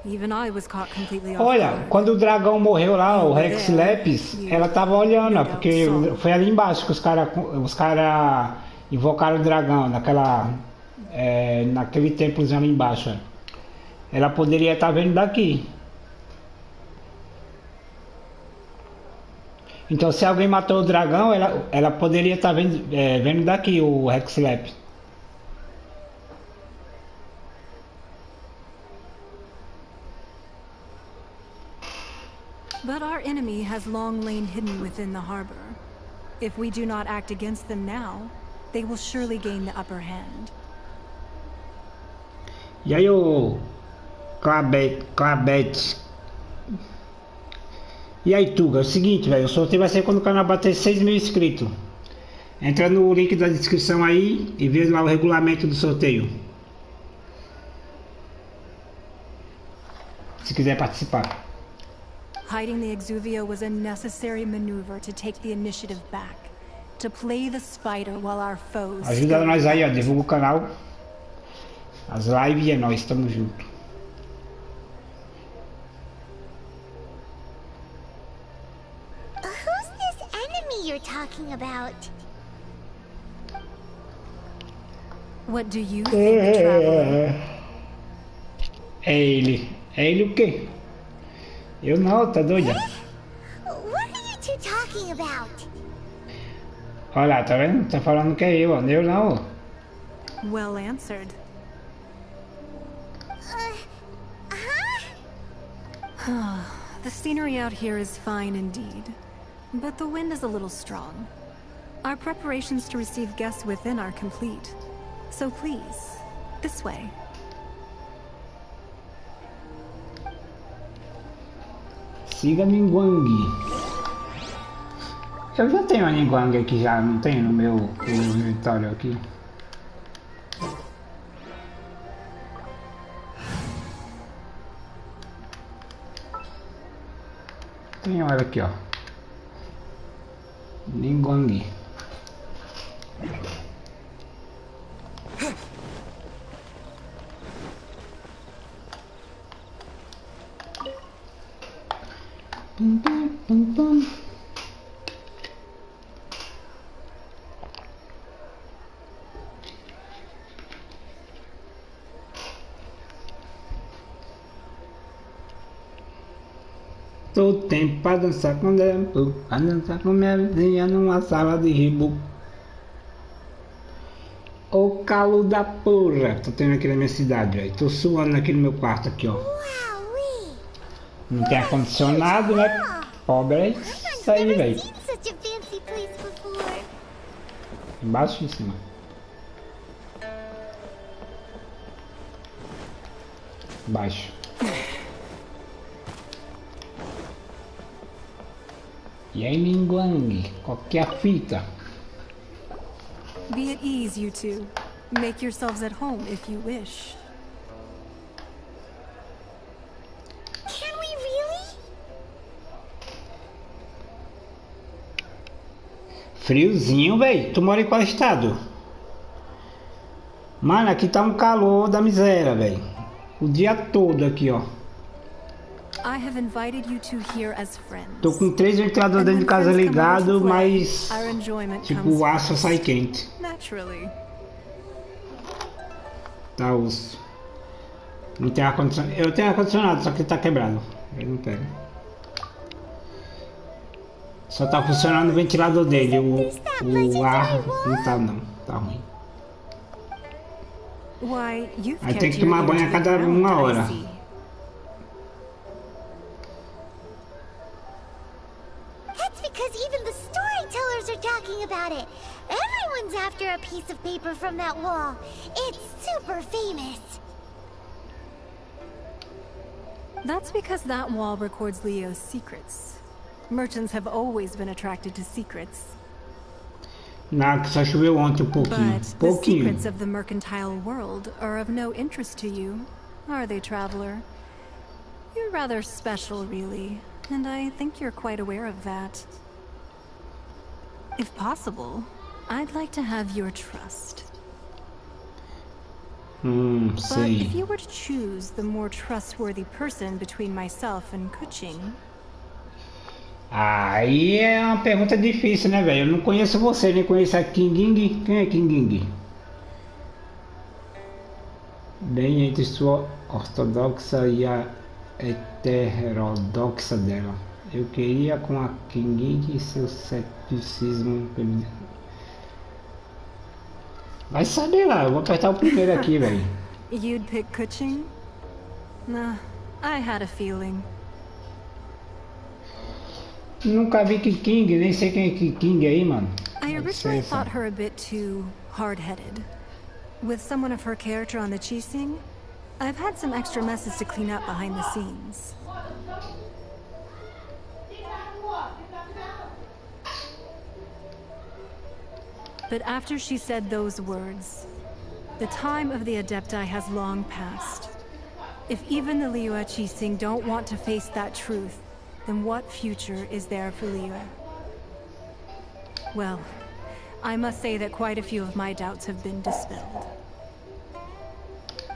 Even I was caught completely off Olha, guard. quando o dragão morreu lá, o Rex Lapis, ela tava olhando, ó, porque foi ali embaixo que os cara invocaram o dragão, naquele templozinho ali embaixo. Ó. Ela poderia estar vendo daqui. Então, se alguém matou o dragão, ela poderia estar vendo daqui o Rex Lapis. But our enemy has long lain hidden within the harbor. If we do not act against them now, they will surely gain the upper hand. E aí, ô Clabete. E aí, Tuga, é o seguinte, velho, o sorteio vai ser quando o canal bater 6.000 inscritos. Entra no link da descrição aí e vê lá o regulamento do sorteio. Se quiser participar. Hiding the Exuvia was a necessary maneuver to take the initiative back. To play the spider while our foes... Ajuda nós aí, ó, divulga o canal. As lives é nós, tamo junto. Who's this enemy you're talking about? What do you think, traveler? É ele. É ele o quê? Eu não, tá doida? What are you two talking about? Olha lá, tá vendo? Tá falando que é eu, ó. Eu não. Well answered. The scenery out here is fine indeed, but the wind is a little strong. Our preparations to receive guests within are complete. So please, this way. Siga Ningguang. Eu já tenho a Ningguang aqui já, não tenho no meu inventário aqui. Tenho ela aqui, ó. Ningguang. Pum, pum, pum, pum. Tô tempo pra dançar com tempo, pra dançar com minha vizinha numa sala de ribo. Ô calo da porra, tô tendo aqui na minha cidade, velho. Tô suando aqui no meu quarto aqui, ó. Não tem ar-condicionado, né? Pobre é isso aí, velho. Embaixo e em cima. Baixo. E aí, Ningguang, qual que é a fita? Be at ease, you two. Make yourselves at home if you wish. Can we really? Friozinho, velho. Tu mora em qual estado? Mano, aqui tá um calor da miséria, velho. O dia todo aqui, ó. I have invited you two here as friends. Tô com 3 ventiladores dentro de casa ligado, mas tipo o aço sai quente. Naturally. Tá osso. Não tem ar-condicionado. Eu tenho ar-condicionado, só que tá quebrado. Ele não pega. Só tá funcionando o ventilador dele. O ar não tá não. Tá ruim. Aí tem que tomar banho a cada 1 hora. About it. Everyone's after a piece of paper from that wall. It's super famous. That's because that wall records Leo's secrets. Merchants have always been attracted to secrets. Não, só choveu ontem pouquinho. But the secrets of the mercantile world are of no interest to you, are they, traveler? You're rather special, really, and I think you're quite aware of that. If possible, I'd like to have your trust. But if you were to choose the more trustworthy person between myself and Kuching... Aí é uma pergunta difícil, né, velho? Eu não conheço você, nem conheço a King. Quem é King? Bem entre sua ortodoxa e a heterodoxa dela. Eu queria com a King e seu ceticismo. Vai saber lá, eu vou apertar o primeiro aqui, velho. You'd pick Kuching? Nah, I had a feeling. Nunca vi King, nem sei quem é King aí, mano. I originally thought her a bit too hard-headed. With someone of her character on the Qixing, I've had some extra messes to clean up behind the scenes. But after she said those words, the time of the Adepti has long passed. If even the Liyue Qixing don't want to face that truth, then what future is there for Liyue? Well, I must say that quite a few of my doubts have been dispelled.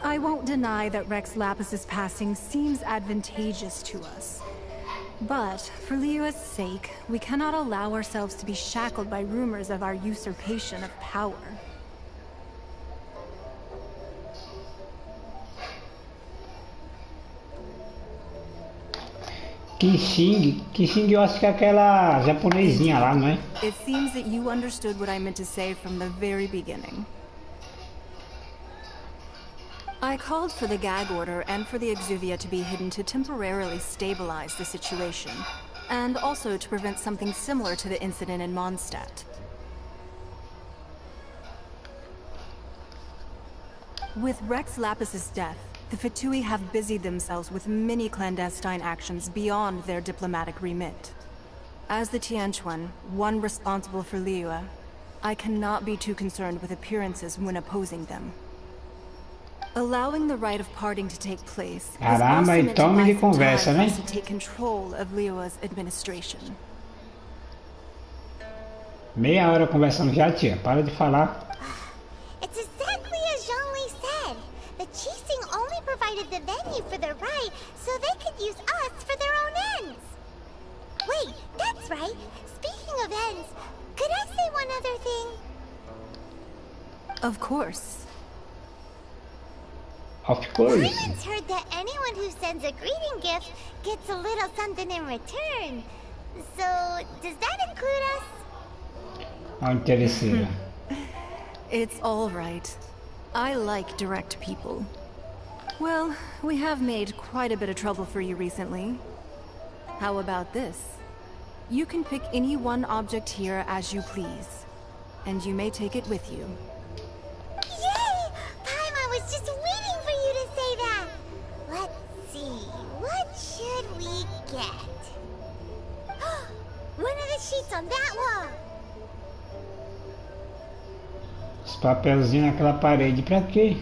I won't deny that Rex Lapis's passing seems advantageous to us. But, for Liyue's sake, we cannot allow ourselves to be shackled by rumors of our usurpation of power. Kissing eu acho que é aquela japonesinha lá, não é? It seems that you understood what I meant to say from the very beginning. I called for the gag order and for the Exuvia to be hidden to temporarily stabilize the situation, and also to prevent something similar to the incident in Mondstadt. With Rex Lapis's death, the Fatui have busied themselves with many clandestine actions beyond their diplomatic remit. As the Tianquan, one responsible for Liyue, I cannot be too concerned with appearances when opposing them. Allowing the rite of parting to take place is also meant to buy some time for us to take control of Liyue's administration. Meia hora conversando já, tia. Para de falar. It's exactly as Zhongli said. The Qixing only provided the venue for the rite so they could use us for their own ends. Wait, that's right. Speaking of ends, could I say one other thing? Of course. Of course. Simon's heard that anyone who sends a greeting gift gets a little something in return. So, does that include us? I'm interested. It's all right. I like direct people. Well, we have made quite a bit of trouble for you recently. How about this? You can pick any one object here as you please, and you may take it with you. Yay! Paimon was just waiting for you to say that. Let's see, what should we get? One of the sheets on that wall. Os papelzinhos naquela parede, pra quê?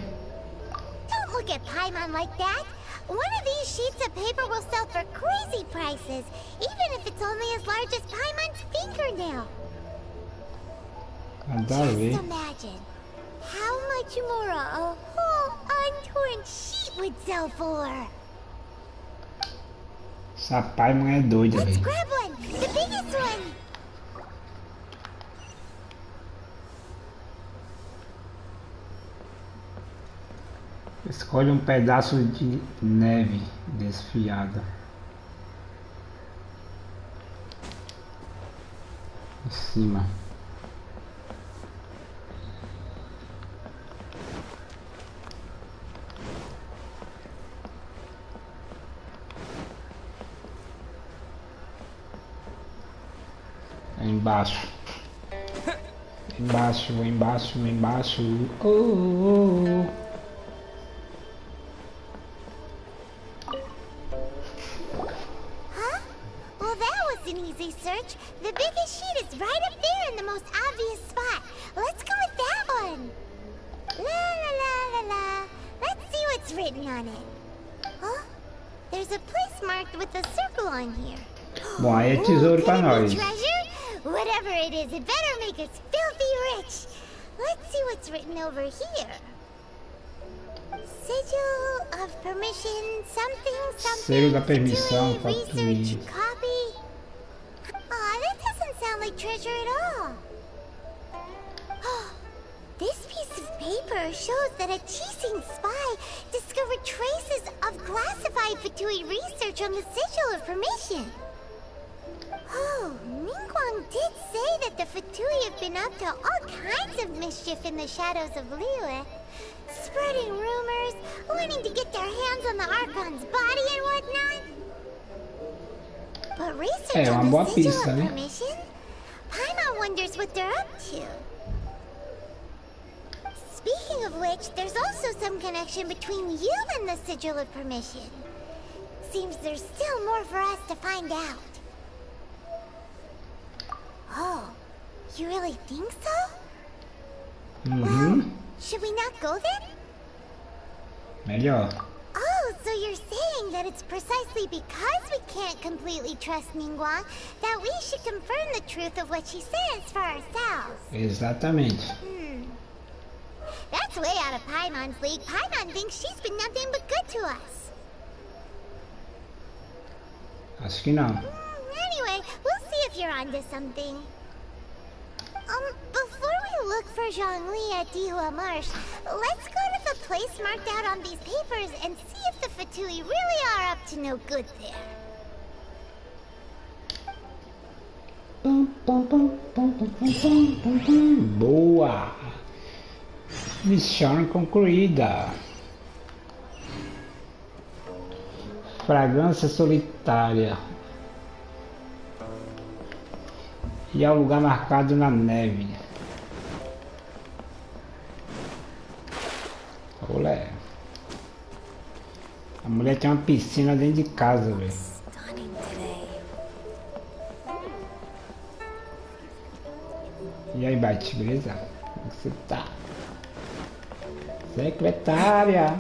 Don't look at Paimon like that. One of these sheets of paper will sell for crazy prices, even if it's only as large as Paimon's fingernail. Just imagine how much more a whole untorn sheet would sell for. Essa Paimon é doida, Let's velho. grab one, the biggest one. Escolhe um pedaço de neve desfiada. Em cima. Embaixo. Embaixo, embaixo, embaixo. Oh, oh, oh. An easy search. The biggest sheet is right up there in the most obvious spot. Let's go with that one. La la la la la. Let's see what's written on it. Huh? There's a place marked with a circle on here. Bom, aí é tesouro pra nós. Treasure? Whatever it is, it better make us filthy rich. Let's see what's written over here. Sigil of permission, something. Selo da permissão, research copy. Aw, that doesn't sound like treasure at all. This piece of paper shows that a Qixing spy discovered traces of classified Fatui research on the Sigil of Permission. Oh, Ningguang did say that the Fatui have been up to all kinds of mischief in the shadows of Liyue. Spreading rumors, wanting to get their hands on the Archon's body and whatnot. But research uma on boa the sigil pista, of né? permission? Paimon wonders what they're up to. Speaking of which, there's also some connection between you and the sigil of permission. Seems there's still more for us to find out. Oh, you really think so? Well, should we not go then? Melhor. Oh, so you're saying that it's precisely because we can't completely trust Ningguang that we should confirm the truth of what she says for ourselves. Exatamente. That's way out of Paimon's league. Paimon thinks she's been nothing but good to us. Acho que não. Anyway, we'll see if you're onto something. Before we look for Zhongli at Dihua Marsh, let's go to the place marked out on these papers and see if the Fatui really are up to no good there. Boa! Missão concluída. Fragrância solitária. E é o lugar marcado na neve. Olé. A mulher tem uma piscina dentro de casa, velho. E aí, Bate, beleza? Como você tá? Secretária.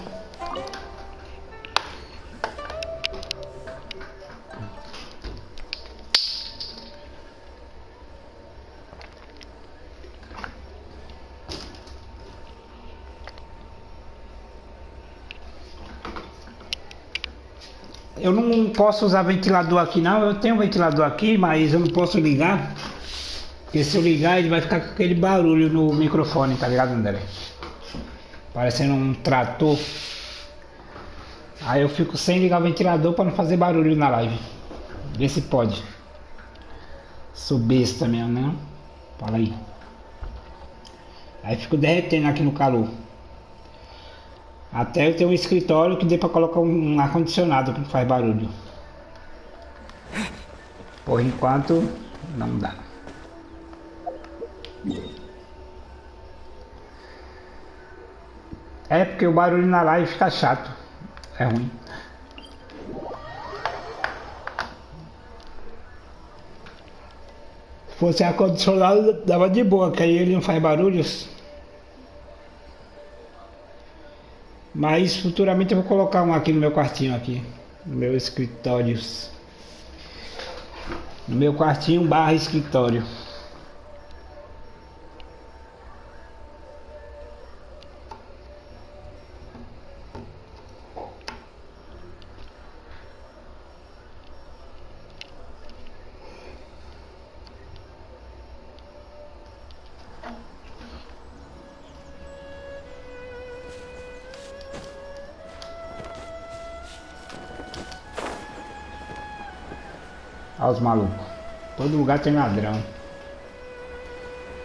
Eu não posso usar ventilador aqui não, eu tenho um ventilador aqui, mas eu não posso ligar, porque se eu ligar ele vai ficar com aquele barulho no microfone, tá ligado, André? Parecendo um trator. Aí eu fico sem ligar o ventilador para não fazer barulho na live. Vê se pode. Sou besta mesmo, né? Fala aí. Aí fico derretendo aqui no calor. Até eu ter um escritório que dê pra colocar um ar-condicionado que não faz barulho. Por enquanto, não dá. É porque o barulho na live fica chato. É ruim. Se fosse ar-condicionado, dava de boa, que aí ele não faz barulhos. Mas futuramente eu vou colocar um aqui no meu quartinho aqui, no meu escritório. No meu quartinho / escritório. Olha os malucos. Todo lugar tem ladrão.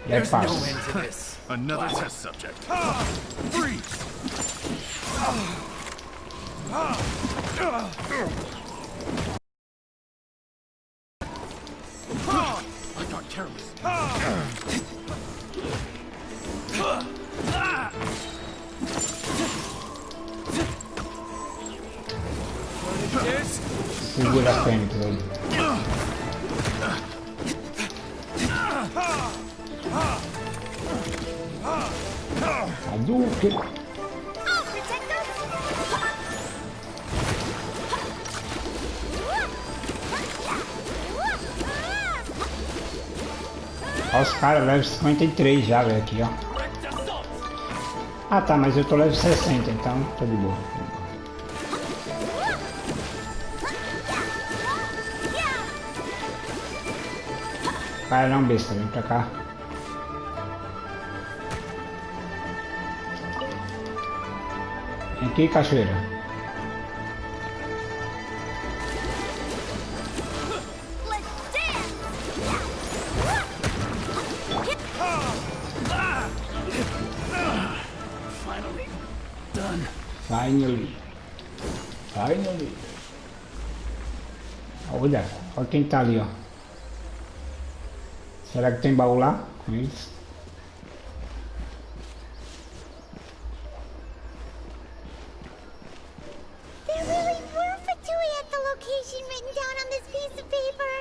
E é fácil. Another test subject. Freeze! I got careless. Segura a frente aí. Hadouken. Olha os caras, level 53 já, velho, aqui, ó. Ah tá, mas eu tô level 60, então tá de boa. Vai não, besta, vem pra cá. Vem aqui, cachoeira. Finally. Olha quem tá ali, ó. Será que tem baú lá com eles? There really were Fatui at the location written down on this piece of paper.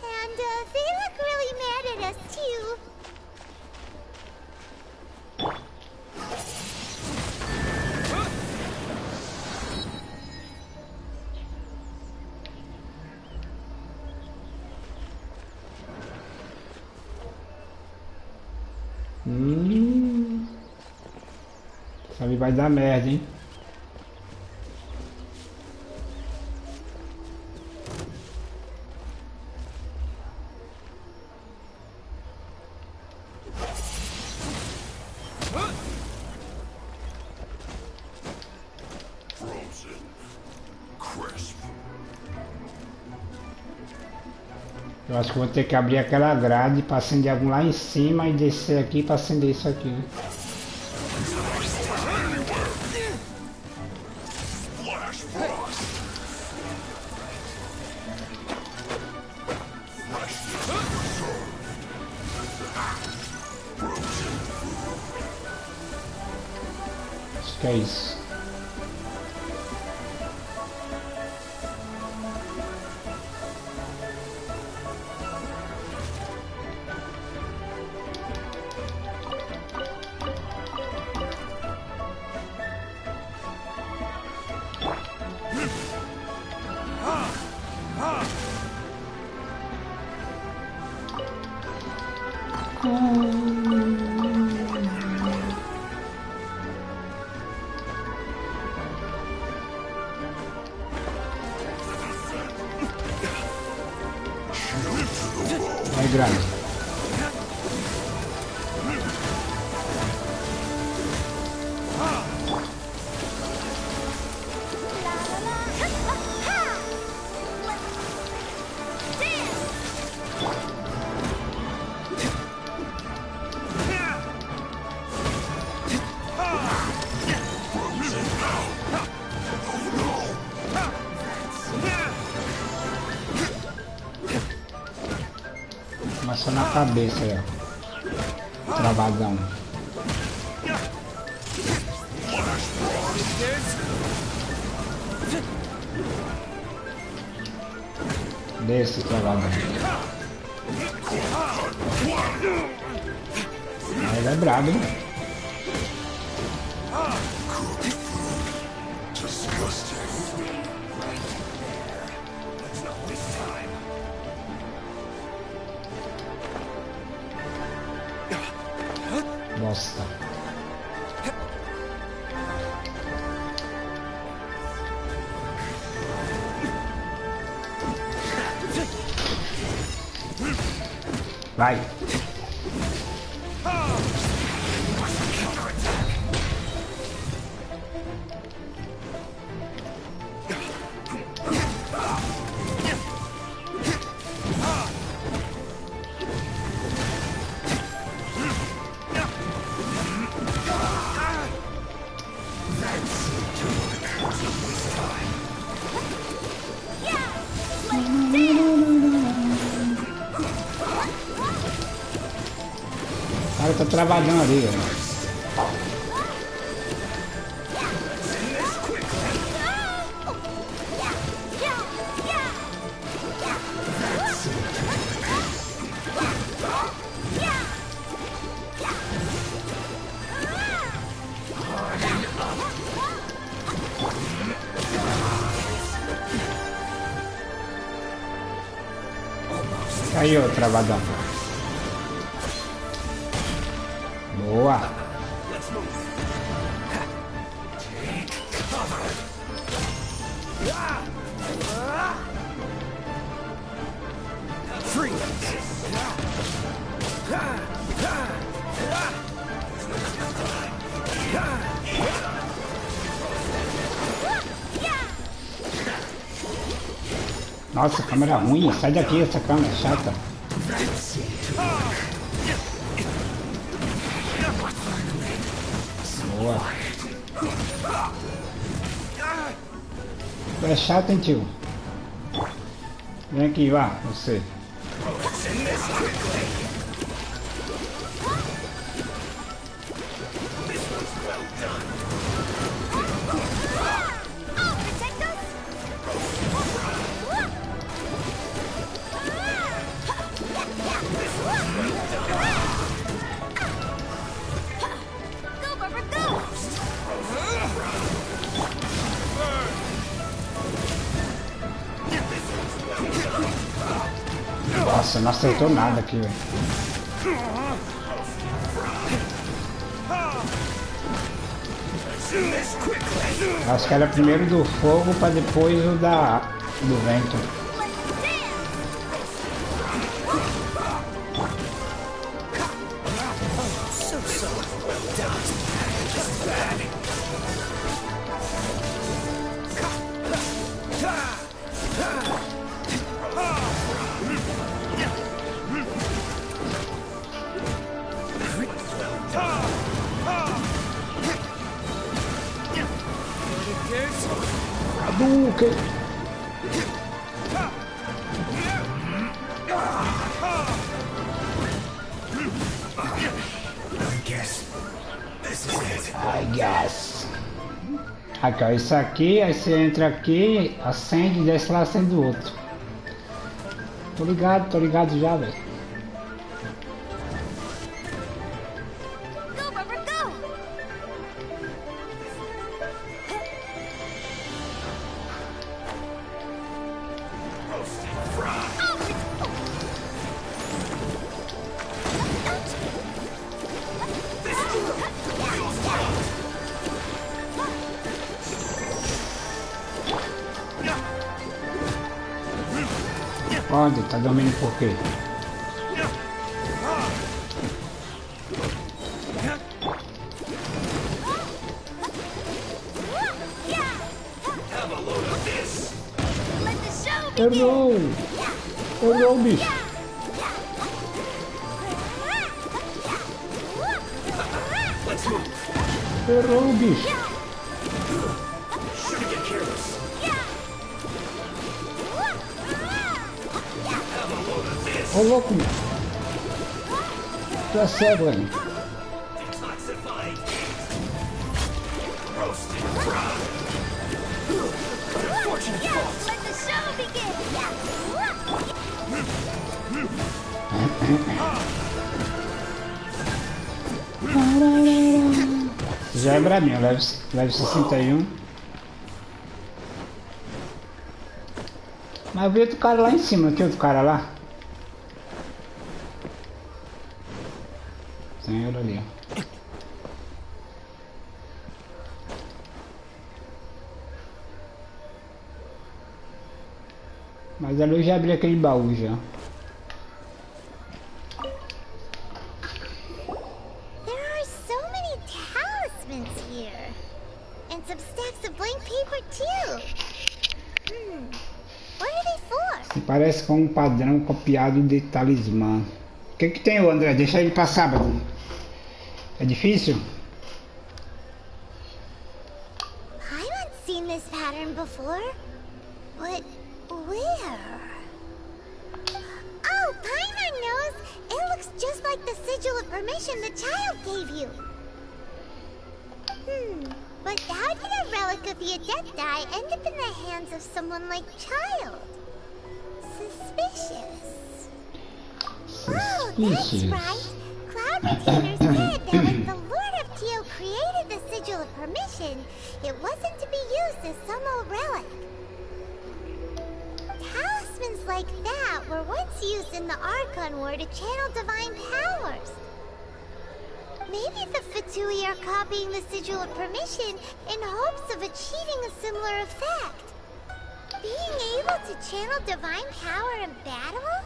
And they look really mad at us too. Isso ali vai dar merda, hein? Eu acho que vou ter que abrir aquela grade para acender algum lá em cima e descer aqui para acender isso aqui, né? Acho que é isso. Vai grande. Só na cabeça aí, ó. Travadão. Desce, travadão. Ele é brabo, hein? Bosta. Vai. O cara tá travadão ali, velho. Aí, ó, travadão. Boa. Nossa, câmera ruim. Sai daqui, essa câmera chata. Boa. Tu é chato, hein, tio? Vem aqui, vá, você. Nossa, não acertou nada aqui, velho. Acho que era primeiro do fogo para depois o do vento. I guess. Aqui, ó, isso aqui, aí você entra aqui, acende, desce lá, acende o outro. Tô ligado já, velho. Onde? Tá dormindo por quê? Errou! Errou, bicho! Errou, bicho! Ô louco, meu! Tu é cego, velho! Já é braminho, leve 61. Mas eu vi outro cara lá em cima, aqui outro cara lá. Tem ele ali, ó. Mas ali eu já abri aquele baú já. Parece com um padrão copiado de talismã. O que tem, o André? Deixa ele passar, Badu. É difícil? I haven't seen this pattern before. But where? Oh, Paimon knows. It looks just like the sigil of permission the child gave you. But how did a relic of the Adepti end up in the hands of someone like Child? Suspicious. Oh, that's right. Cloud Retainer said that when the Lord of Teo created the Sigil of Permission, it wasn't to be used as some old relic. Talismans like that were once used in the Archon War to channel divine powers. Maybe the Fatui are copying the Sigil of Permission in hopes of achieving a similar effect. Being able to channel divine power in battle?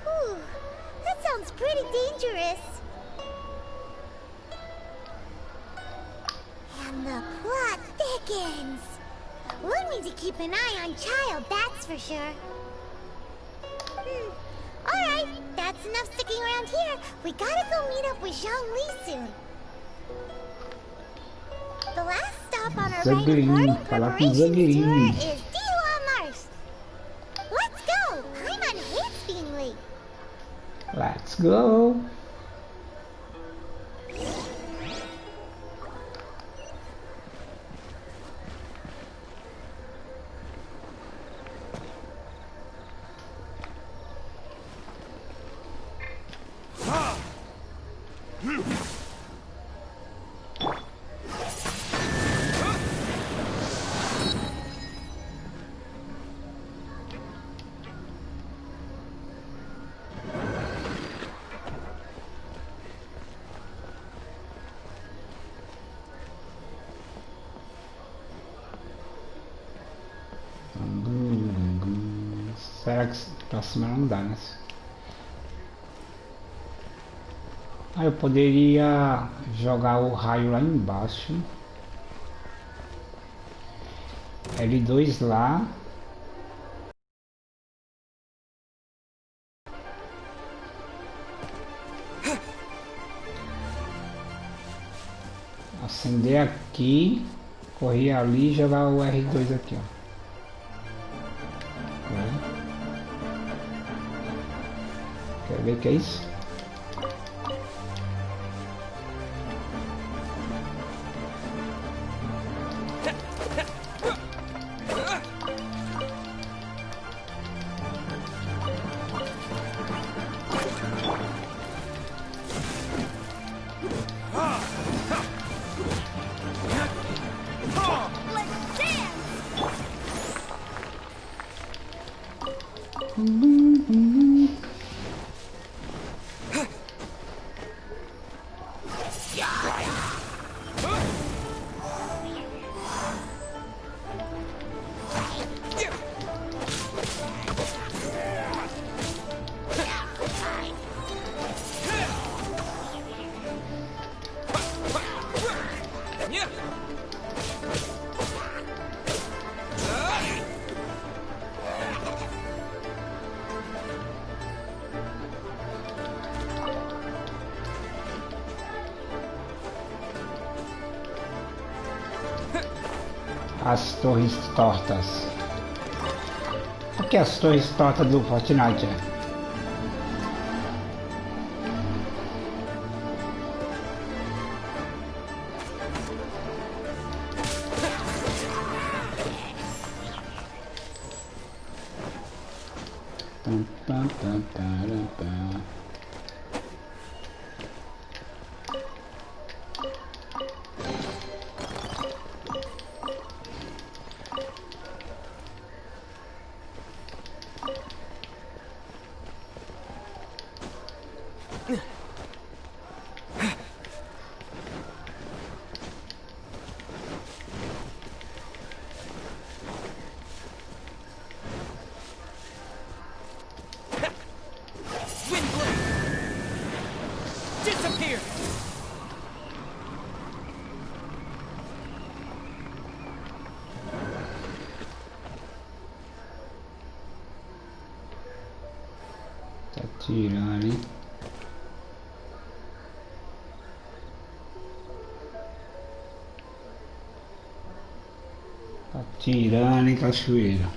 Whew, that sounds pretty dangerous. And the plot thickens. We'll need to keep an eye on Child, that's for sure. Alright, that's enough sticking around here. We gotta go meet up with Zhongli soon. The last stop on our rite of party preparations tour is Let's go! Let's go. Será que pra cima não dá, né? Ah, eu poderia jogar o raio lá embaixo. L2 lá. Acender aqui. Correr ali e jogar o R2 aqui, ó. Quer ver o que é isso? As torres tortas. O que é as torres tortas do Fortnite? Tá tirando, hein? Tá tirando, hein, cachoeira.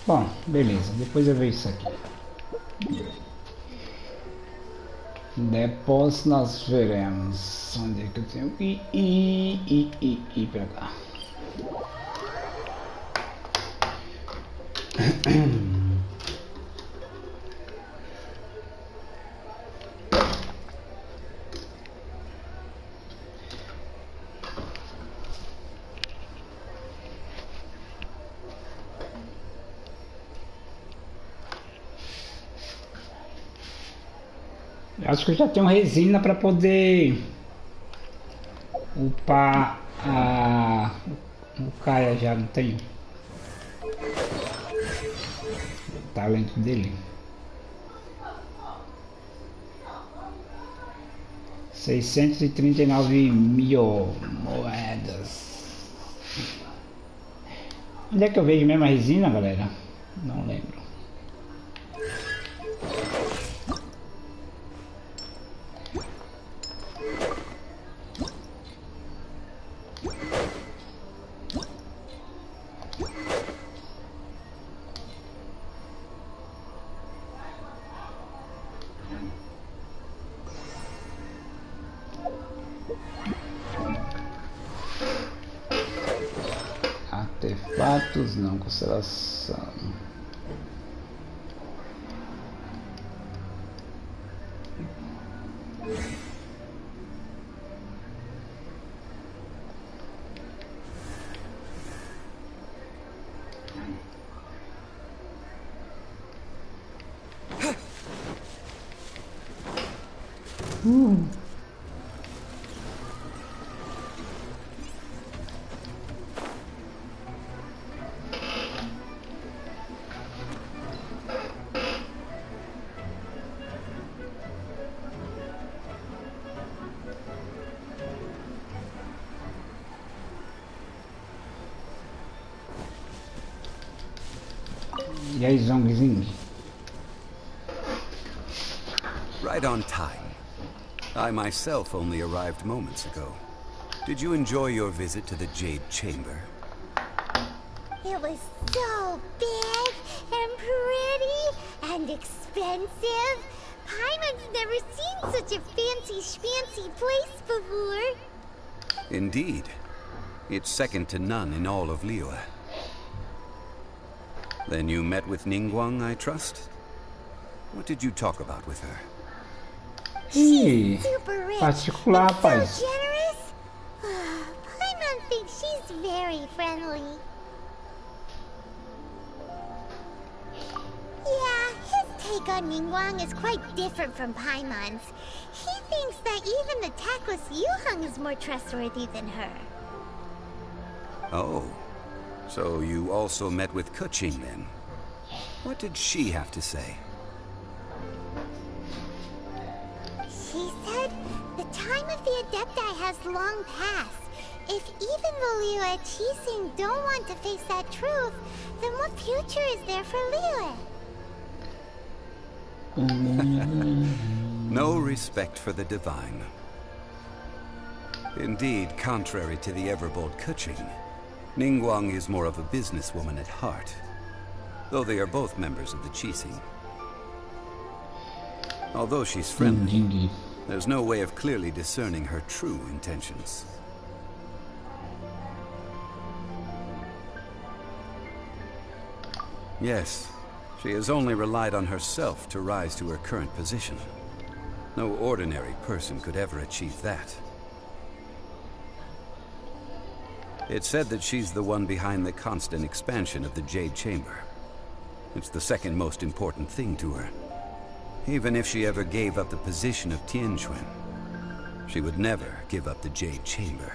Bom, beleza. Depois eu vejo isso aqui. Depois nós veremos onde é que eu tenho que ir pra cá. Acho que eu já tenho resina para poder upar o Caia, já não tenho o talento dele. 639.000 moedas. Onde é que eu vejo mesmo a resina, galera? Não lembro. Fatos não, constelação. E aí, zongzinho? Right on time. I myself only arrived moments ago. Did you enjoy your visit to the Jade Chamber? It was so big and pretty and expensive. Paimon's never seen such a fancy place before. Indeed. It's second to none in all of Liyue. Then you met with Ningguang, I trust? What did you talk about with her? She's super rich, particular, so generous. Paimon thinks she's very friendly. Yeah, his take on Ningguang is quite different from Paimon's. He thinks that even the tactless Yuheng is more trustworthy than her. Oh, so you also met with Keqing then? What did she have to say? She said the time of the Adepti has long passed. If even the Liyue Qixing don't want to face that truth, then what future is there for Liyue? No respect for the divine. Indeed, contrary to the ever-bold Keqing, Ningguang is more of a businesswoman at heart, though they are both members of the Qixing. Although she's friendly, there's no way of clearly discerning her true intentions. Yes, she has only relied on herself to rise to her current position. No ordinary person could ever achieve that. It's said that she's the one behind the constant expansion of the Jade Chamber. It's the second most important thing to her. Even if she ever gave up the position of Tianquan, she would never give up the Jade Chamber.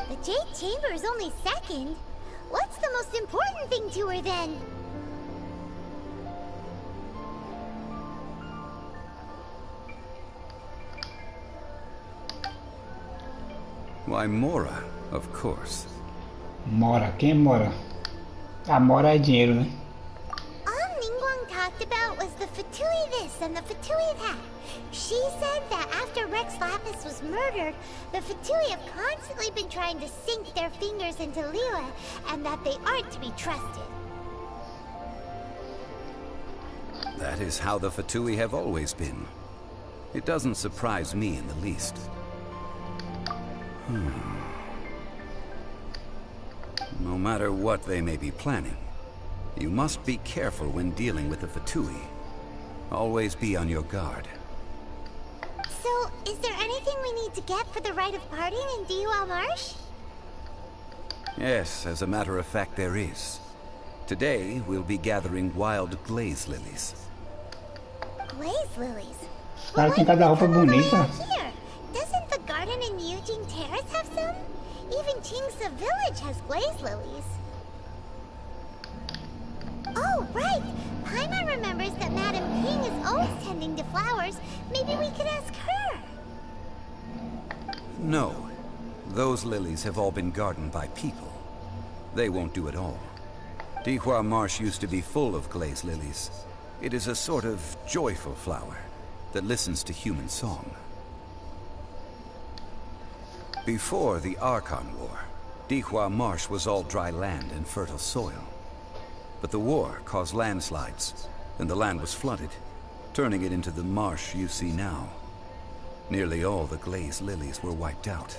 The Jade Chamber is only second. What's the most important thing to her then? Why, Mora, of course. Mora, quem é Mora? Ah, Mora é dinheiro, né? All Ningguang talked about was the Fatui this and the Fatui that. She said that after Rex Lapis was murdered, the Fatui have constantly been trying to sink their fingers into Liyue, and that they aren't to be trusted. That is how the Fatui have always been. It doesn't surprise me in the least. No matter what they may be planning, you must be careful when dealing with the Fatui. Always be on your guard. So, is there anything we need to get for the rite of parting in Dihua Marsh? Yes, as a matter of fact, there is. Today, we'll be gathering wild glaze lilies. Glaze lilies? Cara, tem cada roupa bonita. Here, doesn't the garden in Yujing Terrace have some? Even Qingsa Village has glaze lilies. Oh, right! Paimon remembers that Madame Ping is always tending to flowers. Maybe we could ask her. No. Those lilies have all been gardened by people. They won't do it all. Dihua Marsh used to be full of glaze lilies. It is a sort of joyful flower that listens to human song. Before the Archon War, Dihua Marsh was all dry land and fertile soil. But the war caused landslides, and the land was flooded, turning it into the marsh you see now. Nearly all the glazed lilies were wiped out.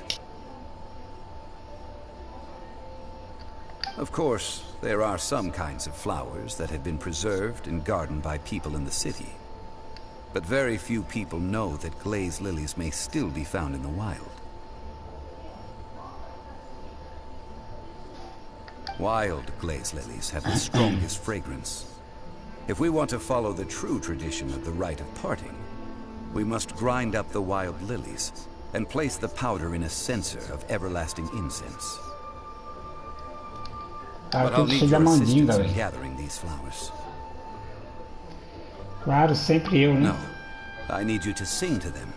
Of course, there are some kinds of flowers that have been preserved and gardened by people in the city. But very few people know that glazed lilies may still be found in the wild. Wild glazed lilies have the strongest fragrance. If we want to follow the true tradition of the rite of parting, we must grind up the wild lilies and place the powder in a censer of everlasting incense. But I'll need your assistance in gathering these flowers. Claro, sempre eu, né? No, I need you to sing to them.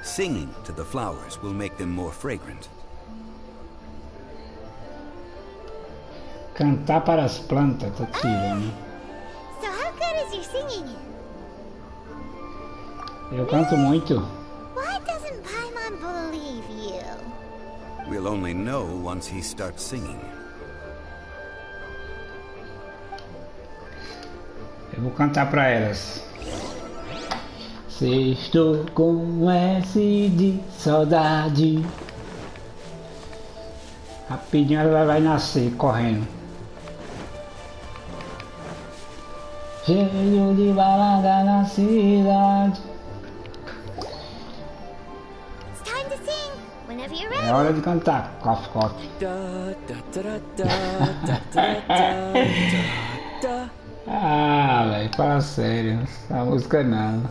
Singing to the flowers will make them more fragrant. Cantar para as plantas, tá tirando. So how good is your singing? Eu canto muito. Why doesn't Paimon believe you? We'll only know once he starts singing. Eu vou cantar para elas. Sextou com S de saudade. Rapidinho ela vai nascer correndo. Cheio de balada na cidade. It's time to sing. Whenever you're ready. É hora de cantar. Cof, cof. Ah, velho, fala sério. Essa música não.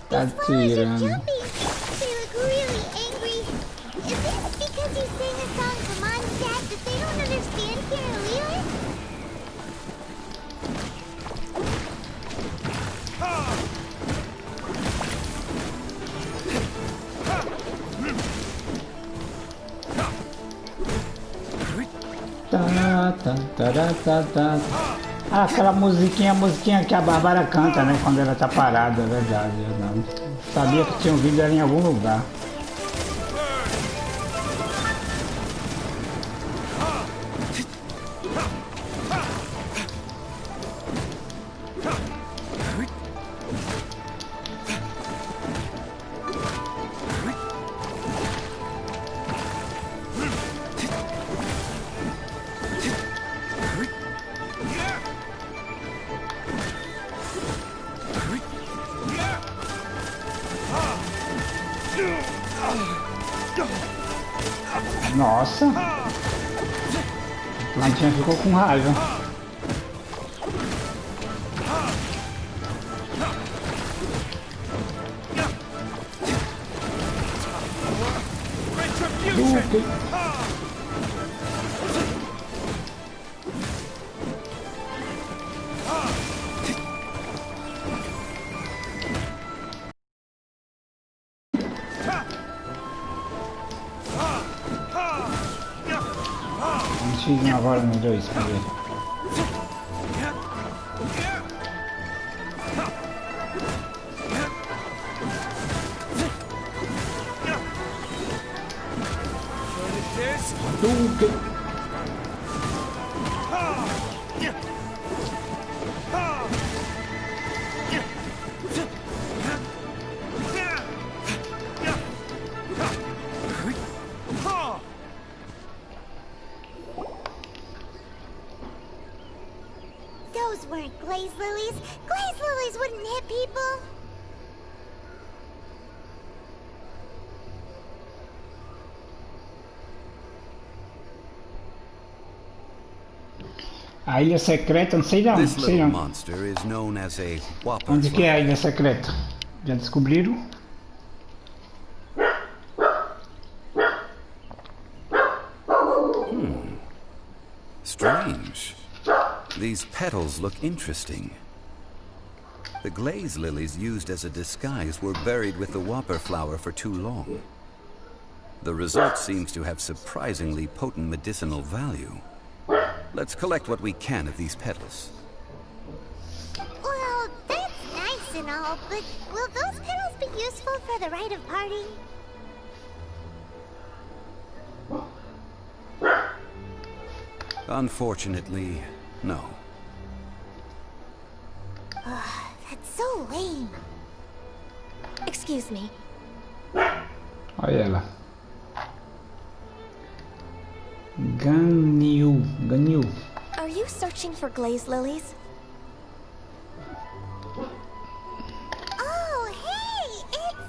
Tá tirando. They look really angry. Is this because you sang a song for Mom's dad that they don't understand here in Leland? Ah, aquela musiquinha que a Bárbara canta, né? Quando ela tá parada, é verdade. Eu não sabia que tinha ouvido ela em algum lugar. Nossa! A plantinha ficou com raiva. Vamos agora no 2 para ver. Those weren't glazed lilies. Glazed lilies wouldn't hit people. A ilha secreta, não sei não, não sei não. Onde que é a ilha secreta? Já descobriram? Strange. These petals look interesting. The glazed lilies used as a disguise were buried with the whopper flower for too long. The result seems to have surprisingly potent medicinal value. Let's collect what we can of these petals. Well, that's nice and all, but will those petals be useful for the rite of parting? Unfortunately, no. That's so lame. Excuse me. Olha ela. Ganyu. Are you searching for glazed lilies? Oh, hey, it's...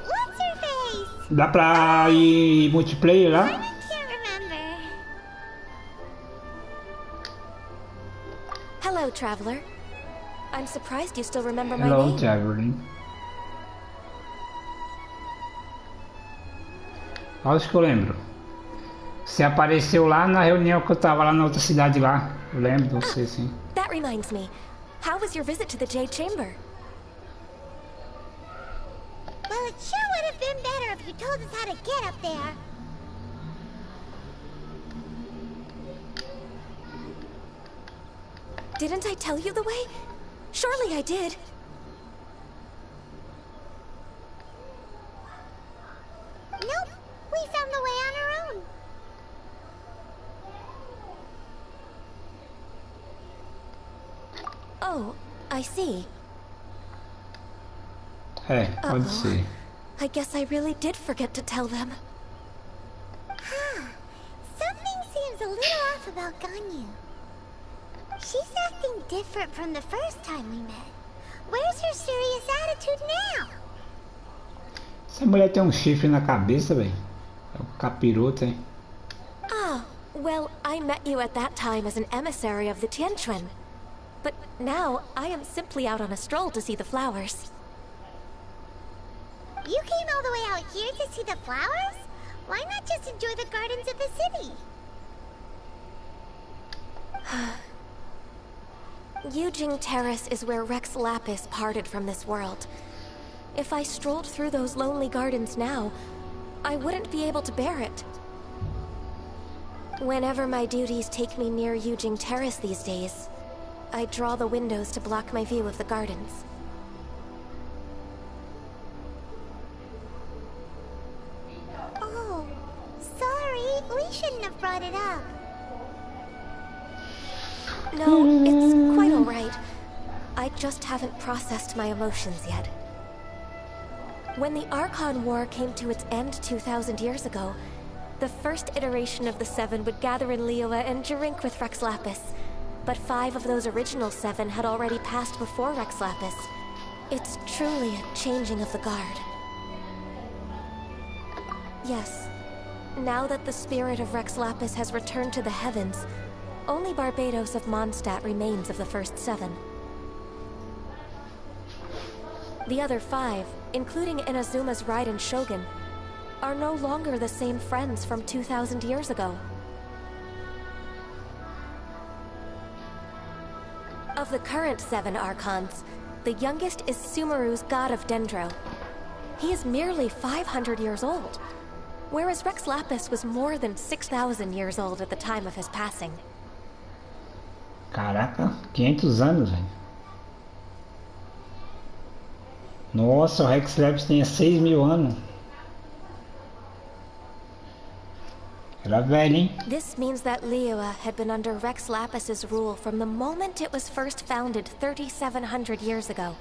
What's her face? Dá pra ir multiplayer lá? I can't remember. Hello, traveler. I'm surprised you still remember my Hello, name. traveling. Acho que eu lembro. Você apareceu lá na reunião que eu tava lá na outra cidade lá. Eu lembro de você, sim. That reminds me. How was your visit to the Jade Chamber? Well, it sure would have been better if you told us how to get up there. Didn't I tell you the way? Surely I did. Nope, we found the way on our own. Oh, I see. É, pode ser. I guess I really did forget to tell them. Something seems a little off about Ganyu. She's acting different from the first time we met. Where's her serious attitude now? Essa mulher tem um chifre na cabeça, velho. É o capiroto, hein? Ah, well, I met you at that time as an emissary of the Tianquan. But now, I am simply out on a stroll to see the flowers. You came all the way out here to see the flowers? Why not just enjoy the gardens of the city? Yujing Terrace is where Rex Lapis parted from this world. If I strolled through those lonely gardens now, I wouldn't be able to bear it. Whenever my duties take me near Yujing Terrace these days, I draw the windows to block my view of the gardens. Oh, sorry, we shouldn't have brought it up. No, it's quite alright. I just haven't processed my emotions yet. When the Archon War came to its end 2,000 years ago, the first iteration of the Seven would gather in Liyue and drink with Rex Lapis. But 5 of those original 7 had already passed before Rex Lapis. It's truly a changing of the guard. Yes, now that the spirit of Rex Lapis has returned to the heavens, only Barbados of Mondstadt remains of the first 7. The other 5, including Inazuma's Raiden Shogun, are no longer the same friends from 2,000 years ago. Of the current 7 Archons, the youngest is Sumeru's god of Dendro. He is merely 500 years old, whereas Rex Lapis was more than 6,000 years old at the time of his passing. Caraca, 500 anos, velho. Nossa, o Rex Lapis tinha 6.000 anos. Era velho, hein? This means that Liyue had been under Rex Lapis's rule from the moment it was first founded 3,700 years ago.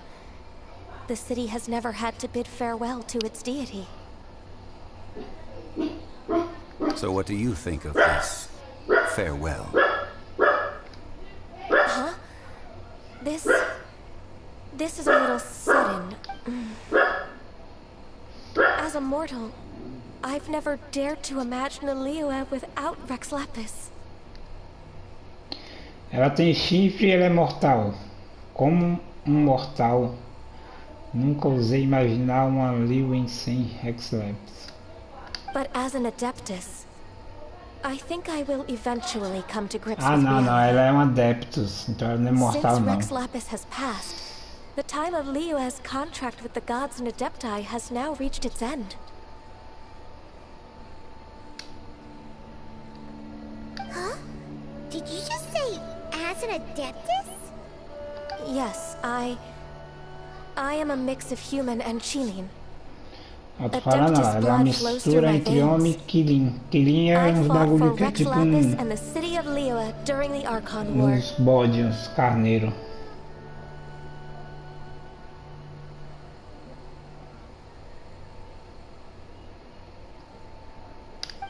The city has never had to bid farewell to its deity. So what do you think of this farewell? Huh? This is a little sudden. As a mortal, I've never dared to imagine a Liyue without Rex Lapis. Ela tem chifre e ela é mortal. Como mortal, nunca ousei imaginar uma Liyue sem Rex Lapis. But as an Adeptus, I think I will eventually come to grips with Não, reality. ela é um Adeptus, então ela não é mortal, Since não. Rex Lapis has passed, the time of Liyue's contract with the gods and Adepti has now reached its end. Huh? Did you just say as an Adeptus? Yes, I am a mix of human and Qilin. Eu tô falando lá, ela é uma mistura entre homem e Killin. Killin é um bagulho que é tipo uns bodes, uns carneiros.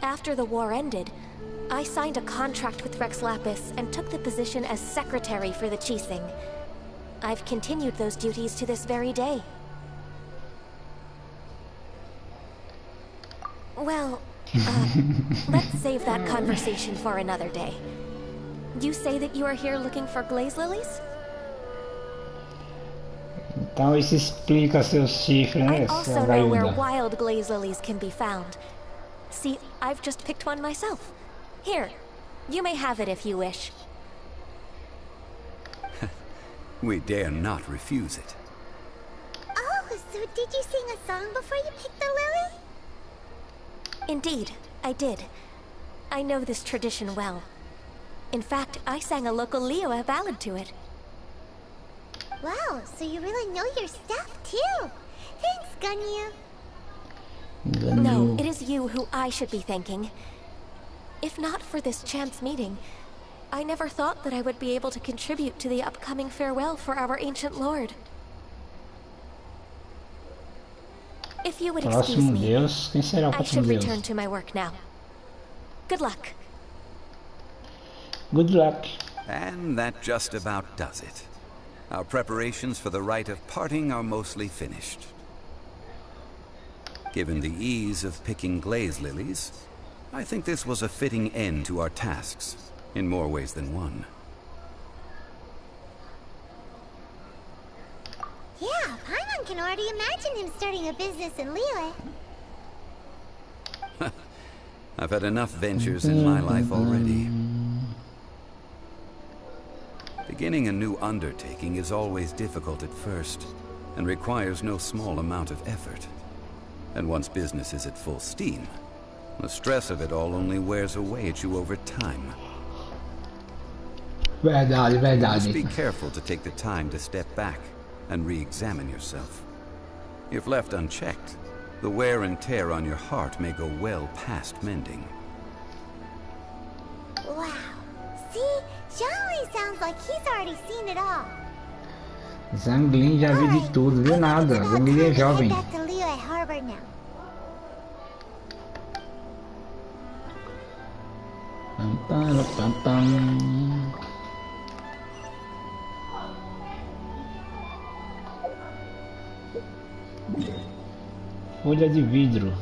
After the war ended, I signed a contract with Rex Lapis and took the position as secretary for the Qixing. I've continued those duties to this very day. Well, let's save that conversation for another day. You say that you are here looking for glaze lilies? Então isso explica seus chifres, né? I also know where wild glaze lilies can be found. See, I've just picked one myself. Here, you may have it if you wish. We dare not refuse it. Oh, so did you sing a song before you picked the lily? Indeed, I did. I know this tradition well. In fact, I sang a local Liyue ballad to it. Wow, so you really know your stuff too. Thanks, Ganyu. No, it is you who I should be thanking. If not for this chance meeting, I never thought that I would be able to contribute to the upcoming farewell for our ancient lord. If you would excuse me, I should return to my work now. Good luck. Good luck. And that just about does it. Our preparations for the rite of parting are mostly finished. Given the ease of picking glaze lilies, I think this was a fitting end to our tasks, in more ways than one. Yeah, Paimon can already imagine him starting a business in Liyue. I've had enough ventures in my life already. Beginning a new undertaking is always difficult at first, and requires no small amount of effort. And once business is at full steam, the stress of it all only wears away at you over time. Verdade, verdade. You must be careful to take the time to step back and re-examine yourself. If left unchecked, the wear and tear on your heart may go well past mending. Wow. See? Zhongli sounds like he's already seen it all. Zanglin já viu de tudo, viu nada. Zanglin é jovem. Back to Liyue Harbor now. Folha de vidro.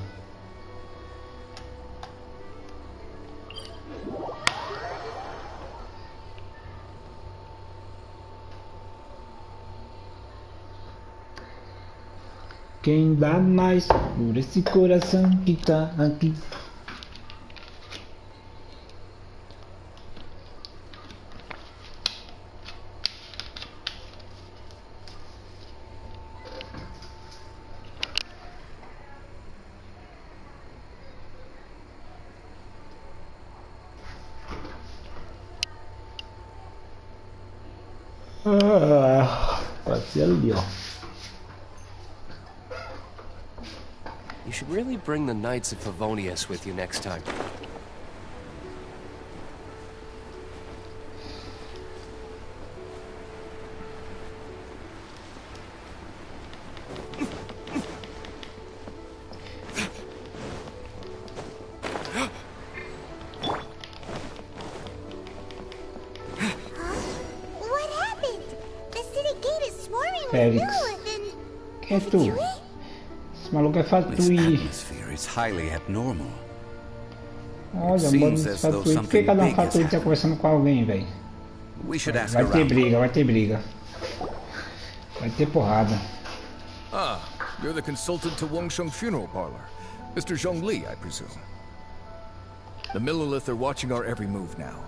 Quem dá mais por esse coração que tá aqui? Pode ser ali, ó. You should really bring the Knights of Favonius with you next time. What happened? The city gate is swarming with Felix. Lilith and... Quem é tu? Esse maluco é Fatui. Atmosphere is highly abnormal. Olha, mano, Fatui. Por que cada Fatui tá conversando com alguém, velho? Vai ter briga, vai ter briga. Vai ter porrada. Ah, you're the consultant to Wangsheng Funeral Parlor. Mr. Zhongli, I presume. The Millilith are watching our every move now.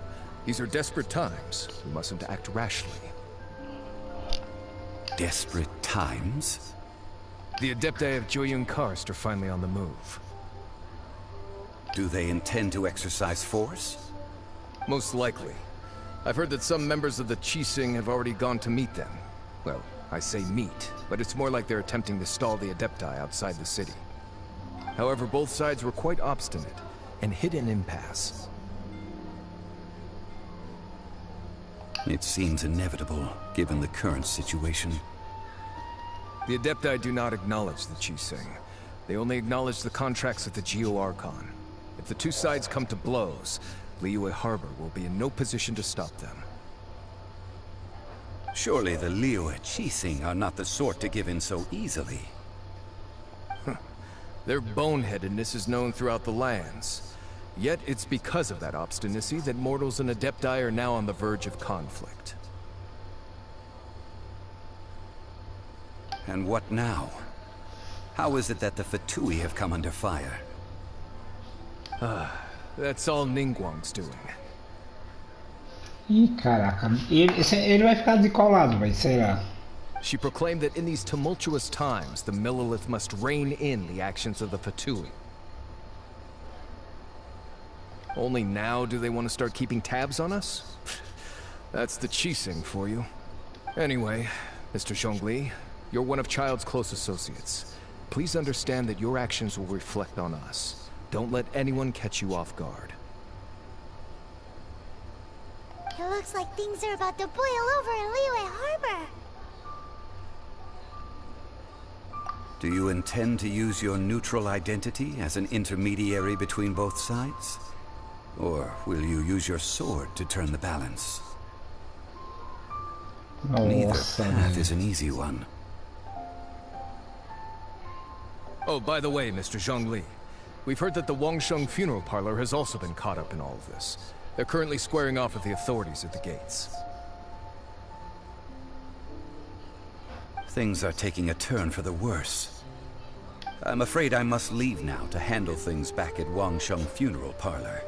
These are desperate times. We mustn't act rashly. Desperate times? The Adepti of Joyun Karst are finally on the move. Do they intend to exercise force? Most likely. I've heard that some members of the Qixing have already gone to meet them. Well, I say meet, but it's more like they're attempting to stall the Adepti outside the city. However, both sides were quite obstinate and hit an impasse. It seems inevitable, given the current situation. The Adepti do not acknowledge the Qixing. They only acknowledge the contracts of the Geo Archon. If If the two sides come to blows, Liyue Harbor will be in no position to stop them. Surely the Liyue Qixing are not the sort to give in so easily. Their boneheadedness is known throughout the lands. Yet it's because of that obstinacy that mortals and Adepti are now on the verge of conflict. And what now? How is it that the Fatui have come under fire? That's all Ningguang's doing. Ih, caraca. Ele vai ficar de qual lado, vai? Será? She proclaimed that in these tumultuous times, the Millelith must rein in the actions of the Fatui. Only now do they want to start keeping tabs on us? That's the Qixing for you. Anyway, Mr. Zhongli, you're one of Child's close associates. Please understand that your actions will reflect on us. Don't let anyone catch you off guard. It looks like things are about to boil over in Liyue Harbor. Do you intend to use your neutral identity as an intermediary between both sides? Or will you use your sword to turn the balance? Neither path is an easy one. Oh, by the way, Mr. Zhongli, we've heard that the Wangsheng funeral parlor has also been caught up in all of this. They're currently squaring off with the authorities at the gates. Things are taking a turn for the worse. I'm afraid I must leave now to handle things back at Wangsheng funeral parlor.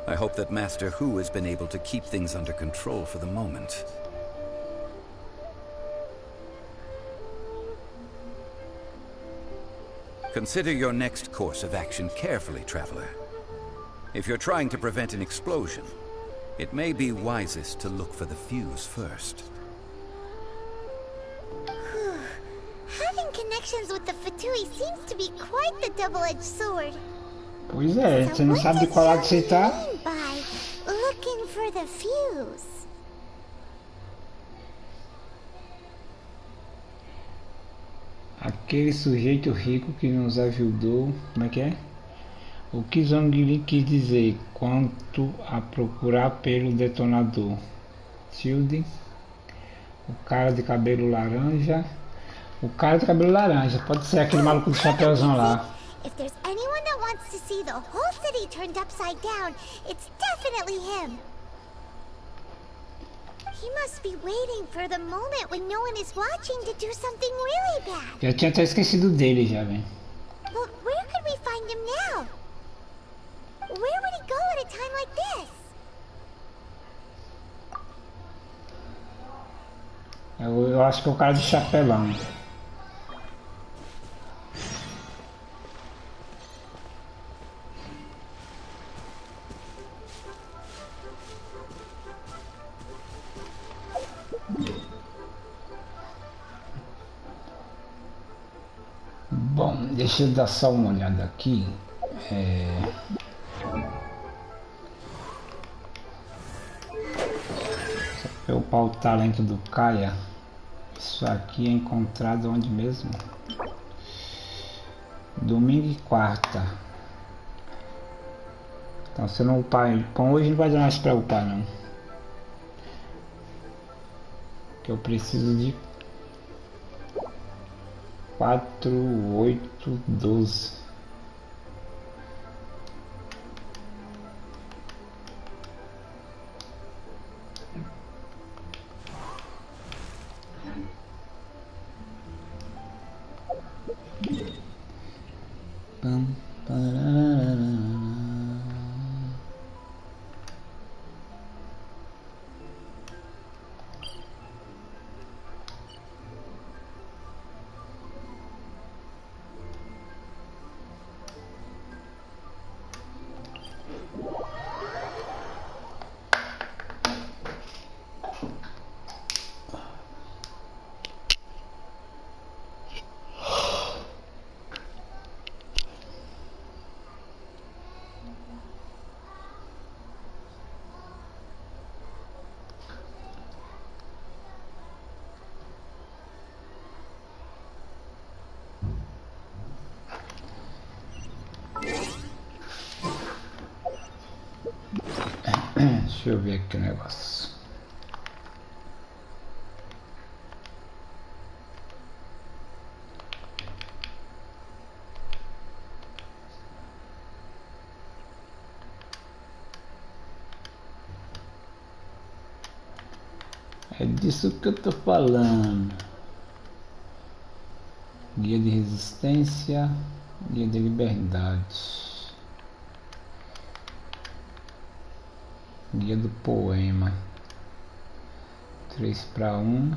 I hope that Master Hu has been able to keep things under control for the moment. Consider your next course of action carefully, Traveler. If you're trying to prevent an explosion, it may be wisest to look for the fuse first. Having connections with the Fatui seems to be quite the double-edged sword. Pois é, você não sabe de qual lado você tá. By looking for the fuse. Aquele sujeito rico que nos ajudou, como é que é? O que Zhongli quis dizer quanto a procurar pelo detonador? Shield, o cara de cabelo laranja. O cara de cabelo laranja, pode ser aquele maluco do chapéuzão lá. If there's anyone that wants to see the whole city turned upside down, it's definitely him. He must be waiting for the moment when no one is watching to do something really bad. Já tinha até esquecido dele já, velho. But where could we find him now? Where would he go at a time like this? Eu acho que é o cara de chapelão. Bom, deixa eu dar só uma olhada aqui. Só para upar o talento do Kaia. Isso aqui é encontrado onde mesmo? Domingo e quarta. Então se eu não upar ele, bom, hoje não vai dar mais para upar não. Que eu preciso de 4, 8, 12. Deixa eu ver aqui o negócio. É disso que eu tô falando. Guia de resistência, guia de liberdade, guia do poema, 3:1.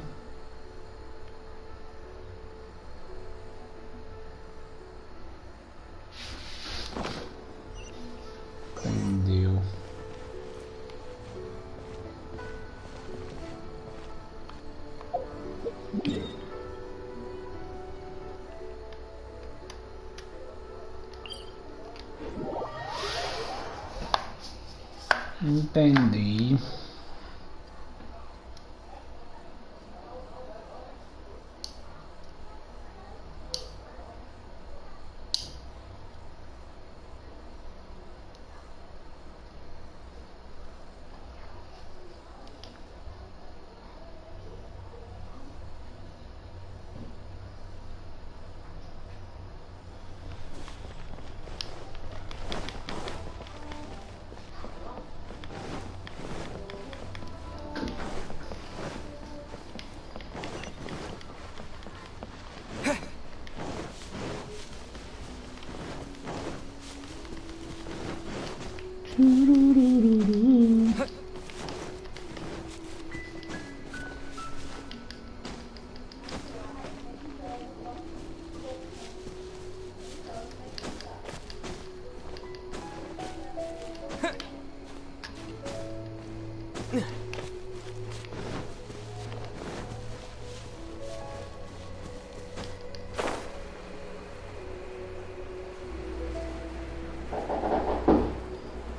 Entendeu? Entendi.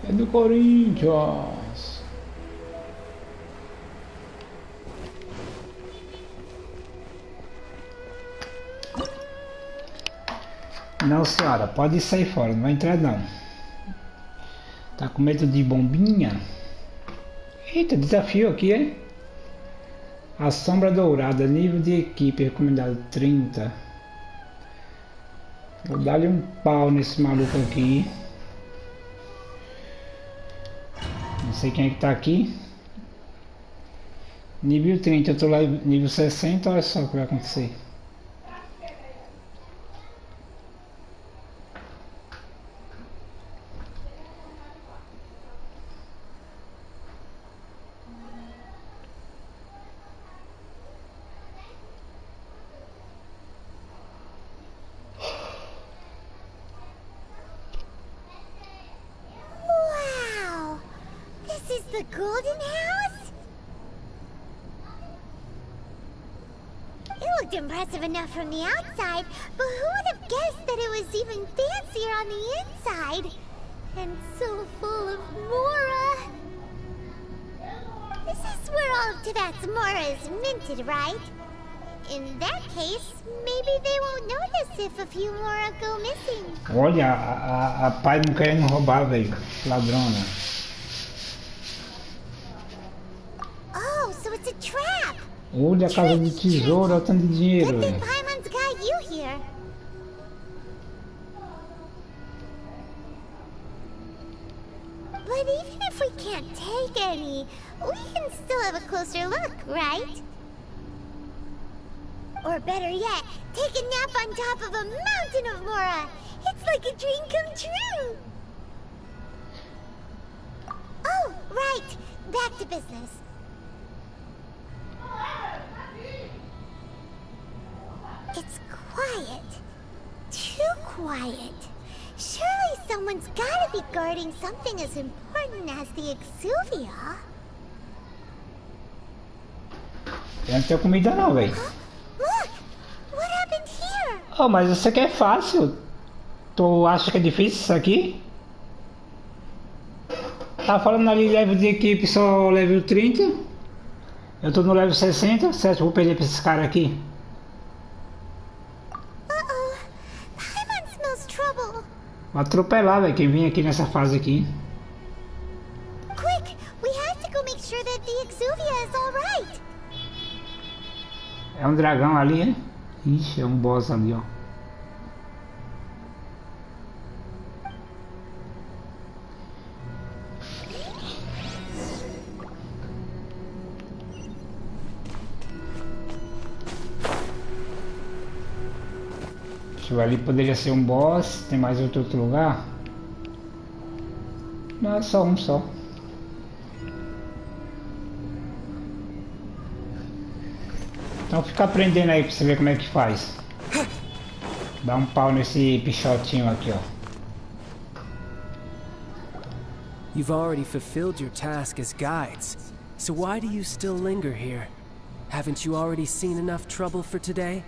É do Corinthians. Não, senhora, pode sair fora, não vai entrar não. Tá com medo de bombinha? Eita, desafio aqui, hein? A sombra dourada, nível de equipe recomendado 30. Vou dar-lhe um pau nesse maluco aqui. Não sei quem é que tá aqui. Nível 30, eu tô lá nível 60, olha só o que vai acontecer. The golden house? It looked impressive enough from the outside, but who would have guessed that it was even fancier on the inside? And so full of Mora. This is where all of Tibet's Mora is minted, right? In that case, maybe they won't notice if a few Mora go missing. Olha, a pai não querendo roubar, velho. Ladrona. So it's a trap. Olha a casa de tesouro, olha o tanto de dinheiro. Good thing Paimon's got you here. But even if we can't take any, we can still have a closer look, right? Or better yet, take a nap on top of a mountain of Mora. It's like a dream come true. Oh, right. Back to business. It's quiet. Too quiet. Surely someone's gotta be guarding something as important as the Exuvia. Eu não tenho comida não, velho. Look! What happened here? Oh, mas isso aqui é fácil. Tu acha que é difícil isso aqui? Tá falando ali level de equipe só level 30. Eu tô no level 60. Certo, vou perder pra esses caras aqui. Vou atropelar, velho, quem vem aqui nessa fase aqui. Quick, we have É um dragão ali, né? Ixi, é um boss ali, ó. Ali poderia ser um boss. Tem mais outro lugar? Não, é só um só. Então fica aprendendo aí pra você ver como é que faz. Dá um pau nesse pichotinho aqui, ó. You've already fulfilled your task as guides, so why do you still linger here? Haven't you already seen enough trouble for today?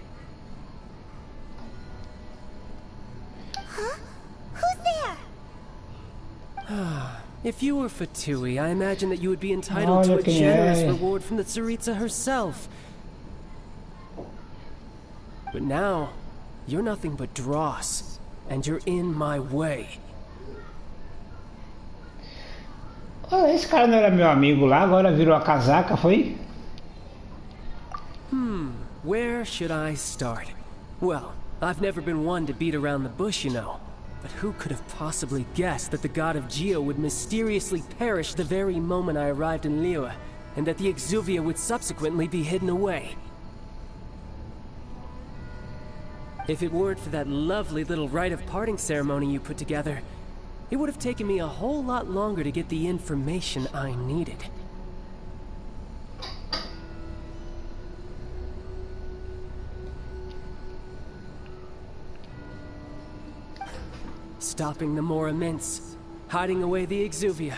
If you were Fatui, I imagine that you would be entitled to a generous reward from the Tsaritsa herself. But now, you're nothing but dross, and you're in my way. Oh, esse cara não era meu amigo lá, agora virou a casaca, foi? Where should I start? Well, I've never been one to beat around the bush, you know. But who could have possibly guessed that the god of Geo would mysteriously perish the very moment I arrived in Liyue, and that the Exuvia would subsequently be hidden away? If it weren't for that lovely little rite of parting ceremony you put together, it would have taken me a whole lot longer to get the information I needed. Stopping the Mora Mints, hiding away the Exuvia.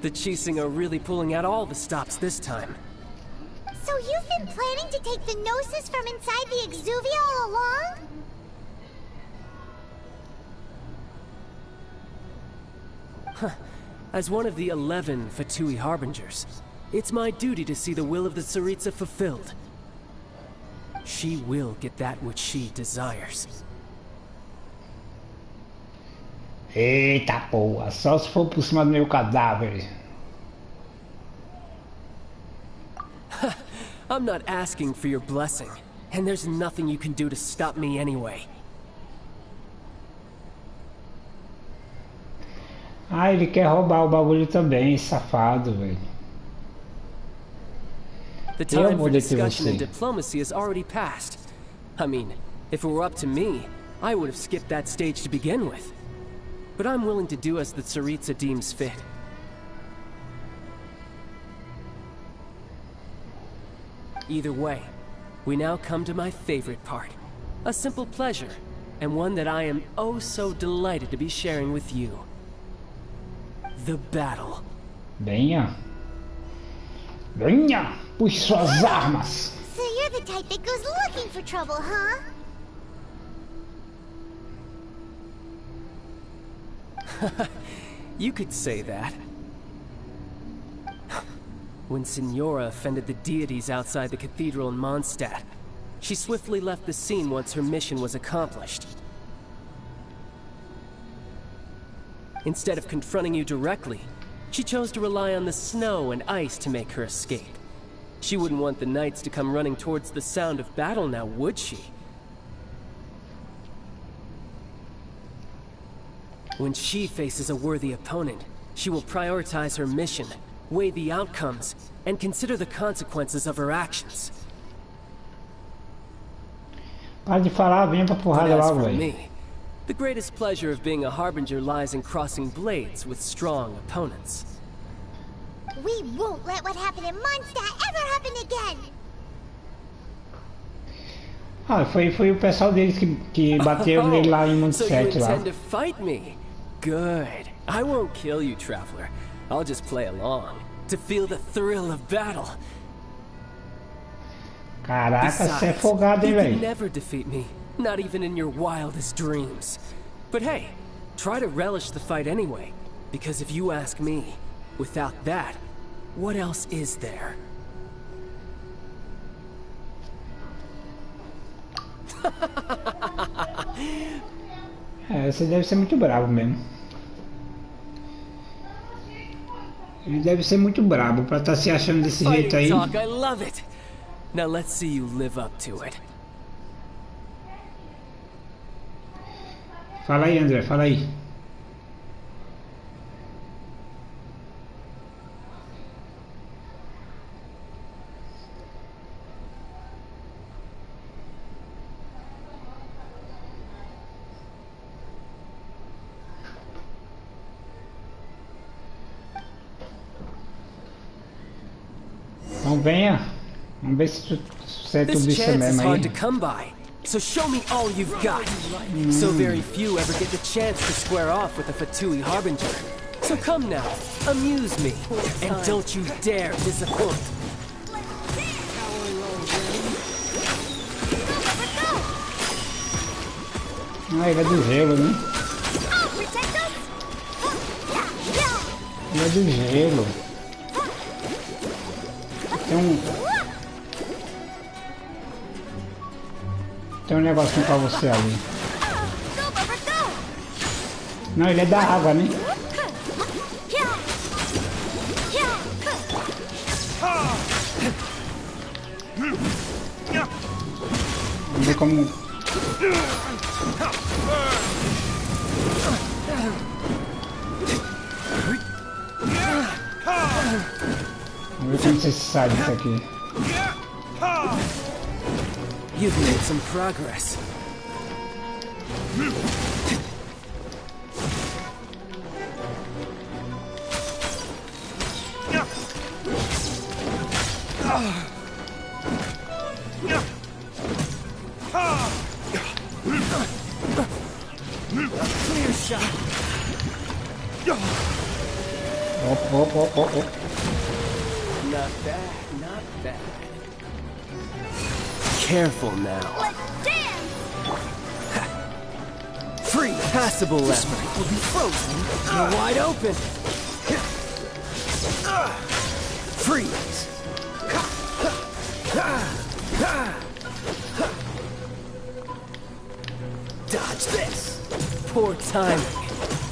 The Chising are really pulling out all the stops this time. So you've been planning to take the Gnosis from inside the Exuvia all along? As one of the 11 Fatui Harbingers, it's my duty to see the will of the Tsaritsa fulfilled. She will get that which she desires. Eita porra, só se for por cima do meu cadáver. I'm not asking for your blessing, and there's nothing you can do to stop me anyway. Ah, ele quer roubar o bagulho também, safado, velho. The time for discussion and diplomacy has already passed. I mean, if it were up to me, I would have skipped that stage to begin with. But I'm willing to do as the Tsaritsa deems fit. Either way, we now come to my favorite part. A simple pleasure, and one that I am oh so delighted to be sharing with you. The battle. Venha. Venha, puxe suas armas. So you're the type that goes looking for trouble, huh? You could say that. When Signora offended the deities outside the cathedral in Mondstadt, she swiftly left the scene once her mission was accomplished. Instead of confronting you directly, she chose to rely on the snow and ice to make her escape. She wouldn't want the knights to come running towards the sound of battle now, would she? When she faces a worthy opponent, she will prioritize her mission, weigh the outcomes, and consider the consequences of her actions. Para de falar, venha pra porrada logo, velho. The greatest pleasure of being a harbinger lies in crossing blades with strong opponents. We won't let what happened in Mondstadt ever happen again. Ah, foi o pessoal deles que bateu nele lá em Mondstadt lá. So you intend to fight me? Good. I won't kill you, traveler. I'll just play along to feel the thrill of battle. Caraca, você é folgado, hein, velho? You can never defeat me, not even in your wildest dreams. But hey, try to relish the fight anyway, because if you ask me, without that, what else is there? Você deve ser muito bravo mesmo. Ele deve ser muito bravo pra estar se achando desse jeito aí. Talk, I love it. Now let's see you live up to it. Fala aí, André, fala aí. Então venha, vamos ver se você é tudo isso mesmo aí. So show me all you've got. So very few ever get the chance to square off with a Fatui Harbinger. So come now, amuse me, and don't you dare disappoint. Ah, ele é do gelo, né? Ele é do gelo. Tem um negocinho pra você ali. Não, ele é da água, né? Vamos ver como... Vamos ver como você sai disso aqui. You've made some progress. Clear shot. Oh. Not bad, not bad. Careful now. Let's dance! Free, passable left. Will be frozen. You're wide open. Freeze. Dodge this. Poor timing.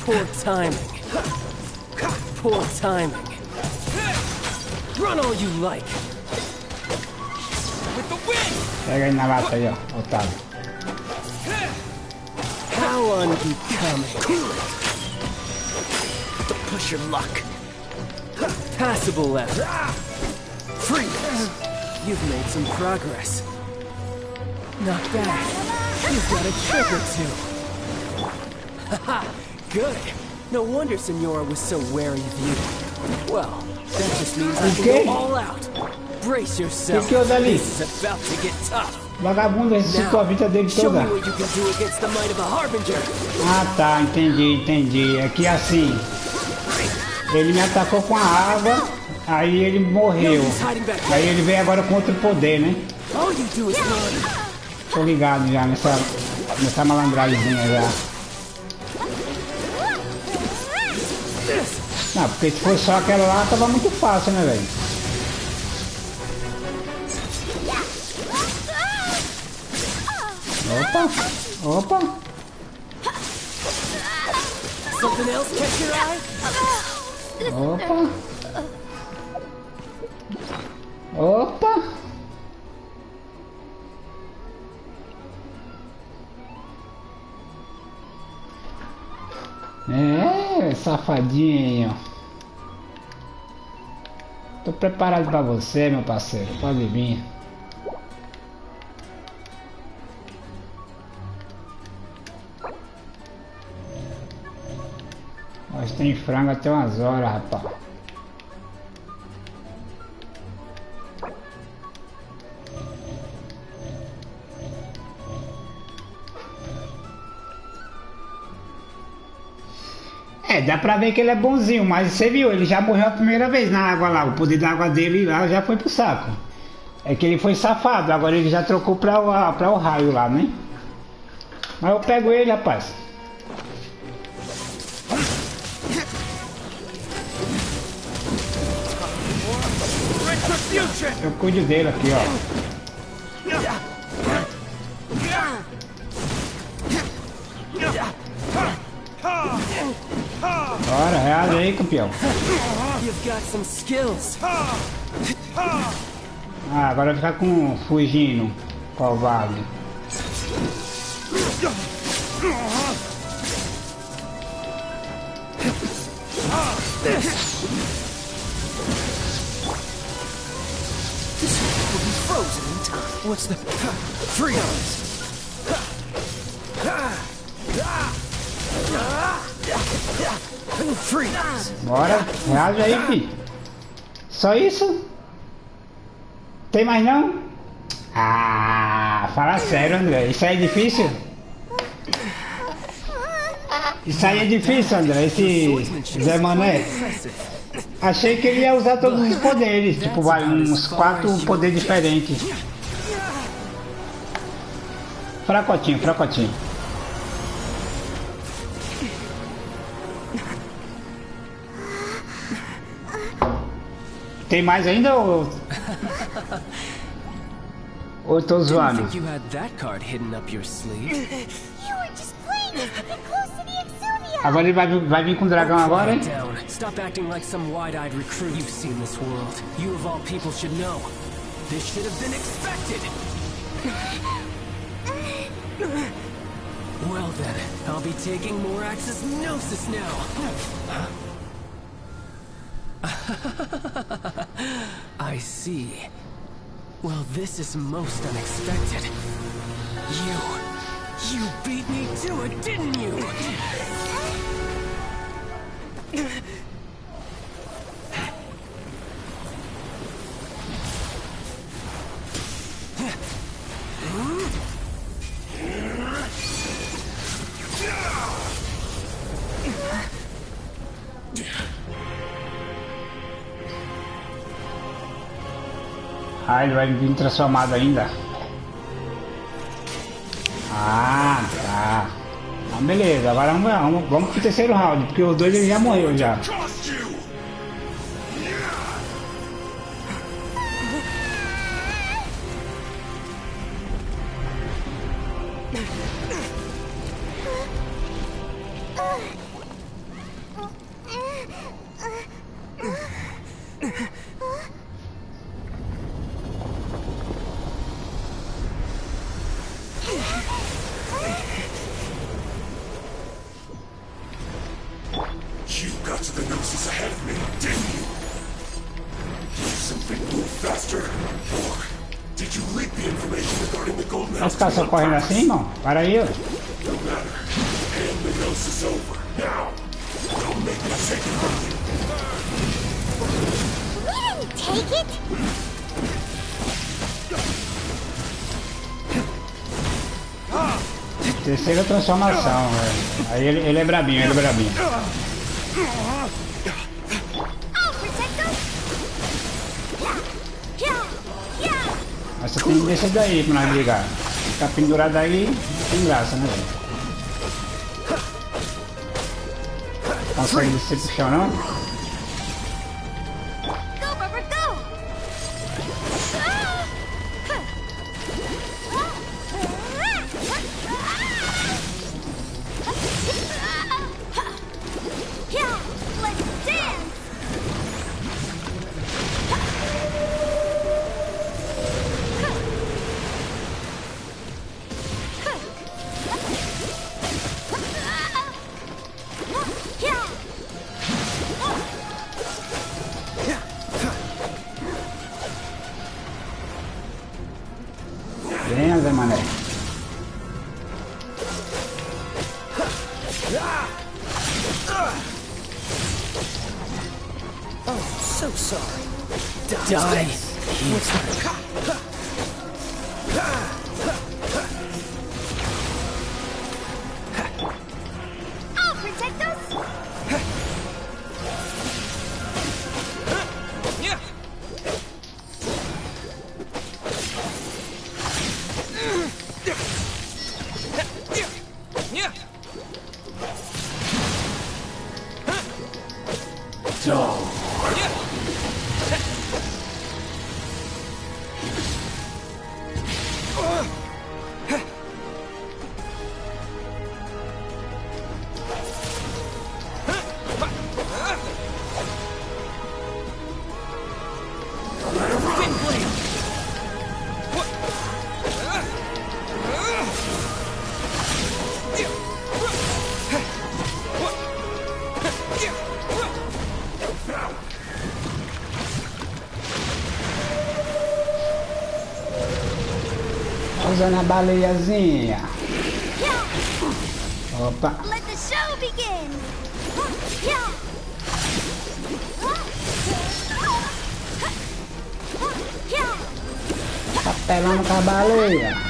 Poor timing. Poor timing. Run all you like. With the wind. Pega aí na lata aí, ó, otário. How unbecoming. Push your luck. Passable left. Freeze. You've made some progress. Not bad. You've got a trick or two. Haha, good. No wonder Senora was so wary of you. Well, that just means I can go all out. Brace yourself. This is about to get tough. Vagabundo ressuscitou a vida dele toda. Ah tá, entendi. É que assim, ele me atacou com a água, aí ele morreu. Aí ele veio agora com outro poder, né? Tô ligado já nessa malandragemzinha já. Não, porque se fosse só aquela lá, tava muito fácil, né, velho? Opa! Something else catch your eye? Opa! É, safadinho. Tô preparado pra você, meu parceiro. Pode vir. Nós tem frango até umas horas, rapaz. É, dá pra ver que ele é bonzinho, mas você viu, ele já morreu a primeira vez na água lá. O poder da água dele lá já foi pro saco. É que ele foi safado, agora ele já trocou pra o raio lá, né? Mas eu pego ele, rapaz. Eu cuido dele aqui, ó. Bora, reage aí, campeão. Ah, agora vai ficar com fugindo, covarde. What's the freeze? Bora, reage aí, filho. Só isso? Tem mais não? Ah, fala sério, André. Isso aí é difícil? Isso aí é difícil, André. Esse Zé Mané. Achei que ele ia usar todos os poderes. Tipo, vai uns 4 poderes diferentes. Fracotinho, fracotinho. Tem mais ainda ou tô zoando? Agora ele vai vir com o dragão agora, hein? Stop acting like some wide-eyed recruit. You've seen this world. You of all people should know. This should have been expected. Well then, I'll be taking more Axis Gnosis now. I see. Well, this is most unexpected. You beat me to it, didn't you? Ah, ele vai vir transformado ainda. Ah, tá. Então, beleza, agora vamos pro terceiro round, porque os dois ele já morreu já. Os caras só correndo assim, irmão? Para aí, ó. Terceira transformação, velho. Aí ele é brabinho, ele é brabinho. Mas você tem que deixar daí pra nós brigar. Ficar pendurado aí, não tem graça, né, velho? Consegue descer pro chão, não? Venha, Zé Mané. Oh, so sorry. Die. What's that? I'll protect us. usando a baleiazinha. Opa. Let the show begin. Tá pelando com a baleia.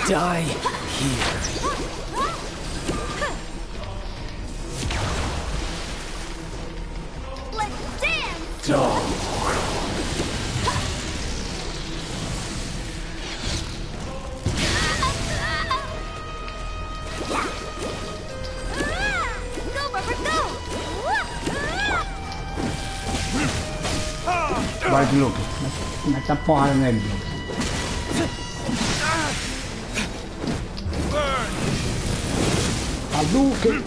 Die here. Let's dance. Go, Barbara, go. Vai de louco. Mete a porrada nele. Hadouken!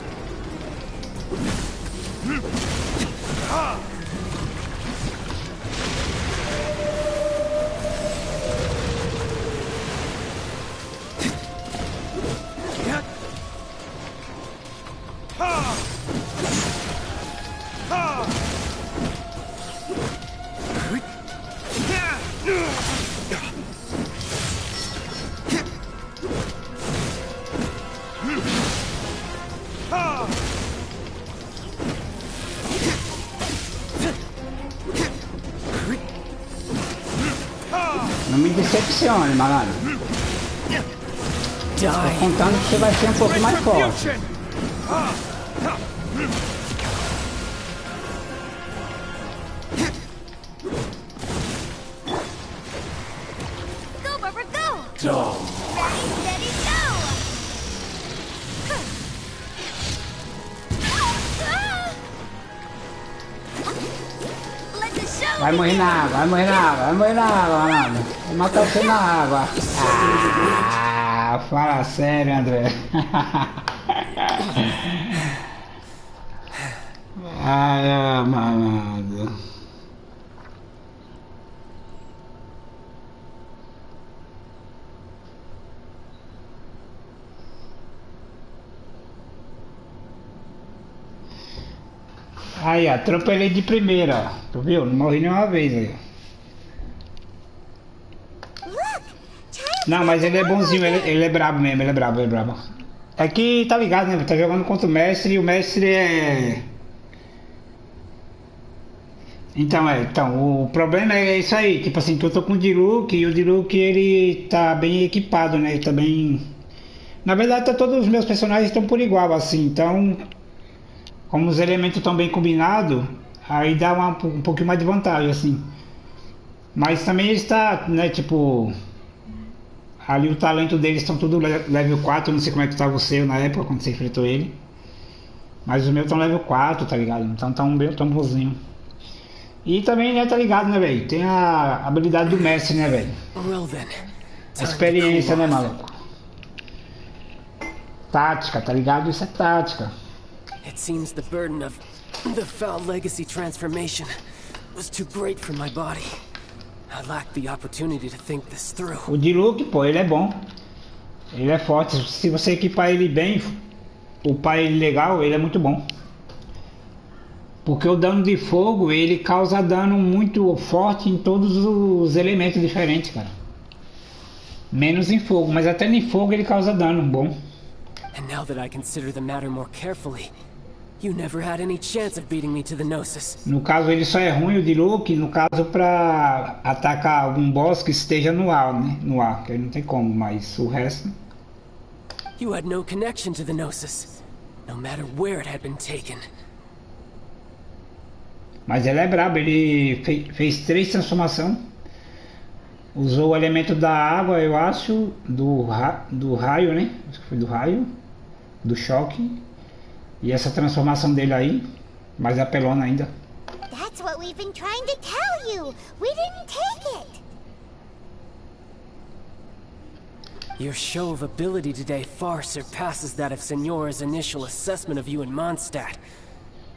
Não me decepcione, malandro. Tô contando que você vai ser um pouco mais forte. Go, Barbara, go. Ready, steady, go. Let the show Vai morrer na água, vai morrer na água, vai morrer na água, malandro. Vou matar você na água. Ah, fala sério, André. Ai, malandro. Aí, ó, atropelei de primeira, ó. Tu viu? Não morri nenhuma vez aí. Não, mas ele é bonzinho, ele é brabo mesmo, ele é brabo, ele é brabo. É que, tá ligado, né? Tá jogando contra o mestre e o mestre é... Então, o problema é isso aí, tipo assim, que eu tô com o Diluc e o Diluc ele tá bem equipado, né? Ele tá bem... Na verdade, todos os meus personagens estão por igual, assim, então... Como os elementos estão bem combinados, aí dá um pouquinho mais de vantagem, assim. Mas também ele está, né, tipo... Ali o talento deles estão tudo level 4, não sei como é que estava o seu na época, quando você enfrentou ele. Mas os meus estão level 4, tá ligado? Então tão bem, tão bonzinho. E também, né, tá ligado, né, velho? Tem a habilidade do mestre, né, velho? A experiência, né, maluco? Tática, tá ligado? Isso é tática. It seems the burden of the foul legacy transformation was too great for my body. I lacked the opportunity to think this through. O Diluc, pô, ele é bom. Ele é forte. Se você equipar ele bem, upar ele legal, ele é muito bom. Porque o dano de fogo, ele causa dano muito forte em todos os elementos diferentes, cara. Menos em fogo, mas até em fogo ele causa dano bom. And now that I consider the matter more carefully, you never had any chance of beating me to the Gnosis. No caso, ele só é ruim, o Diluc, no caso, pra atacar algum boss que esteja no ar, né? No ar, que aí não tem como, mas o resto... You had no connection to the Gnosis, no matter where it had been taken. Mas ele é brabo, ele fez 3 transformações. Usou o elemento da água, eu acho, do raio, né? Acho que foi do raio, do choque. E essa transformação dele aí, mais apelona ainda. That's what we've been trying to tell you. We didn't take it. Your show of ability today far surpasses that of Signora's initial assessment of you in Mondstadt.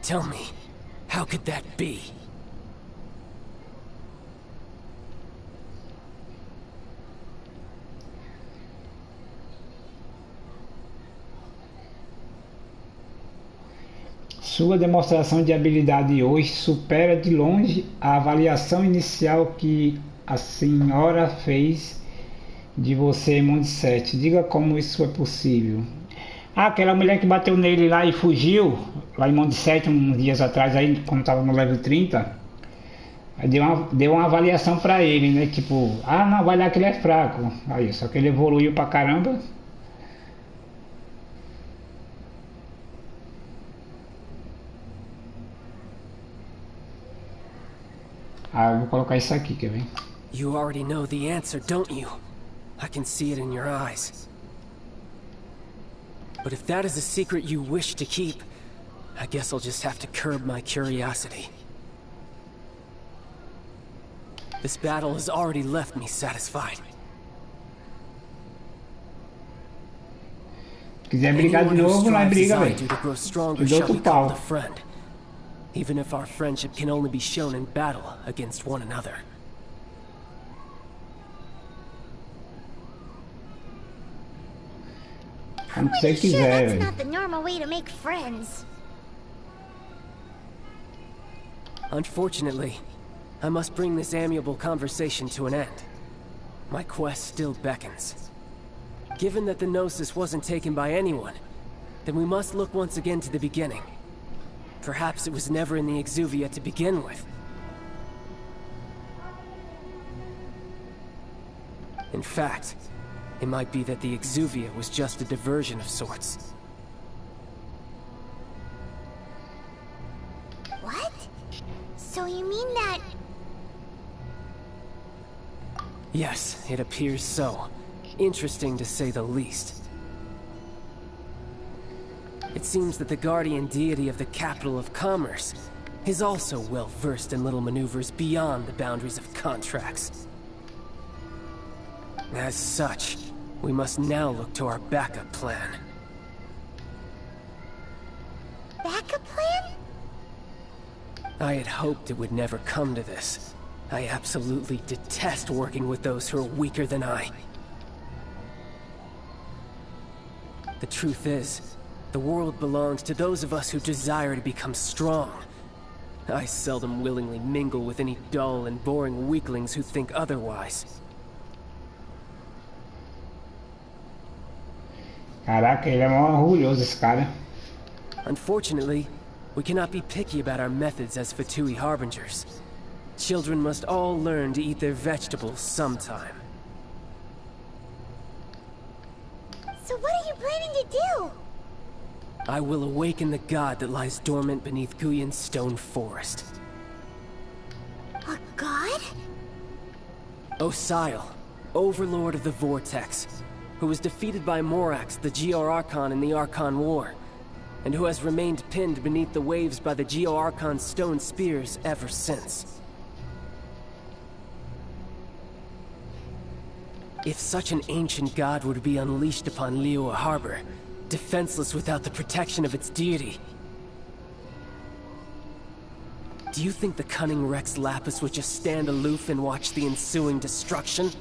Tell me, how could that be? Sua demonstração de habilidade hoje supera de longe a avaliação inicial que a senhora fez de você em Mundo 7. Diga como isso é possível. Ah, aquela mulher que bateu nele lá e fugiu, lá em Mundo 7, uns dias atrás, aí, quando estava no level 30, aí deu uma avaliação pra ele, né? Tipo, ah, não, vai lá que ele é fraco. Aí, só que ele evoluiu pra caramba. Ah, eu vou colocar isso aqui, quer ver? You already know the answer, don't you? I can see it in your eyes. But if that is a secret you wish to keep, I guess I'll just have to curb my curiosity. This battle has already left me satisfied. Quiser brigar de novo, não é briga, velho. Eu dou outro pau. Even if our friendship can only be shown in battle against one another. Como você quiser, velho. That's not the normal way to make friends. Unfortunately, I must bring this amiable conversation to an end. My quest still beckons. Given that the Gnosis wasn't taken by anyone, then we must look once again to the beginning. Perhaps it was never in the Exuvia to begin with. In fact, it might be that the Exuvia was just a diversion of sorts. What? So you mean that... Yes, it appears so. Interesting to say the least. It seems that the guardian deity of the capital of commerce is also well versed in little maneuvers beyond the boundaries of contracts. As such, we must now look to our backup plan. Backup plan? I had hoped it would never come to this. I absolutely detest working with those who are weaker than I. The truth is, the world belongs to those of us who desire to become strong. I seldom willingly mingle with any dull and boring weaklings who think otherwise. Caraca, ele é mó orgulhoso, esse cara. Unfortunately, we cannot be picky about our methods as Fatui Harbingers. Children must all learn to eat their vegetables sometime. So what are you planning to do? I will awaken the god that lies dormant beneath Guyan's stone forest. A god? Osile, overlord of the Vortex, who was defeated by Morax, the Geo-Archon in the Archon War, and who has remained pinned beneath the waves by the Geo-Archon's stone spears ever since. If such an ancient god were to be unleashed upon Liyue Harbor, defenseless without the protection of its deity, do you think the cunning Rex Lapis would just stand aloof and watch the ensuing destruction?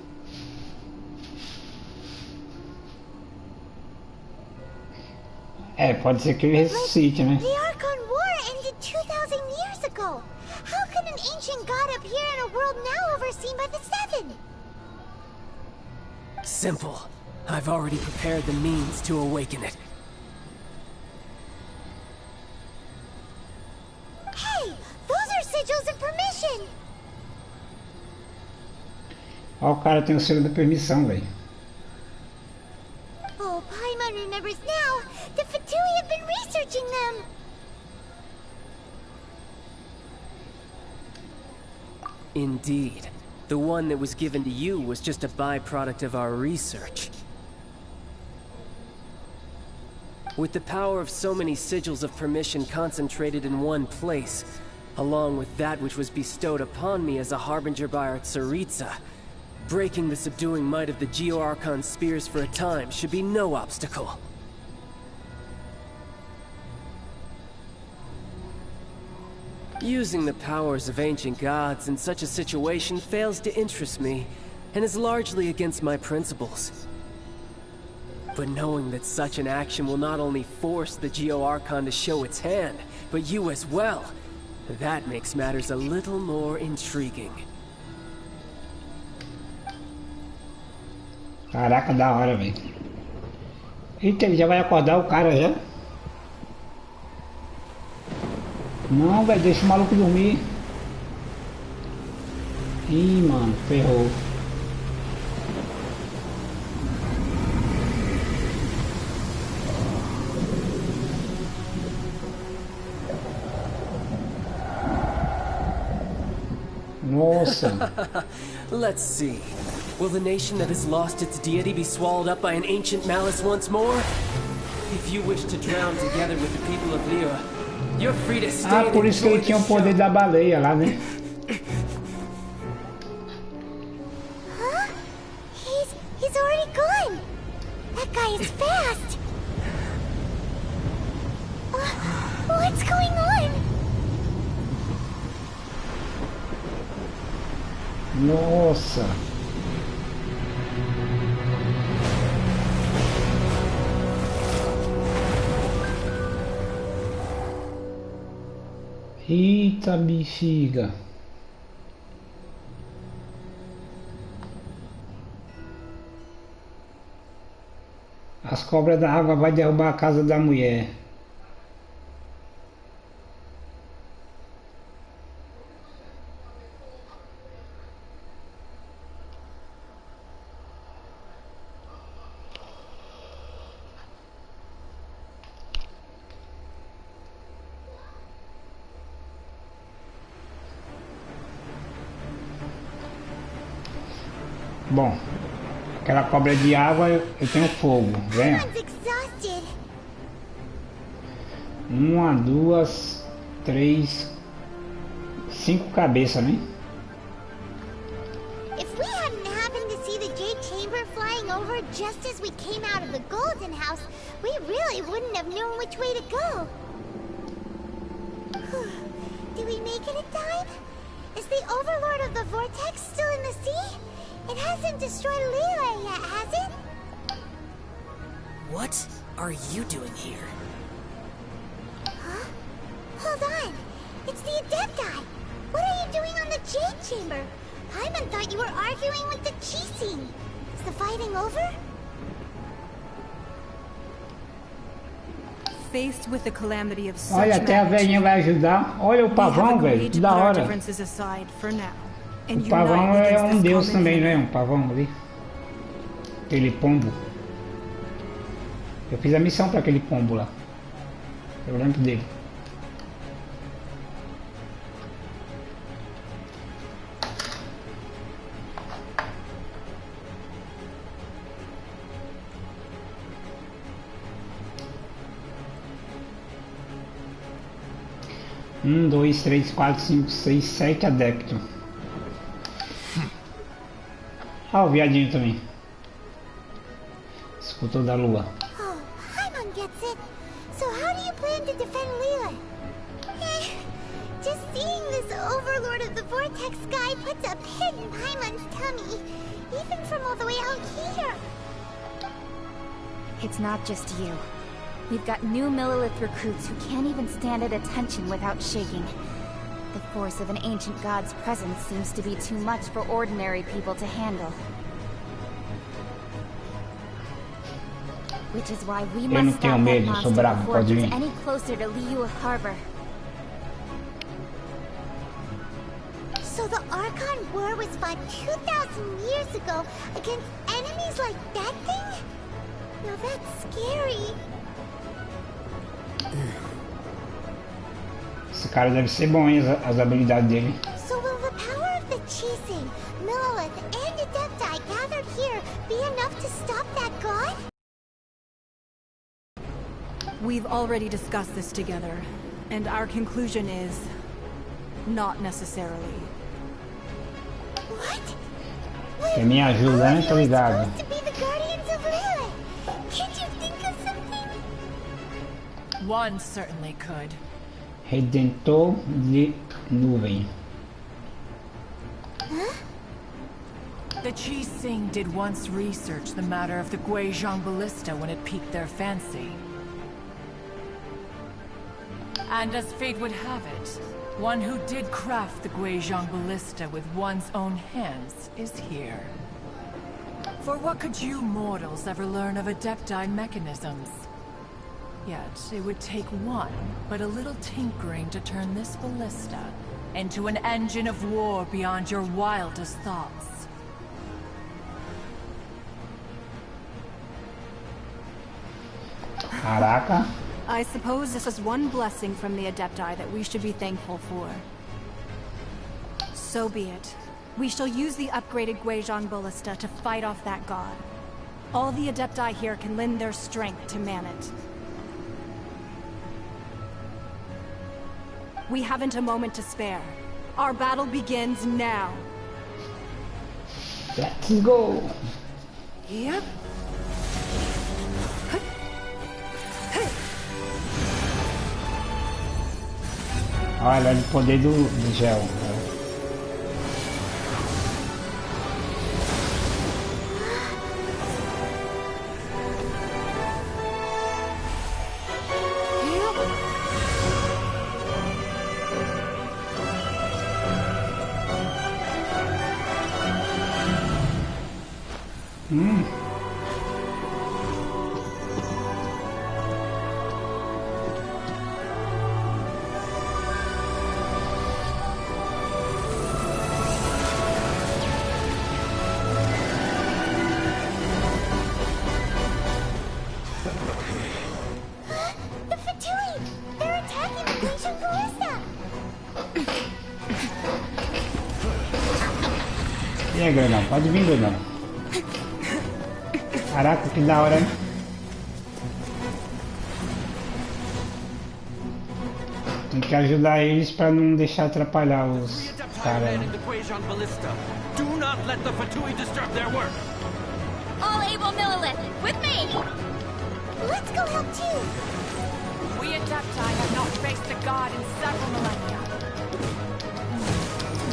Pode ser que ele ressuscite, né? The Archon War ended 2,000 years ago. How can an ancient god appear in a world now overseen by the Seven? Simple. I've already prepared the means to awaken it. Hey! Those are sigils of permission! Ó, o cara tem o selo da permissão, velho. Oh, Paimon remembers now! The Fatui have been researching them! Indeed. The one that was given to you was just a byproduct of our research. With the power of so many sigils of permission concentrated in one place, along with that which was bestowed upon me as a harbinger by our Tsaritsa, breaking the subduing might of the Geo-Archon spears for a time should be no obstacle. Using the powers of ancient gods in such a situation fails to interest me, and is largely against my principles. But knowing that such an action will not only force the Geo-Archon to show its hand, but you as well. That makes matters a little more intriguing. Caraca, da hora, velho. Eita, ele já vai acordar o cara já? Não, velho, deixa o maluco dormir. Ih, mano, ferrou. Nossa. Let's see. Will the nation that has lost its deity be swallowed up by an ancient malice once more? If you wish to drown together with the people of Liyue, you're free to stay. Ah, por isso que ele tinha o poder da baleia lá, né? Huh? He's already gone. That guy is fast. What's going on? Nossa. Eita, bexiga. As cobras da água vai derrubar a casa da mulher. Bom, aquela cobra de água eu tenho fogo, vem. 1, 2, 3, 5 cabeças, né? If we hadn't happened to see the Jade Chamber flying over just as we came out of the Golden House, we really wouldn't have known which way to go. Did we make it in time? Is the Overlord of the Vortex still in the sea? It hasn't destroyed Liyue yet, has it? What are you doing here? Huh? Hold on. It's the Adepti. What are you doing on the Jade Chamber? Paimon thought you were arguing with the Chising. Is the fighting over? Faced with the calamity of such Olha, até a velhinha vai ajudar. Olha o pavão, velho, que da hora. O pavão é um deus também, não é? Um pavão ali. Aquele pombo. Eu fiz a missão para aquele pombo lá. Eu lembro dele. Um, 2, 3, 4, 5, 6, 7 adeptos. Ah, o viadinho também. Escultor da lua. Oh, Paimon gets it. So how do you plan to defend Liyue? Just seeing this Overlord of the Vortex guy puts a pit in Paimon's tummy, even from all the way out here. It's not just you. We've got new Millilith recruits who can't even stand at attention without shaking. The force of an ancient god's presence seems to be too much for ordinary people to handle. Which is why we must stop that monster before it gets any closer to Liyue Harbor. So the Archon War was fought 2,000 years ago against enemies like that thing? Now that's scary. Esse cara deve ser bom, hein, as habilidades dele. So will the power of the Chising, Millilith, and Adepti gathered here be enough to stop that god? We've already discussed this together, and our conclusion is not necessarily. What? Quem me ajuda, hein, tô ligado. To be the guardians of Liyue. Can't you think of something? One certainly could. Redentor de nuvem. Huh? The Chising did once research the matter of the Guizhong Ballista when it piqued their fancy. And as fate would have it, one who did craft the Guizhong ballista with one's own hands is here. For what could you mortals ever learn of Adepti mechanisms? Yet, it would take one, but a little tinkering to turn this ballista into an engine of war beyond your wildest thoughts. Caraca. I suppose this is one blessing from the Adepti that we should be thankful for. So be it. We shall use the upgraded Guizhong ballista to fight off that god. All the Adepti here can lend their strength to man it. We haven't a moment to spare. Our battle begins now. Let's go. Yep. Olha o poder do gel. E aí, Granão? Pode vir, Granão. Caraca, que da hora, hein? Tem que ajudar eles pra não deixar atrapalhar os caras. Do not let the Fatui disturb their work. All able Millilith, with me! Let's go help too! We Adepti have not faced the god in several millennia.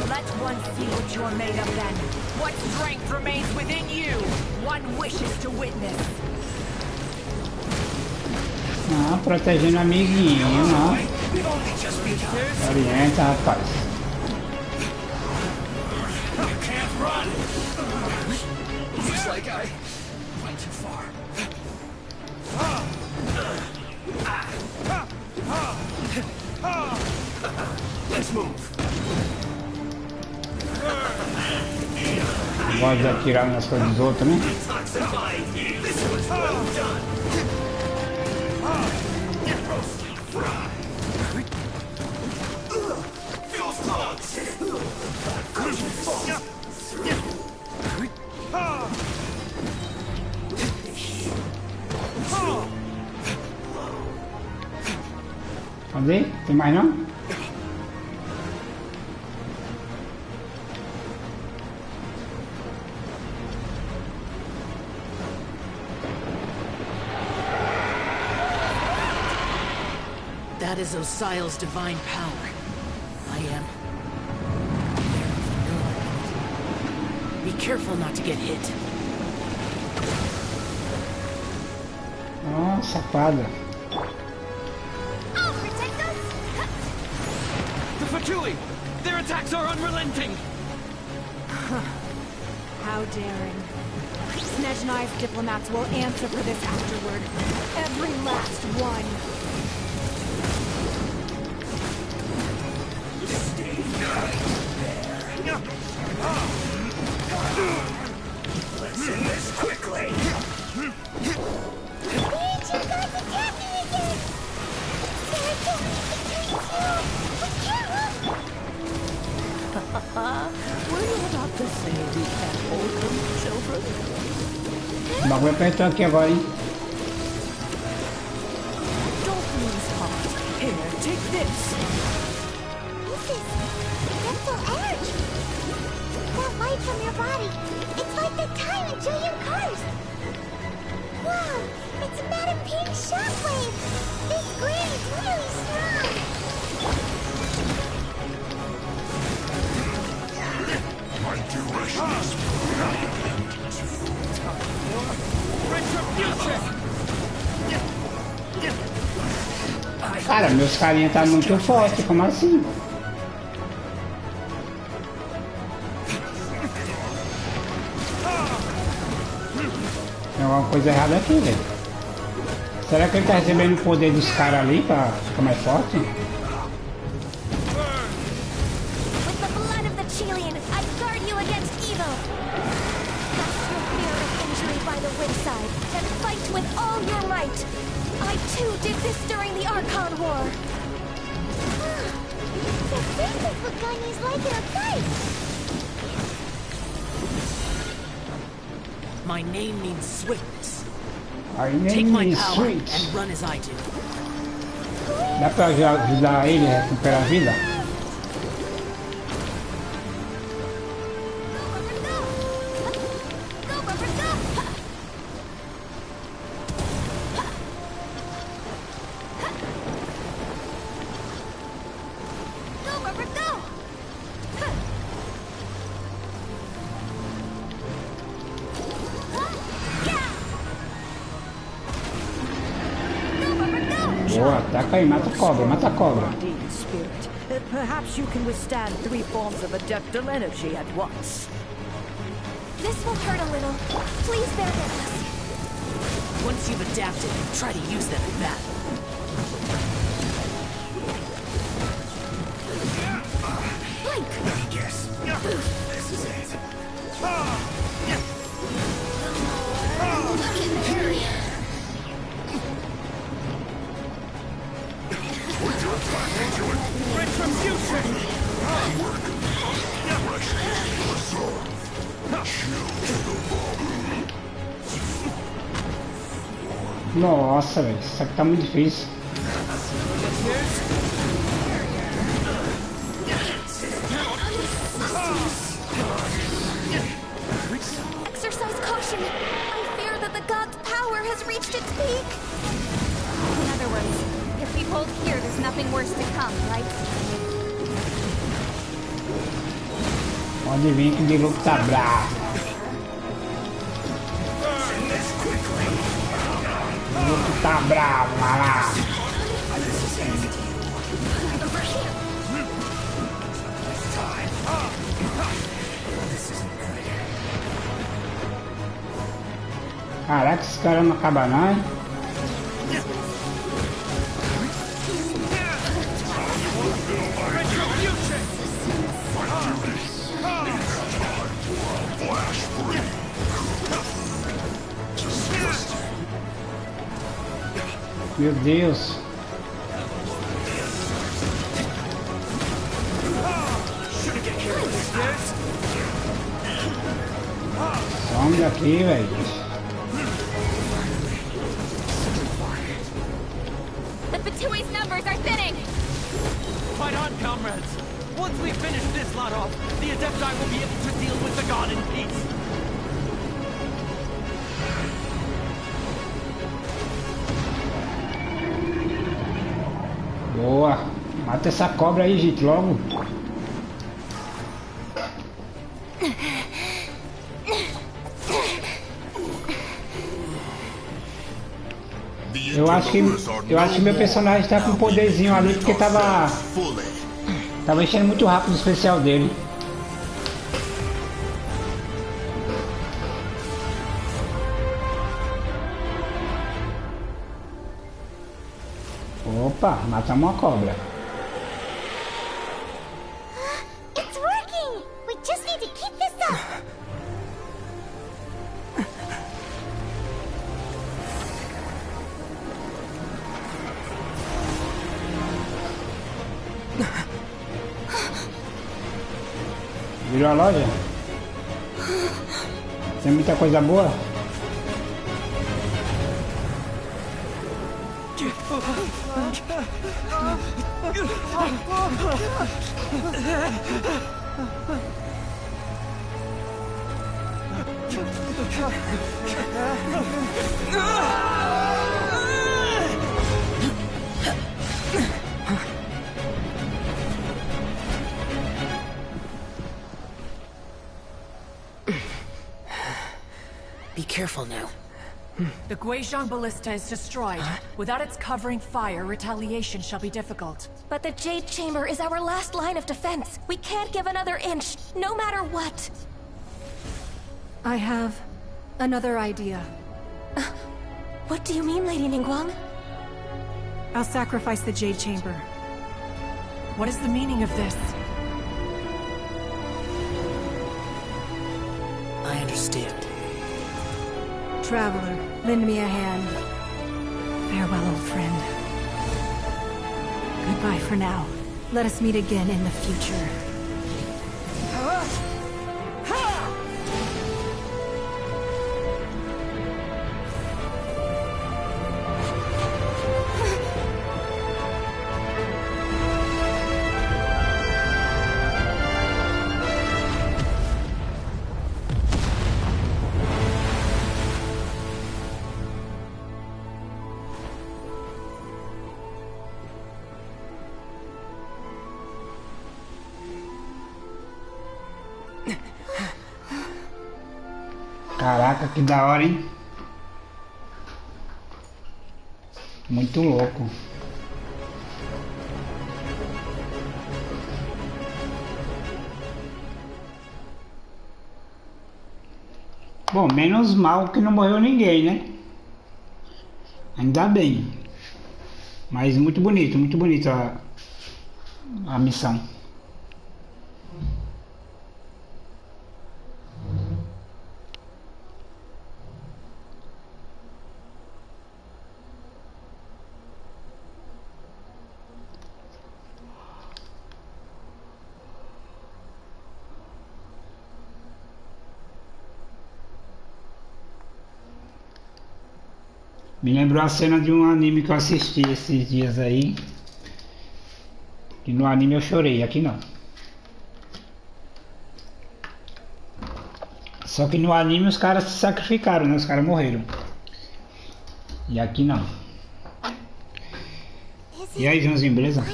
Let one see what you're made of then. What strength remains within you? One wishes to witness. Ah, protegendo o amiguinho, ó. Orienta, rapaz. Looks like I went too far. Let's move. Gosta de atirar nas coisas dos outros, né? Cadê? Tem mais não? That is Osial's divine power. I am. Be careful not to get hit. Oh, safada. I'll protect us! The Fatui! Their attacks are unrelenting! How daring. Snezhnai's diplomats will answer for this afterward. Every last one. Let's end this quickly! Bitch, you guys attacking again! They're going Were you about to say we can't hold them, children? O bagulho apertou aqui agora, hein? Don't lose heart. Here, take this. This is mental energy. That light from your body, it's like the time until you're cursed. Wow, it's about a pink shockwave. This green is really strong. My duration is retribution! Cara, meus carinha tá muito forte, como assim? Tem alguma coisa errada aqui, velho. Será que ele tá recebendo o poder dos caras ali pra ficar mais forte? My name means swiftness. Take my power and run as I do. Dá pra ajudar ele a recuperar a vida? Boa, ataca aí, mata a cobra, mata a cobra. Perhaps you can withstand 3 forms of adeptal energy at once. This will hurt a little. Please bear with us. Once you've adapted, try to use them in battle. Yes. This is it. Nossa, velho, isso aqui tá muito difícil. Exercise caution. I fear that the god's power has reached its peak. In other words, if we hold here, there's nothing worse to come, right? Pode vir que o Diego tá bravo. O Diego tá bravo, lá. Caraca, esse cara não acaba não, hein? Meu Deus. Some daqui, velho. The Batui's numbers are thinning. Fight on, comrades. Once we finish this lot off, the Adepti will be able to deal with the god in peace. Boa. Mata essa cobra aí, gente, logo. Eu acho que meu personagem tá com um poderzinho ali porque tava enchendo muito rápido o especial dele. Opa, matamos uma cobra. It's working. We just need to keep this up. Virou a loja? Tem muita coisa boa? Be careful now. The Guizhong Ballista is destroyed. Without its covering fire, retaliation shall be difficult. But the Jade Chamber is our last line of defense. We can't give another inch, no matter what. I have another idea. What do you mean, Lady Ningguang? I'll sacrifice the Jade Chamber. What is the meaning of this? I understand. Traveler, lend me a hand. Farewell, old friend. Goodbye for now. Let us meet again in the future. Caraca, que da hora, hein? Muito louco. Bom, menos mal que não morreu ninguém, né? Ainda bem. Mas muito bonito a missão. Me lembrou a cena de um anime que eu assisti esses dias aí. Que no anime eu chorei, aqui não. Só que no anime os caras se sacrificaram, né? Os caras morreram. E aqui não. E aí, Joãozinho, beleza?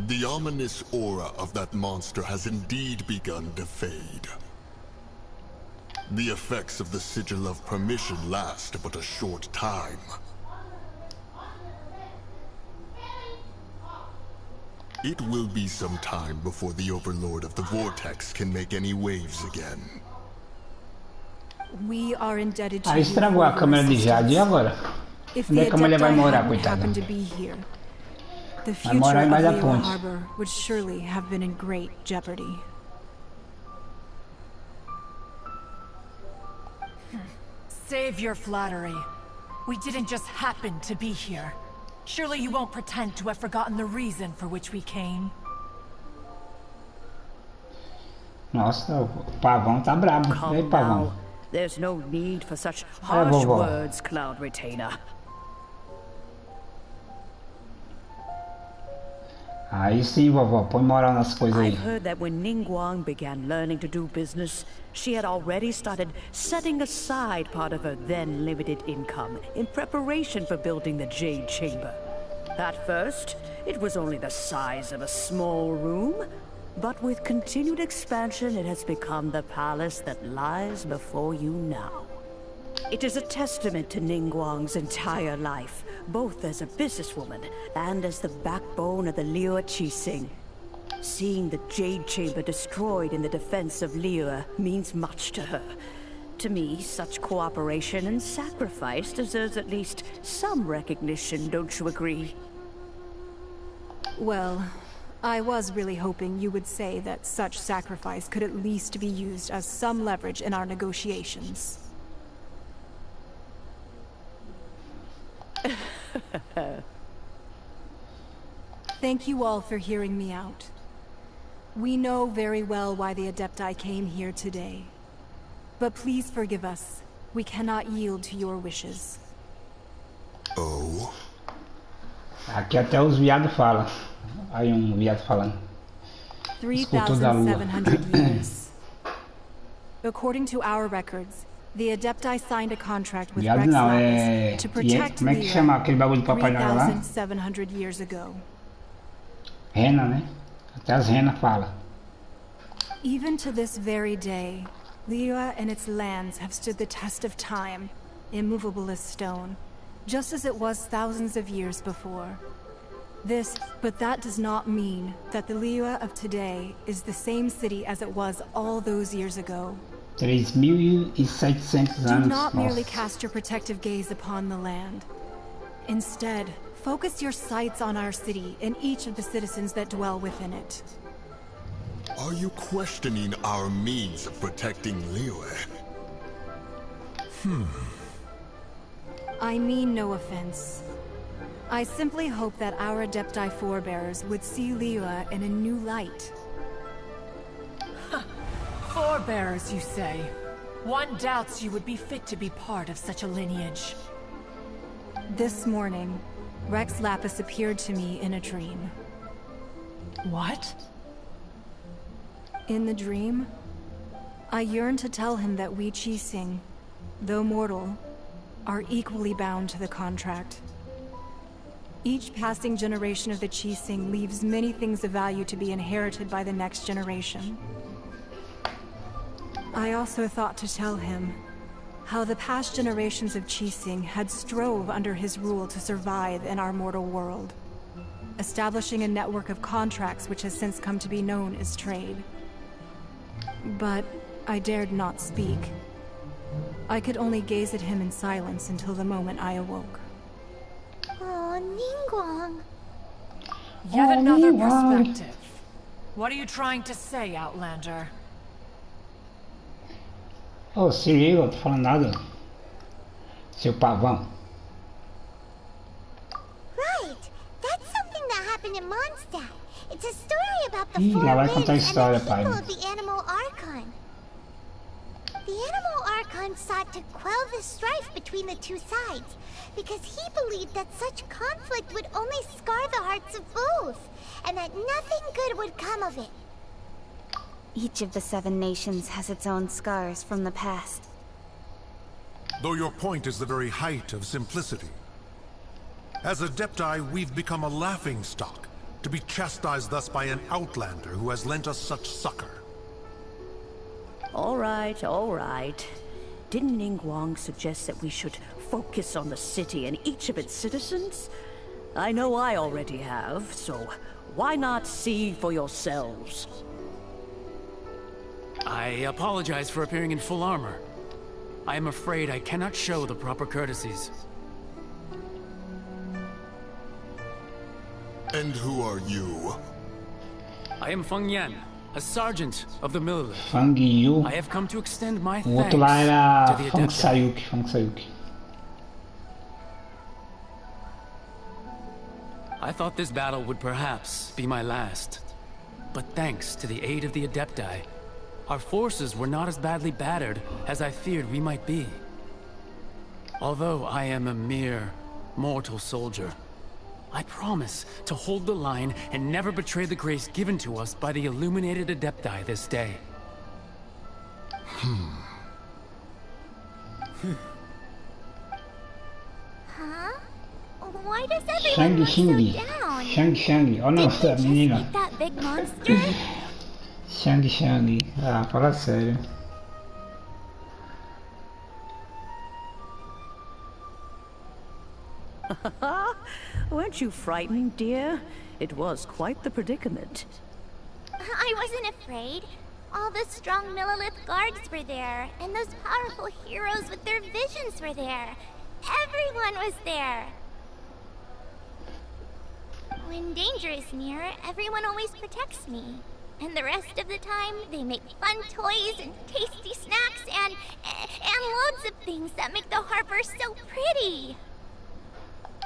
The ominous aura of that monster has indeed begun to fade. The effects of the Sigil of Permission last but a short time. It will be some time before the Overlord of the Vortex can make any waves again. We are indebted to Aí estragou a câmera de Jade, e agora? Onde é que a mulher vai morar, coitada? Vai morar embaixo da ponte. Would surely have been in great jeopardy. Save your flattery. We didn't just happen to be here. Surely you won't pretend to have forgotten the reason for which we came. Nossa, o pavão tá brabo. E aí, pavão? There's no need for such harsh words, Cloud Retainer. Aí sim, vovó, põe moral nas coisas aí. I've heard that when Ningguang began learning to do business, she had already started setting aside part of her then limited income in preparation for building the Jade Chamber. At first, it was only the size of a small room, but with continued expansion, it has become the palace that lies before you now. It is a testament to Ningguang's entire life, both as a businesswoman and as the backbone of the Liyue Qixing. Seeing the Jade Chamber destroyed in the defense of Liyue means much to her. To me, such cooperation and sacrifice deserves at least some recognition, don't you agree? Well, I was really hoping you would say that such sacrifice could at least be used as some leverage in our negotiations. Thank you all for hearing me out. We know very well why the Adepti came here today. But please forgive us. We cannot yield to your wishes. Oh? Aqui até os viados falam. Aí viado falando. 3,700 years. According to our records, the Adepti signed a contract with Rex Lapis to protect como é que chama aquele bagulho de Papai Noel lá? 3,700 years ago. Rena, né? Até as renas falam. Even to this very day, Liyue and its lands have stood the test of time, immovable as stone, just as it was thousands of years before. But that does not mean that the Liyue of today is the same city as it was all those years ago. 3.700 Do anos. not merely cast your protective gaze upon the land. Instead, focus your sights on our city and each of the citizens that dwell within it. Are you questioning our means of protecting Liyue? I mean no offense. I simply hope that our Adepti forebears would see Liyue in a new light. Forebearers, you say? One doubts you would be fit to be part of such a lineage. This morning, Rex Lapis appeared to me in a dream. What? In the dream, I yearned to tell him that we Qixing, though mortal, are equally bound to the contract. Each passing generation of the Qixing leaves many things of value to be inherited by the next generation. I also thought to tell him how the past generations of Qixing had strove under his rule to survive in our mortal world, establishing a network of contracts which has since come to be known as trade. But I dared not speak. I could only gaze at him in silence until the moment I awoke. Oh, Ningguang. Yet another perspective. What are you trying to say, Outlander? Oh, se liga, eu tô falando nada. Seu pavão. Right. That's something that happened in Mondstadt. It's a story about the Ih, four lá vai winds contar a and história, the pai. people of the Animal Archon. The Animal Archon sought to quell the strife between the two sides, because he believed that such conflict would only scar the hearts of both, and that nothing good would come of it. Each of the 7 nations has its own scars from the past. Though your point is the very height of simplicity. As Adepti, we've become a laughingstock, to be chastised thus by an outlander who has lent us such succor. All right. Didn't Ningguang suggest that we should focus on the city and each of its citizens? I know I already have, so why not see for yourselves? I apologize for appearing in full armor. I am afraid I cannot show the proper courtesies. And who are you? I am Feng Yan, a sergeant of the Millilith. Fang Yu. I have come to extend my O thanks outro lá era to the Fang Adepti. Sayuki. I thought this battle would perhaps be my last. But thanks to the aid of the Adepti, our forces were not as badly battered as I feared we might be. Although I am a mere mortal soldier, I promise to hold the line and never betray the grace given to us by the illuminated Adepti this day. Huh? Why does everyone look so down? Shang. Oh não, essa menina. That big monster? Shang. Ah, fala sério. Weren't you frightened, dear? It was quite the predicament. I wasn't afraid. All the strong Millilith guards were there, and those powerful heroes with their visions were there. Everyone was there. When danger is near, everyone always protects me. And the rest of the time, they make fun toys and tasty snacks and loads of things that make the harbor so pretty.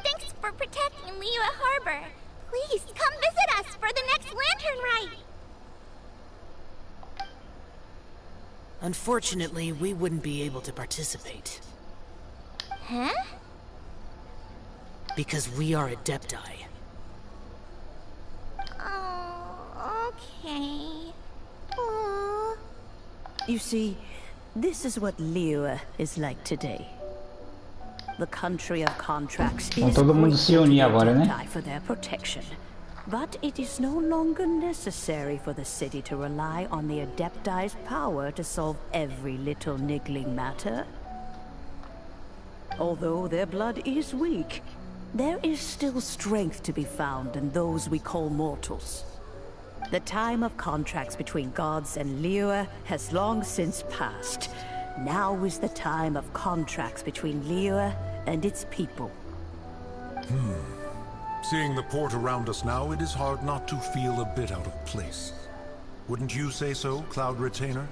Thanks for protecting Liyue Harbor. Please, come visit us for the next lantern rite. Unfortunately, we wouldn't be able to participate. Huh? Because we are Adepti. Oh, okay. Aww. You see, this is what Liyue is like today. The country of contracts is Todo mundo se unir agora, né? for their protection. But it is no longer necessary for the city to rely on the Adepti's power to solve every little niggling matter. Although their blood is weak, there is still strength to be found in those we call mortals. The time of contracts between gods and Liyue has long since passed. Now is the time of contracts between Liyue and its people. Seeing the port around us now, it is hard not to feel a bit out of place. Wouldn't you say so, Cloud Retainer?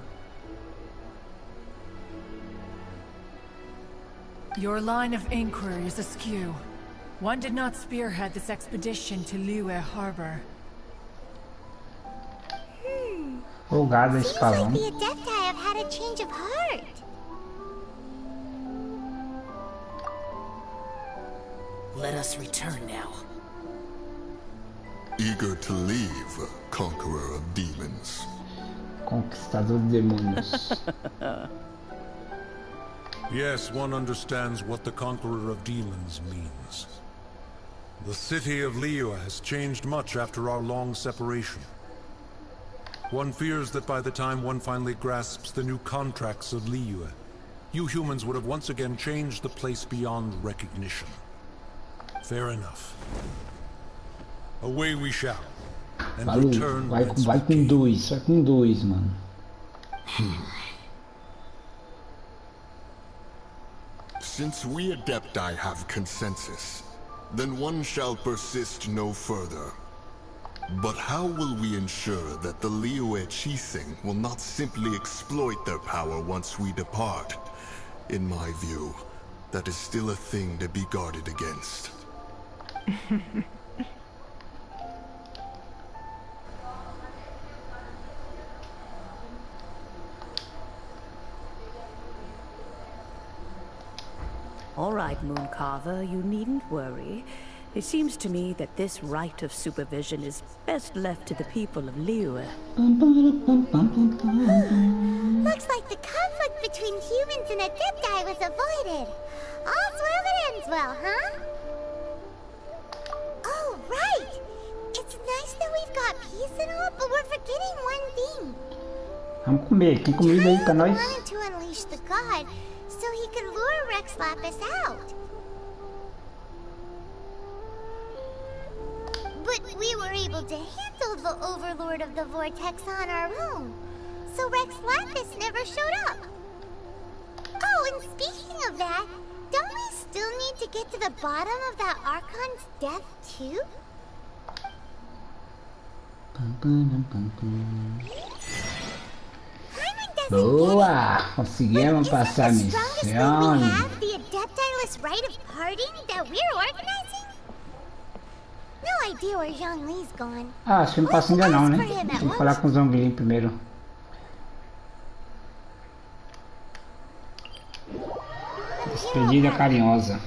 Your line of inquiry is askew. One did not spearhead this expedition to Liyue Harbor. Seems like the Adepti have had a change of heart. Let us return now. Eager to leave, Conqueror of Demons. Conquistador de demônios. Yes, one understands what the Conqueror of Demons means. The city of Liyue has changed much after our long separation. One fears that by the time one finally grasps the new contracts of Liyue, you humans would have once again changed the place beyond recognition. Fair enough. Away we shall. And return vai com dois, mano. Since we Adepti have consensus, then one shall persist no further. But how will we ensure that the Liyue Chising will not simply exploit their power once we depart? In my view, that is still a thing to be guarded against. All right, Mooncarver, you needn't worry. It seems to me that this right of supervision is best left to the people of Liyue. Looks like the conflict between humans and Adepti was avoided. All's well that ends well, huh? Oh, right! It's nice that we've got peace and all, but we're forgetting one thing. Vamos comer, tem comida aí pra nós? He wanted to unleash the god so he could lure Rex Lapis out. But we were able to handle the Overlord of the Vortex on our own, so Rex Lapis never showed up. Oh, and speaking of that, don't we still need to get to the bottom of that Archon's death, too? Boa! Conseguimos passar a missão. The Adepti-less rite of parting that we're organizing? No idea where Zhongli's gone. Ah, acho que não passa ainda não, né? Tem que falar com o Zhongli primeiro. Despedida carinhosa.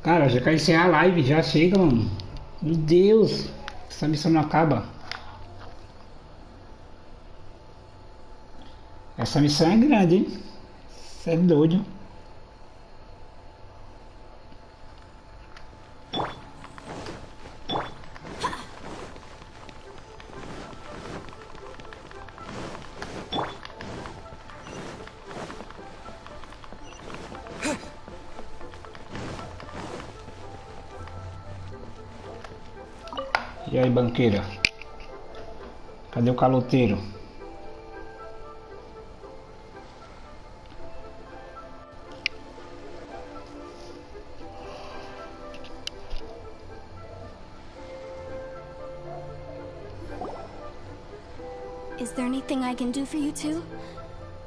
Cara, já quero encerrar a live, já chega, mano. Meu Deus, essa missão não acaba. Essa missão é grande, hein? Você é doido. E aí, banqueira? Cadê o caloteiro? Is there anything I can do for you two?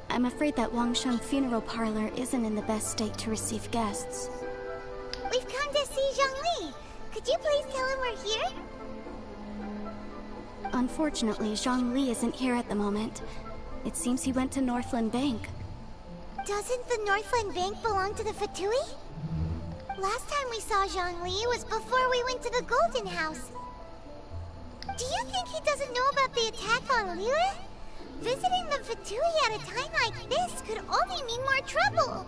I'm afraid that Wangsheng Funeral Parlor isn't in the best state to receive guests. We've come to see Zhongli. Could you please tell him we're here? Unfortunately, Zhongli isn't here at the moment. It seems he went to Northland Bank. Doesn't the Northland Bank belong to the Fatui? Last time we saw Zhongli was before we went to the Golden House. Do you think he doesn't know about the attack on Liyue? Visiting the Fatui at a time like this could only mean more trouble.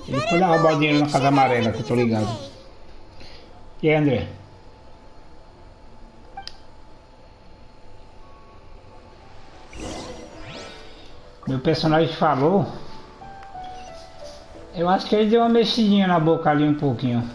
Ele foi lá roubar o dinheiro na Casa Amarela, que eu tô ligado. E aí, André? Meu personagem falou. Eu acho que ele deu uma mexidinha na boca ali um pouquinho.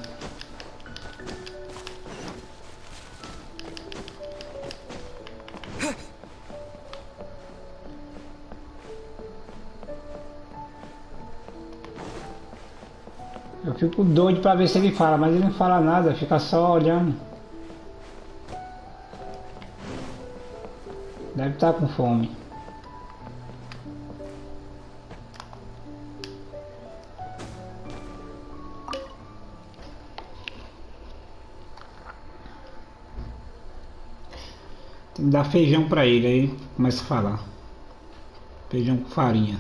Eu fico doido pra ver se ele fala, mas ele não fala nada, fica só olhando. Deve estar com fome. Tem que dar feijão pra ele, aí começa a falar. Feijão com farinha.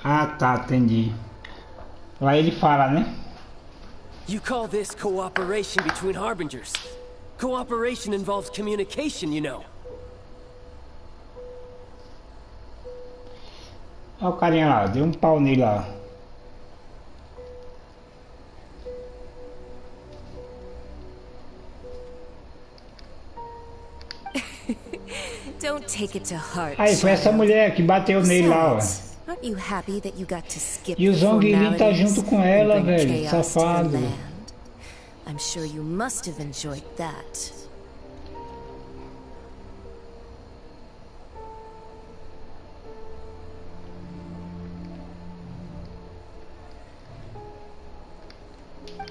Ah, tá, entendi. Lá ele fala, né? You call this cooperation between harbingers? Cooperation involves communication, you know. Olha o carinha lá, deu um pau nele lá. Don't take it to heart. Aí foi essa mulher que bateu nele lá, ó. Aren't you happy that you got to skip E o Zhongli tá junto com ela, velho, safado. I'm sure you must have enjoyed that.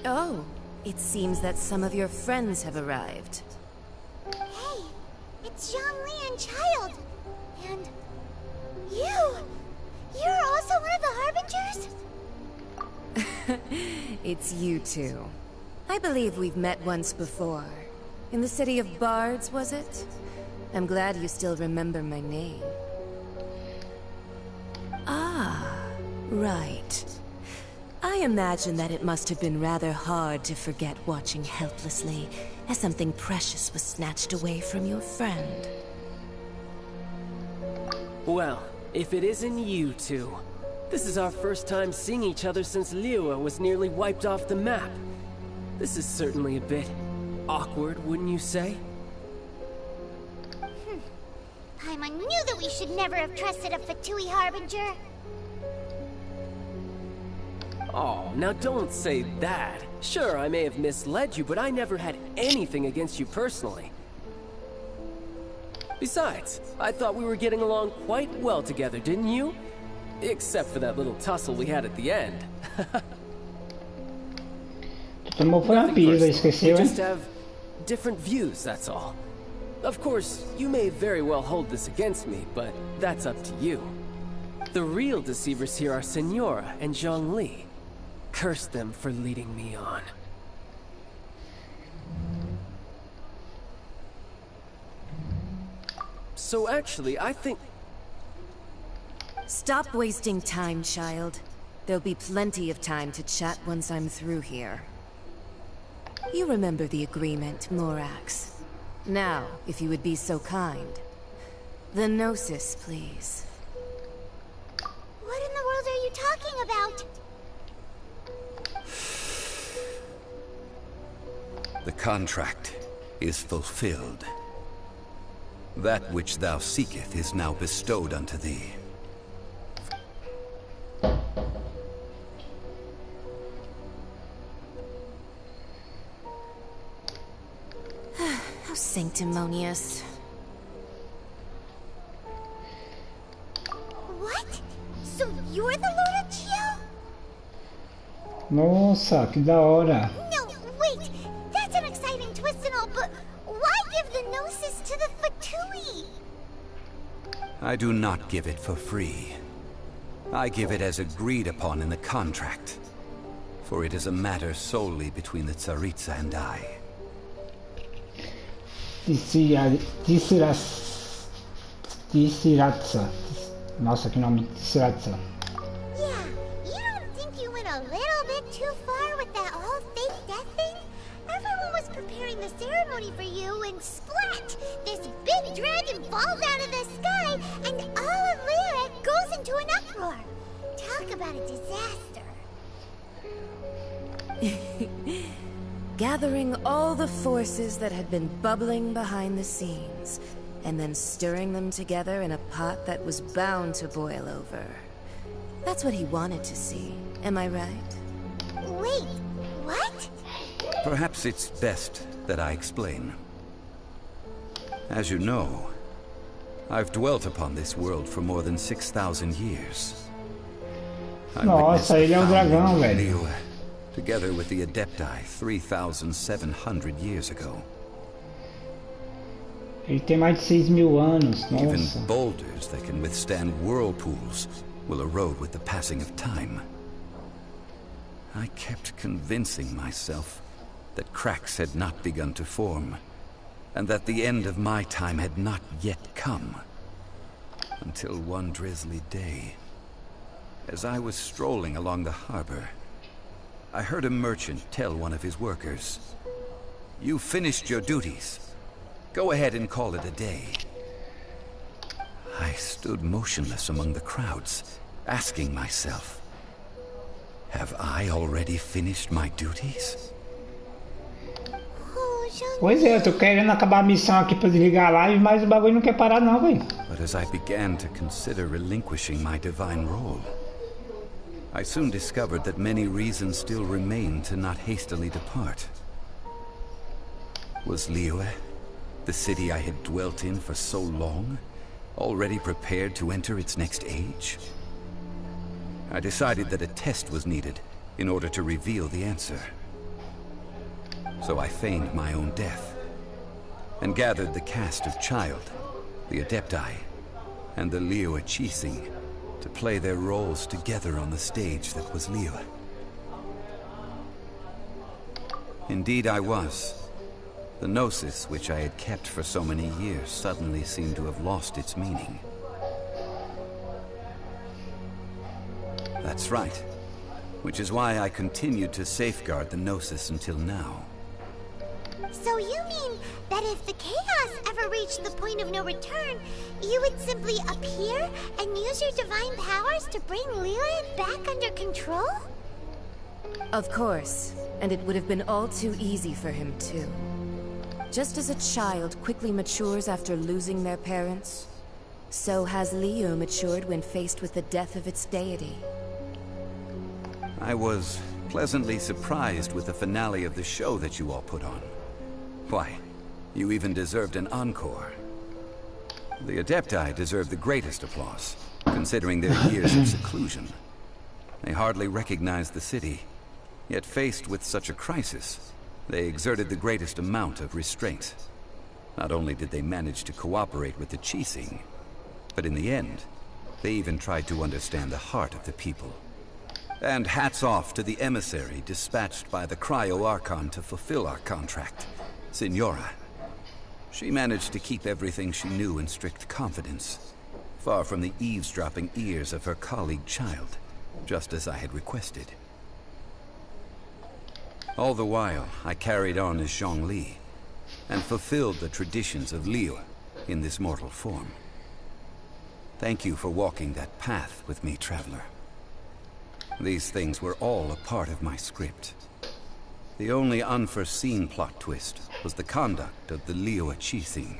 Oh, it seems that some of your friends have arrived. Hey, it's Zhongli and Child. And you! You're also one of the Harbingers? It's you two. I believe we've met once before. In the city of Bards, was it? I'm glad you still remember my name. Ah, right. I imagine that it must have been rather hard to forget watching helplessly as something precious was snatched away from your friend. Well, if it isn't you two. This is our first time seeing each other since Liyue was nearly wiped off the map. This is certainly a bit awkward, wouldn't you say? Paimon knew that we should never have trusted a Fatui Harbinger. Oh, now don't say that. Sure, I may have misled you, but I never had anything against you personally. Besides, I thought we were getting along quite well together, didn't you? Except for that little tussle we had at the end. We just have different views, that's all. Of course, you may very well hold this against me, but that's up to you. The real deceivers here are Senora and Zhongli. Curse them for leading me on. So actually, I think... Stop wasting time, child. There'll be plenty of time to chat once I'm through here. You remember the agreement, Morax. Now, if you would be so kind. The Gnosis, please. What in the world are you talking about? The contract is fulfilled. That which thou seeketh is now bestowed unto thee. How sanctimonious. What? So you're the Lord of Geo? Nossa, que da hora. No, wait! That's an exciting twist and all, but why give the Gnosis to the Fatui? I do not give it for free. I give it as agreed upon in the contract. For it is a matter solely between the Tsaritsa and I. Tisiratsa. Nossa, que nome, Tisiratsa. Yeah, you don't think you win a the ceremony for you, and splat! This big dragon falls out of the sky, and all of Lyra goes into an uproar. Talk about a disaster. Gathering all the forces that had been bubbling behind the scenes, and then stirring them together in a pot that was bound to boil over. That's what he wanted to see, am I right? Wait, what? Perhaps it's best that I explain. As you know, I've dwelt upon this world for more than 6,000 years. Nossa, ele é um dragão, velho. Together with the Adepti 3,700 years ago. Ele tem mais de 6.000 anos, nossa. Even boulders that can withstand whirlpools will erode with the passing of time. I kept convincing myself that cracks had not begun to form, and that the end of my time had not yet come. Until one drizzly day, as I was strolling along the harbor, I heard a merchant tell one of his workers, "You finished your duties. Go ahead and call it a day." I stood motionless among the crowds, asking myself, have I already finished my duties? Pois é, eu tô querendo acabar a missão aqui pra desligar a live, mas o bagulho não quer parar não, velho. But as I began to consider relinquishing my divine role, I soon discovered that many reasons still remained to not hastily depart. Was Liyue, the city I had dwelt in for so long, already prepared to enter its next age? I decided that a test was needed in order to reveal the answer. So I feigned my own death, and gathered the cast of Child, the Adepti, and the Liyue Chising to play their roles together on the stage that was Liyue. Indeed I was. The gnosis which I had kept for so many years suddenly seemed to have lost its meaning. That's right. Which is why I continued to safeguard the gnosis until now. So you mean that if the chaos ever reached the point of no return, you would simply appear and use your divine powers to bring Liyue back under control? Of course, and it would have been all too easy for him too. Just as a child quickly matures after losing their parents, so has Liyue matured when faced with the death of its deity. I was pleasantly surprised with the finale of the show that you all put on. Why, you even deserved an encore. The Adepti deserve the greatest applause, considering their years of seclusion. They hardly recognized the city, yet faced with such a crisis, they exerted the greatest amount of restraint. Not only did they manage to cooperate with the Chising, but in the end, they even tried to understand the heart of the people. And hats off to the emissary dispatched by the Cryo-Archon to fulfill our contract, Signora. She managed to keep everything she knew in strict confidence, far from the eavesdropping ears of her colleague Child, just as I had requested. All the while, I carried on as Zhongli, and fulfilled the traditions of Liyue in this mortal form. Thank you for walking that path with me, Traveler. These things were all a part of my script. The only unforeseen plot twist was the conduct of the Liyue Chising.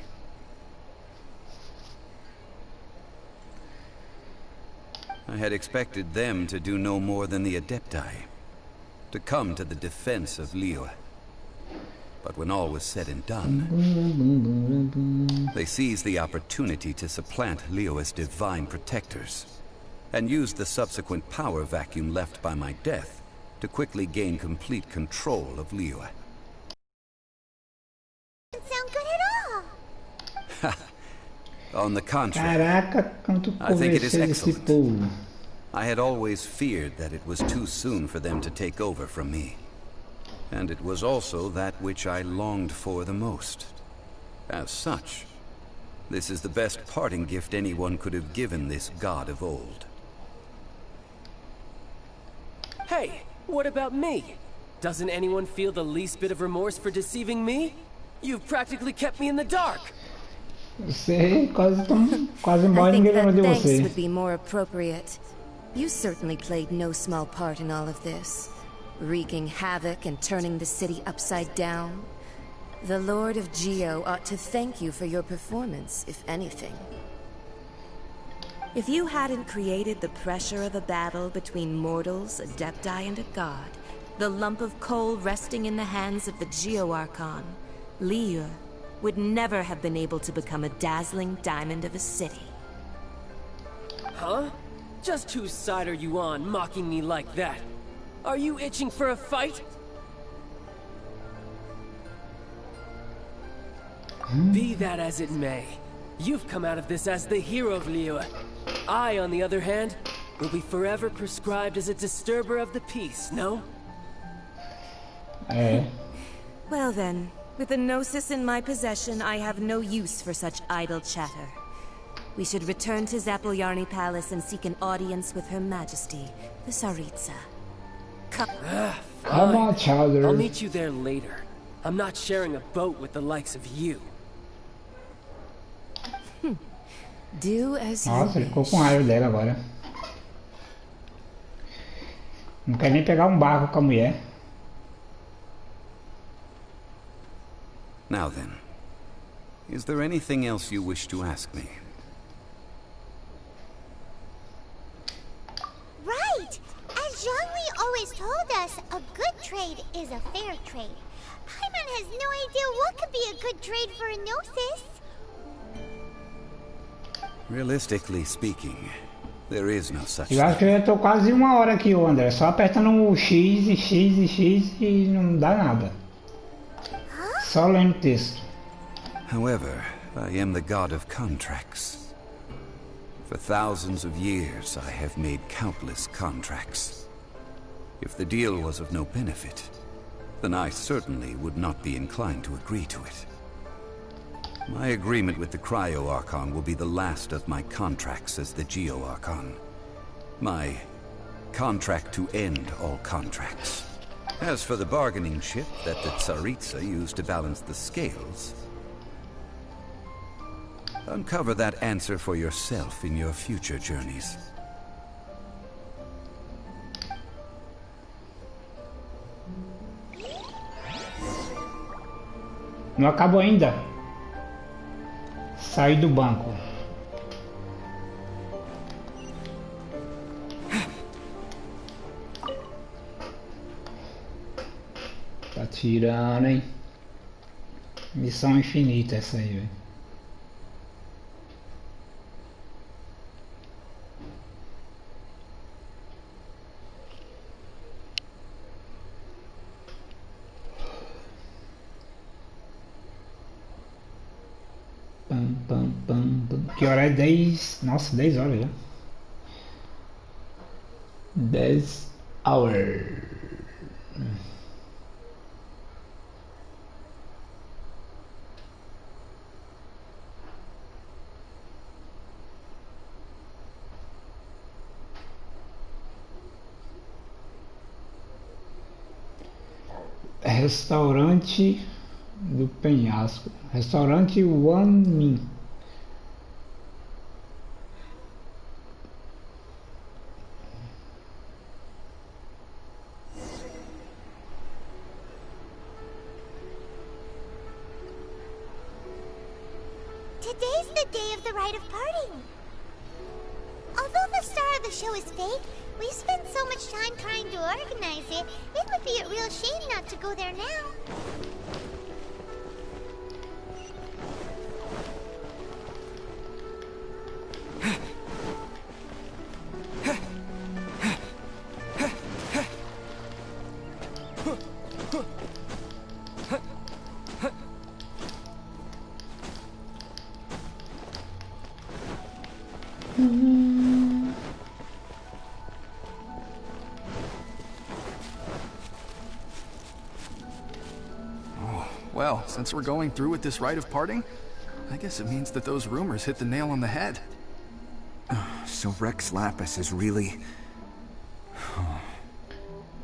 I had expected them to do no more than the Adepti, to come to the defense of Liyue. But when all was said and done, they seized the opportunity to supplant Liyue's divine protectors, and used the subsequent power vacuum left by my death to quickly gain complete control of Liyue. Doesn't sound good at all. On the contrary, Caraca, quanto I think it is conversei esse excellent. povo. I had always feared that it was too soon for them to take over from me. And it was also that which I longed for the most. As such, this is the best parting gift anyone could have given this god of old. Hey, what about me? Doesn't anyone feel the least bit of remorse for deceiving me? You've practically kept me in the dark. Você quase I morre, think ninguém lembra de that thanks você. would be more appropriate. You certainly played no small part in all of this, wreaking havoc and turning the city upside down. The Lord of Geo ought to thank you for your performance, if anything. If you hadn't created the pressure of a battle between mortals, adepti, and a god, the lump of coal resting in the hands of the Geo Archon, Liu, would never have been able to become a dazzling diamond of a city. Huh? Just whose side are you on, mocking me like that? Are you itching for a fight? Be that as it may, you've come out of this as the hero of Liyue. I, on the other hand, will be forever prescribed as a disturber of the peace, no? Well then, with the Gnosis in my possession, I have no use for such idle chatter. We should return to Zapolyarny Palace and seek an audience with Her Majesty, the Tsaritsa. Come on, Chowder. I'll meet you there later. I'm not sharing a boat with the likes of you. Do as you Nossa, ele ficou com raiva dela agora. Não quer nem pegar barco com a mulher. Now then, is there anything else you wish to ask me? Right! As Zhongli always told us, a good trade is a fair trade. Paimon has no idea what could be a good trade for a Gnosis. Realistically speaking, there is no such Eu acho que eu já tô quase 1 hora aqui, André. Só apertando o X e X e X e não dá nada. Só lendo o texto. However, I am the god of contracts. For thousands of years, I have made countless contracts. If the deal was of no benefit, then I certainly would not be inclined to agree to it. My agreement with the Cryo Archon will be the last of my contracts as the Geo Archon. My contract to end all contracts. As for the bargaining chip that the Tsaritsa used to balance the scales, uncover that answer for yourself in your future journeys. Não acabou ainda. Saí do banco. Tá tirando, hein? Missão infinita essa aí, velho. Que hora é 10? Nossa, 10 horas já. 10 hours. Restaurante do Penhasco. Restaurante One Min. Today's the day of the rite of parting. Although the star of the show is fake, we spent so much time trying to organize it, it would be a real shame not to go there now. Well, since we're going through with this rite of parting, I guess it means that those rumors hit the nail on the head. So Rex Lapis is really...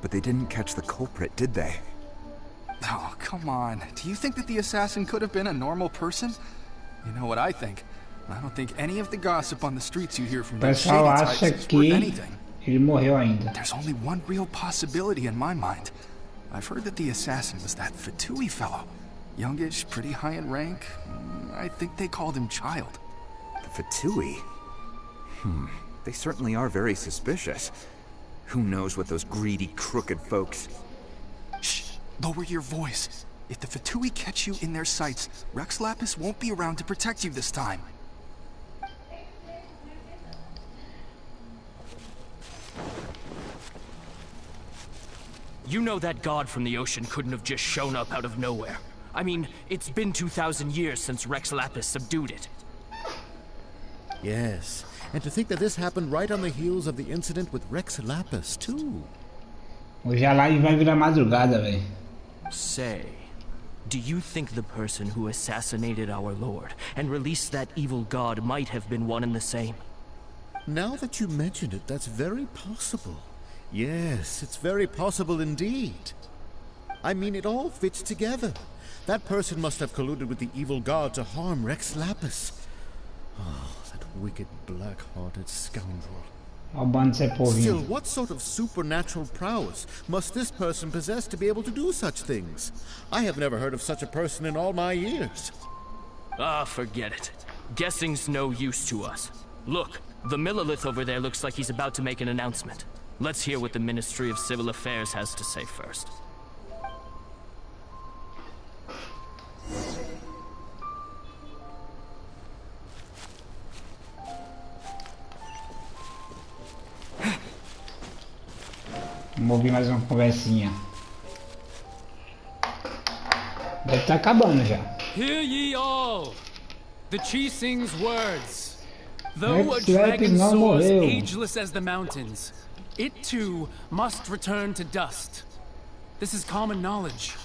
But they didn't catch the culprit, did they? Oh, come on. Do you think that the assassin could have been a normal person? You know what I think? I don't think any of the gossip on the streets you hear from those shady types is worth anything. Ele morreu ainda. There's only one real possibility in my mind. I've heard that the assassin was that Fatui fellow. Youngish, pretty high in rank. I think they called him Child. The Fatui? They certainly are very suspicious. Who knows what those greedy, crooked folks... Shh! Lower your voice. If the Fatui catch you in their sights, Rex Lapis won't be around to protect you this time. You know that god from the ocean couldn't have just shown up out of nowhere. I mean, it's been 2,000 years since Rex Lapis subdued it. Yes, and to think that this happened right on the heels of the incident with Rex Lapis, too. Hoje a live vai virar madrugada, velho. Say, do you think the person who assassinated our lord and released that evil god might have been one and the same? Now that you mention it, that's very possible. Yes, it's very possible indeed. I mean, it all fits together. That person must have colluded with the evil god to harm Rex Lapis. Oh, that wicked, black-hearted scoundrel. Still, what sort of supernatural prowess must this person possess to be able to do such things? I have never heard of such a person in all my years. Ah, forget it. Guessing's no use to us. Look, the Millilith over there looks like he's about to make an announcement. Let's hear what the Ministry of Civil Affairs has to say first. Vamos ouvir mais uma conversinha. Deve estar acabando já. Hear ye all, the Chising's words. Though a dragon soars ageless as the mountains, it too must return to dust. This is common knowledge.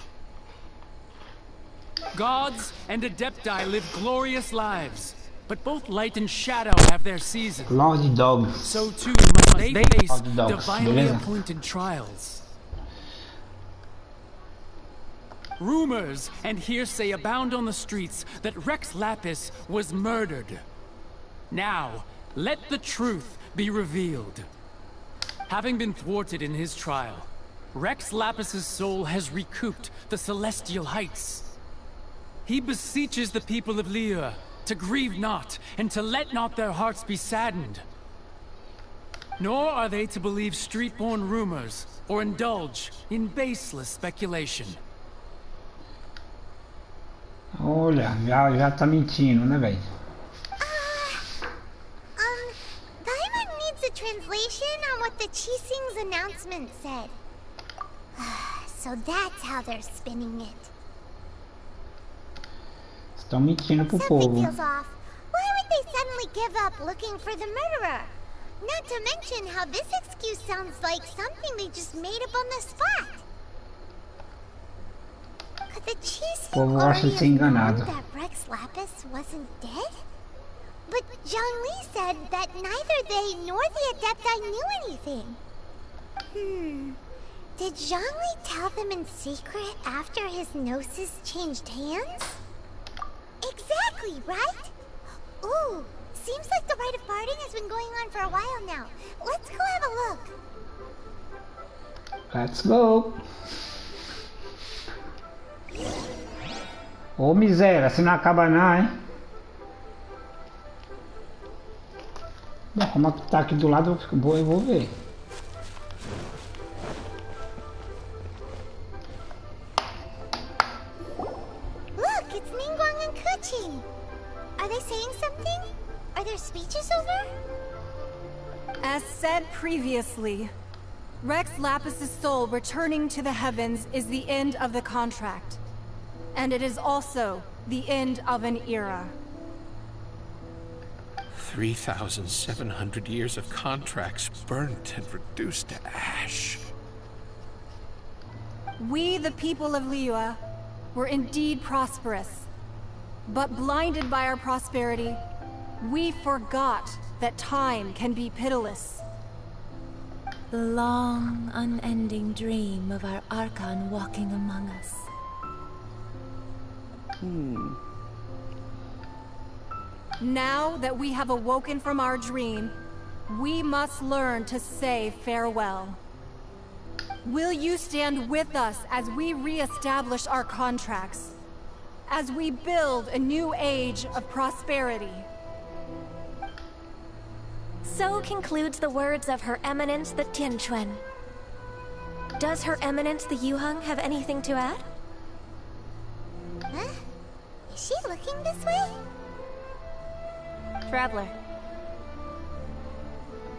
Gods and Adepti live glorious lives, but both light and shadow have their seasons. Lord Dogs. So too must they face divinely appointed trials. Rumors and hearsay abound on the streets that Rex Lapis was murdered. Now, let the truth be revealed. Having been thwarted in his trial, Rex Lapis's soul has recouped the celestial heights. He beseeches the people of Liyue to grieve not, and to let not their hearts be saddened. Nor are they to believe street-born rumors, or indulge in baseless speculation. Olha, já tá mentindo, né, velho? Paimon needs a translation on what the Chising's announcement said. So that's how they're spinning it. Estão mentindo pro povo. Something feels off. Why would they suddenly give up looking for the murderer? Not to mention how this excuse sounds like something they just made up on the spot. Could the Chising already have known that Rex Lapis wasn't dead? But Zhongli said that neither they nor the Adepti knew anything. Did Zhongli tell them in secret after his gnosis changed hands? Exactly, right? Ooh, seems like the rite of parting has been going on for a while now. Let's go have a look. Let's go. Ô miséria, se não acaba não, hein? Bom, como tá aqui do lado, eu vou ver. Look, it's Ningguang and Keqing. Are they saying something? Are their speeches over? As said previously, Rex Lapis's soul returning to the heavens is the end of the contract. And it is also the end of an era. 3,700 years of contracts burnt and reduced to ash. We, the people of Liyue, were indeed prosperous. But blinded by our prosperity, we forgot that time can be pitiless. The long, unending dream of our Archon walking among us. Now that we have awoken from our dream, we must learn to say farewell. Will you stand with us as we re-establish our contracts? As we build a new age of prosperity? So concludes the words of Her Eminence the Tianquan. Does Her Eminence the Yuheng have anything to add? Huh? Is she looking this way? Traveler.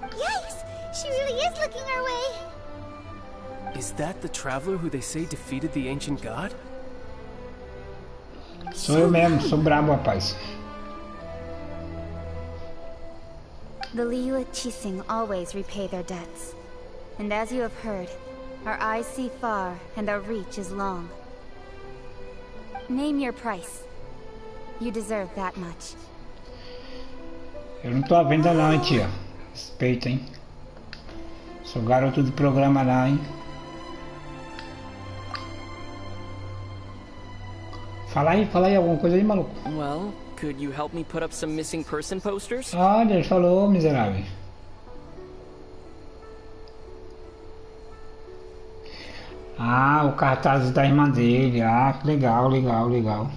Yikes! She really is looking our way! Is that the traveler who they say defeated the ancient god? Sou eu mesmo, sou brabo, rapaz. The Liyue Qixing always repay their debts. And as you have heard, our eyes see far and our reach is long. Name your price. You deserve that much. Eu não tô à venda não, hein, tia. Respeita, hein. Sou garoto do programa lá, hein. Fala aí alguma coisa aí, maluco. Well, could you help me put up some missing person posters? Olha, ele falou, miserável. Ah, o cartaz da irmã dele. Ah, que legal, legal, legal.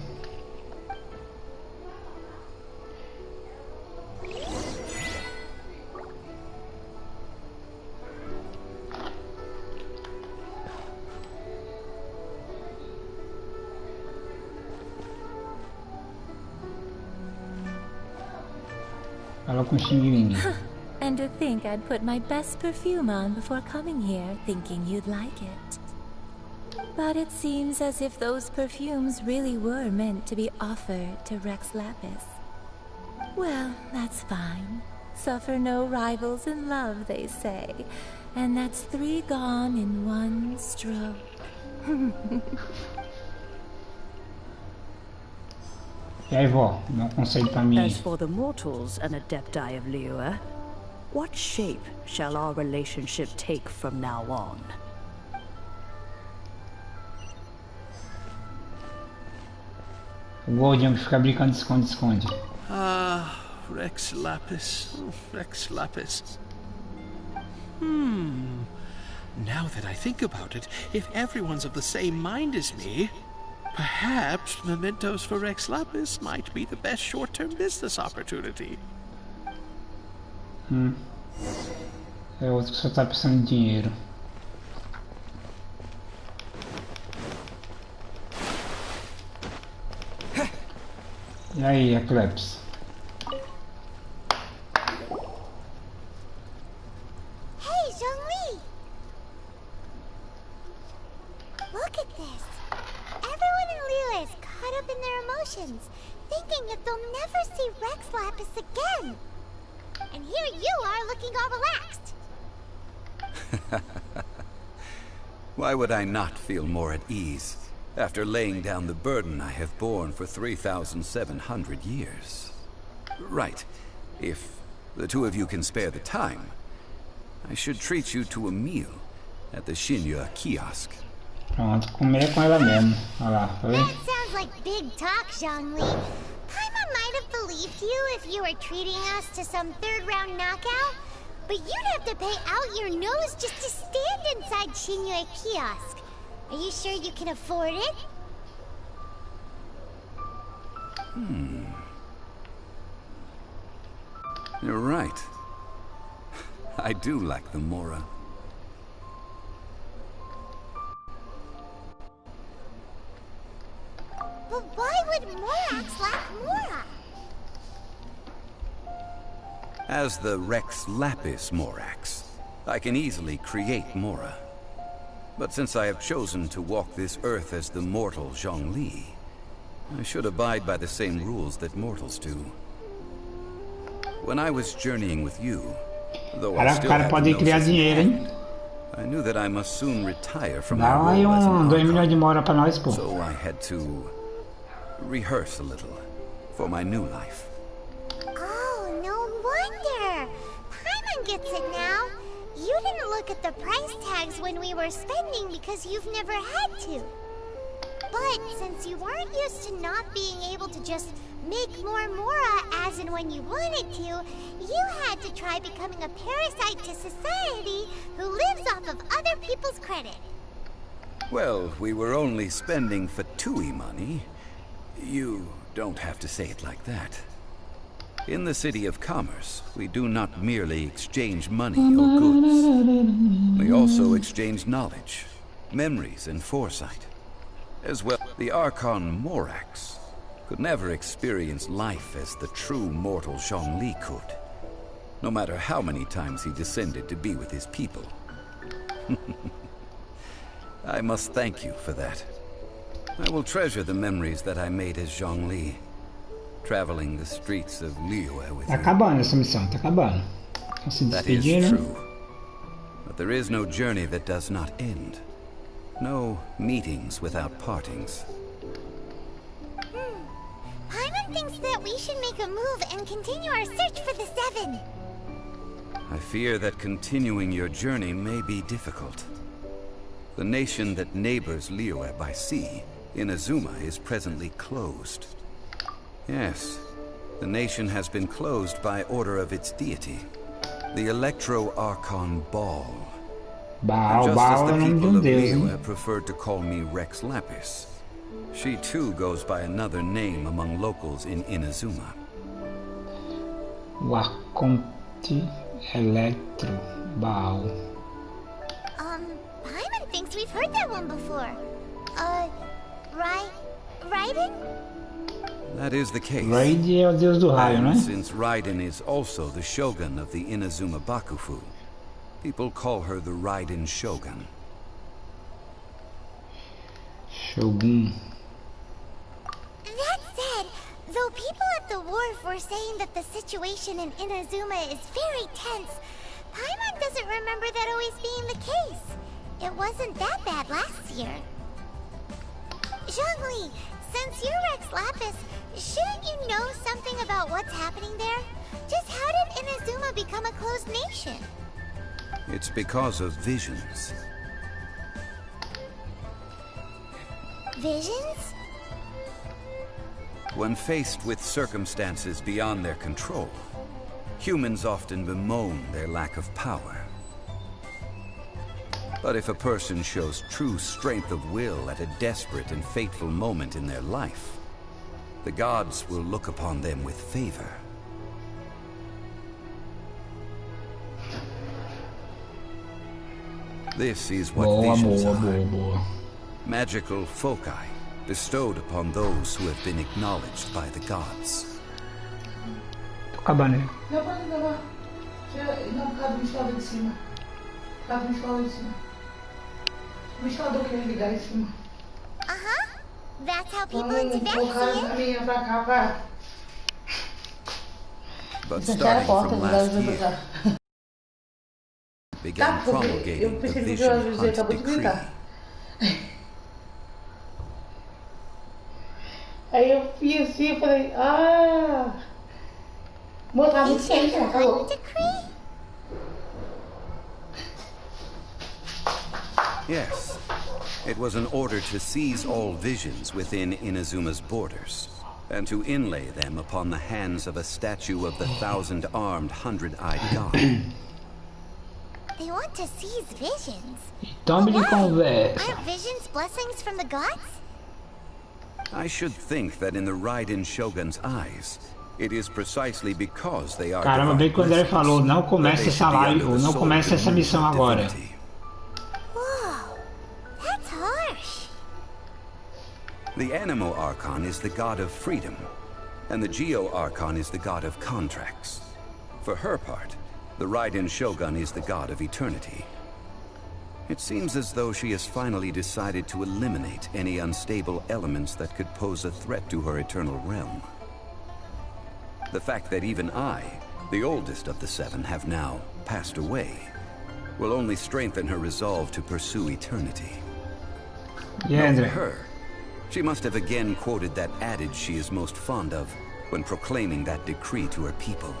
Fala com Xing Ling. And to think I'd put my best perfume on before coming here, thinking you'd like it. But it seems as if those perfumes really were meant to be offered to Rex Lapis. Well, that's fine. Suffer no rivals in love, they say. And that's 3 gone in 1 stroke. E aí, vó, dá um conselho pra mim. As for the mortals and adepti of Liyue, what shape shall our relationship take from now on? O gordinho que fica brincando de esconde-esconde. Ah, Rex Lapis. Rex Lapis. Now that I think about it, if everyone's of the same mind as me, perhaps mementos for Rex Lapis might be the best short-term business opportunity. É outro que só tá precisando de dinheiro. E aí, Eclipse? Hey, Zhongli! Look at this. Everyone in Liyue is caught up in their emotions, thinking that they'll never see Rex Lapis again. And here you are looking all relaxed. Why would I not feel more at ease after laying down the burden I have borne for 3,700 years? Right. If the two of you can spare the time, I should treat you to a meal at the Xinyue kiosk. Pronto, comer com ela mesmo. Olha lá, tá vendo? That sounds like big talk, Zhongli. Paimon might have believed you if you were treating us to some third-round knockout, but you'd have to pay out your nose just to stand inside Xinyue kiosk. Are you sure you can afford it? You're right. I do like the Mora. But why would Morax lack Mora? As the Rex Lapis Morax, I can easily create Mora. But since I have chosen to walk this earth as the mortal Zhongli, I should abide by the same rules that mortals do. When I was journeying with you, though I still had no success, I knew that I must soon retire from my role as an 2 milhões de mora pra nós, pô. So I had to rehearse a little for my new life. Oh, no wonder. Paimon gets it now. You didn't look at the price tags when we were spending because you've never had to. But since you weren't used to not being able to just make more Mora as and when you wanted to, you had to try becoming a parasite to society who lives off of other people's credit. Well, we were only spending Fatui money. You don't have to say it like that. In the City of Commerce, we do not merely exchange money or goods. We also exchange knowledge, memories, and foresight. As well, the Archon Morax could never experience life as the true mortal Zhongli could, no matter how many times he descended to be with his people. I must thank you for that. I will treasure the memories that I made as Zhongli, traveling the streets of Liyue with Tá acabando essa missão, tá acabando. That is true. But there is no journey that does not end. No meetings without partings. Paimon thinks that we should make a move and continue our search for the Seven. I fear that continuing your journey may be difficult. The nation that neighbors Liyue by sea, Inazuma, is presently closed. Yes, the nation has been closed by order of its deity, the Electro-Archon Baal. And just as the people of Liyue preferred to call me Rex Lapis, she too goes by another name among locals in Inazuma. Arconte Electro Baal. Paimon thinks we've heard that one before. Raiden? That is the case. Raiden é o deus do raio, né? Since Raiden is also the shogun of the Inazuma Bakufu, people call her the Raiden Shogun. Shogun. That said, though people at the wharf were saying that the situation in Inazuma is very tense, Paimon doesn't remember that always being the case. It wasn't that bad last year. Zhongli, since you're Rex Lapis, shouldn't you know something about what's happening there? Just how did Inazuma become a closed nation? It's because of visions. Visions? When faced with circumstances beyond their control, humans often bemoan their lack of power. But if a person shows true strength of will at a desperate and fateful moment in their life, the gods will look upon them with favor. This is what visions are. Magical foci bestowed upon those who have been acknowledged by the gods. Acabando. Não, pode levar. Não, cabe no instalador de cima. Cabe no instalador de cima. O instalador que ele ligar em cima. That's how people in Tibet see it? But starting from last year, began promulgating the Vision Hunt Decree. Aí eu vi assim e falei, botar muito tempo, acabou. Yes, it was an order to seize all visions within Inazuma's borders, and to inlay them upon the hands of a statue of the 1,000-armed, 100-eyed god. They want to seize visions. Tome de Why? conversa. Aren't visions blessings from the gods? I should think that in the Raiden Shogun's eyes, it is precisely because they are Caramba, bem quando ele falou, não comece essa live, ou não comece essa missão agora. Whoa, that's harsh. The Animo Archon is the god of freedom, and the Geo Archon is the god of contracts. For her part, the Raiden Shogun is the god of eternity. It seems as though she has finally decided to eliminate any unstable elements that could pose a threat to her eternal realm. The fact that even I, the oldest of the seven, have now passed away, will only strengthen her resolve to pursue eternity. Yeah, for her, she must have again quoted that adage she is most fond of when proclaiming that decree to her people.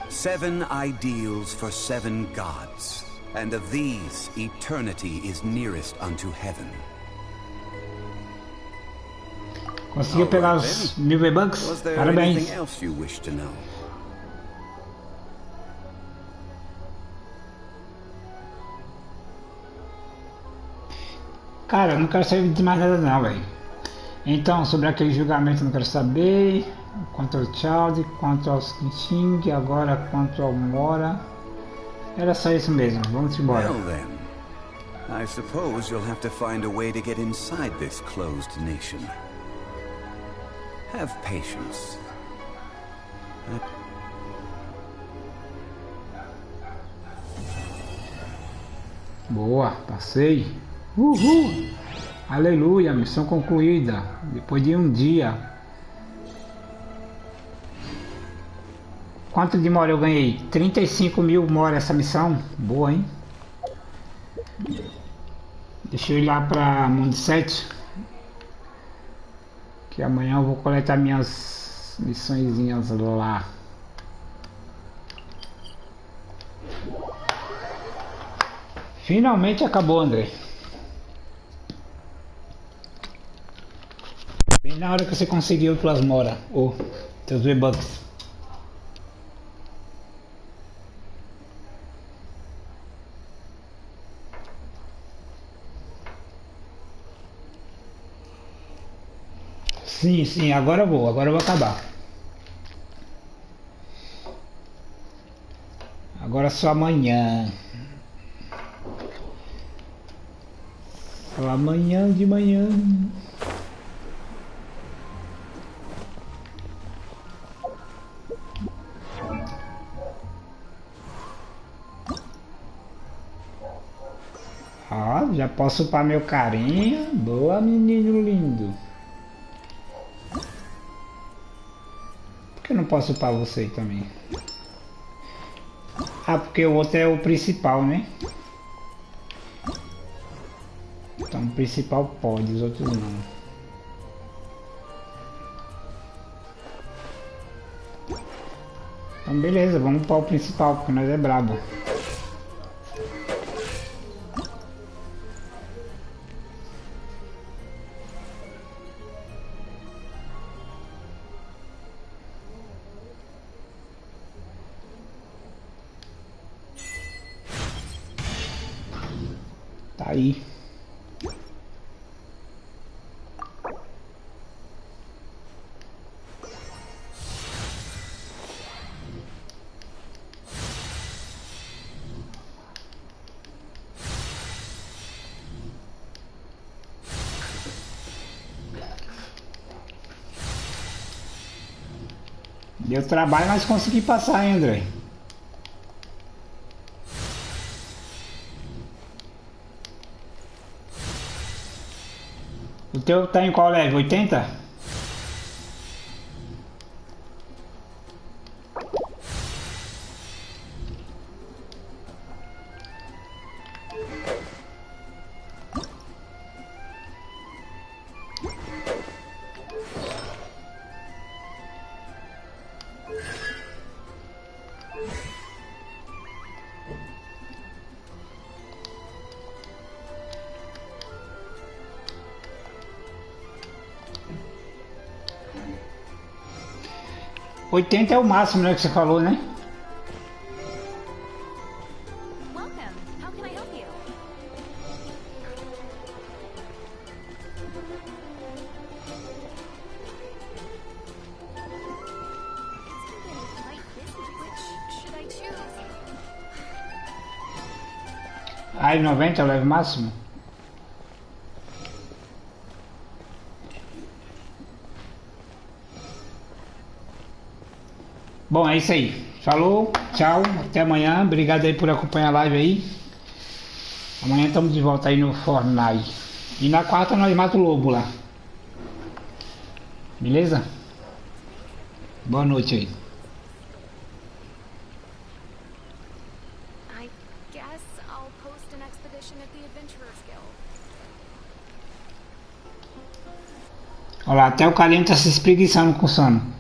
7 ideals for 7 gods. And of these, eternity is nearest unto heaven. Conseguiu pegar os 1000 Vbucks? Parabéns. Anything else you wish to know? Cara, eu não quero saber de mais nada não, velho. Então, sobre aquele julgamento eu não quero saber. Quanto ao Child, quanto ao Genshin, agora quanto ao Mora. Era só isso mesmo, vamos embora. Well then, I suppose you'll have to find a way to get inside this closed nation. Have patience. Boa, passei. Uhul! Aleluia, missão concluída. Depois de um dia. Quanto de mora eu ganhei? 35.000 mora essa missão. Boa, hein? Deixa eu ir lá pra Mundo 7. Que amanhã eu vou coletar minhas missõezinhas lá. Finalmente acabou, André. Bem na hora que você conseguiu tuas mora. Ou teus Vbucks. Sim, agora eu vou acabar. Agora só amanhã. Só amanhã de manhã. Ó, já posso upar meu carinha. Boa, menino lindo. Por que eu não posso upar você também? Ah, porque o outro é o principal, né? Então o principal pode, os outros não. Então beleza, vamos upar o principal, porque nós é brabo. Tá aí. Deu trabalho, mas consegui passar, hein, André? O teu tá em qual level? 80? $80 é o máximo, né, que você falou, né? Aí 90 é o level máximo? Bom, é isso aí. Falou, tchau, até amanhã. Obrigado aí por acompanhar a live aí. Amanhã estamos de volta aí no Fortnite. E na quarta nós matamos o lobo lá. Beleza? Boa noite aí. Olha lá, até o carinha tá se espreguiçando com sono.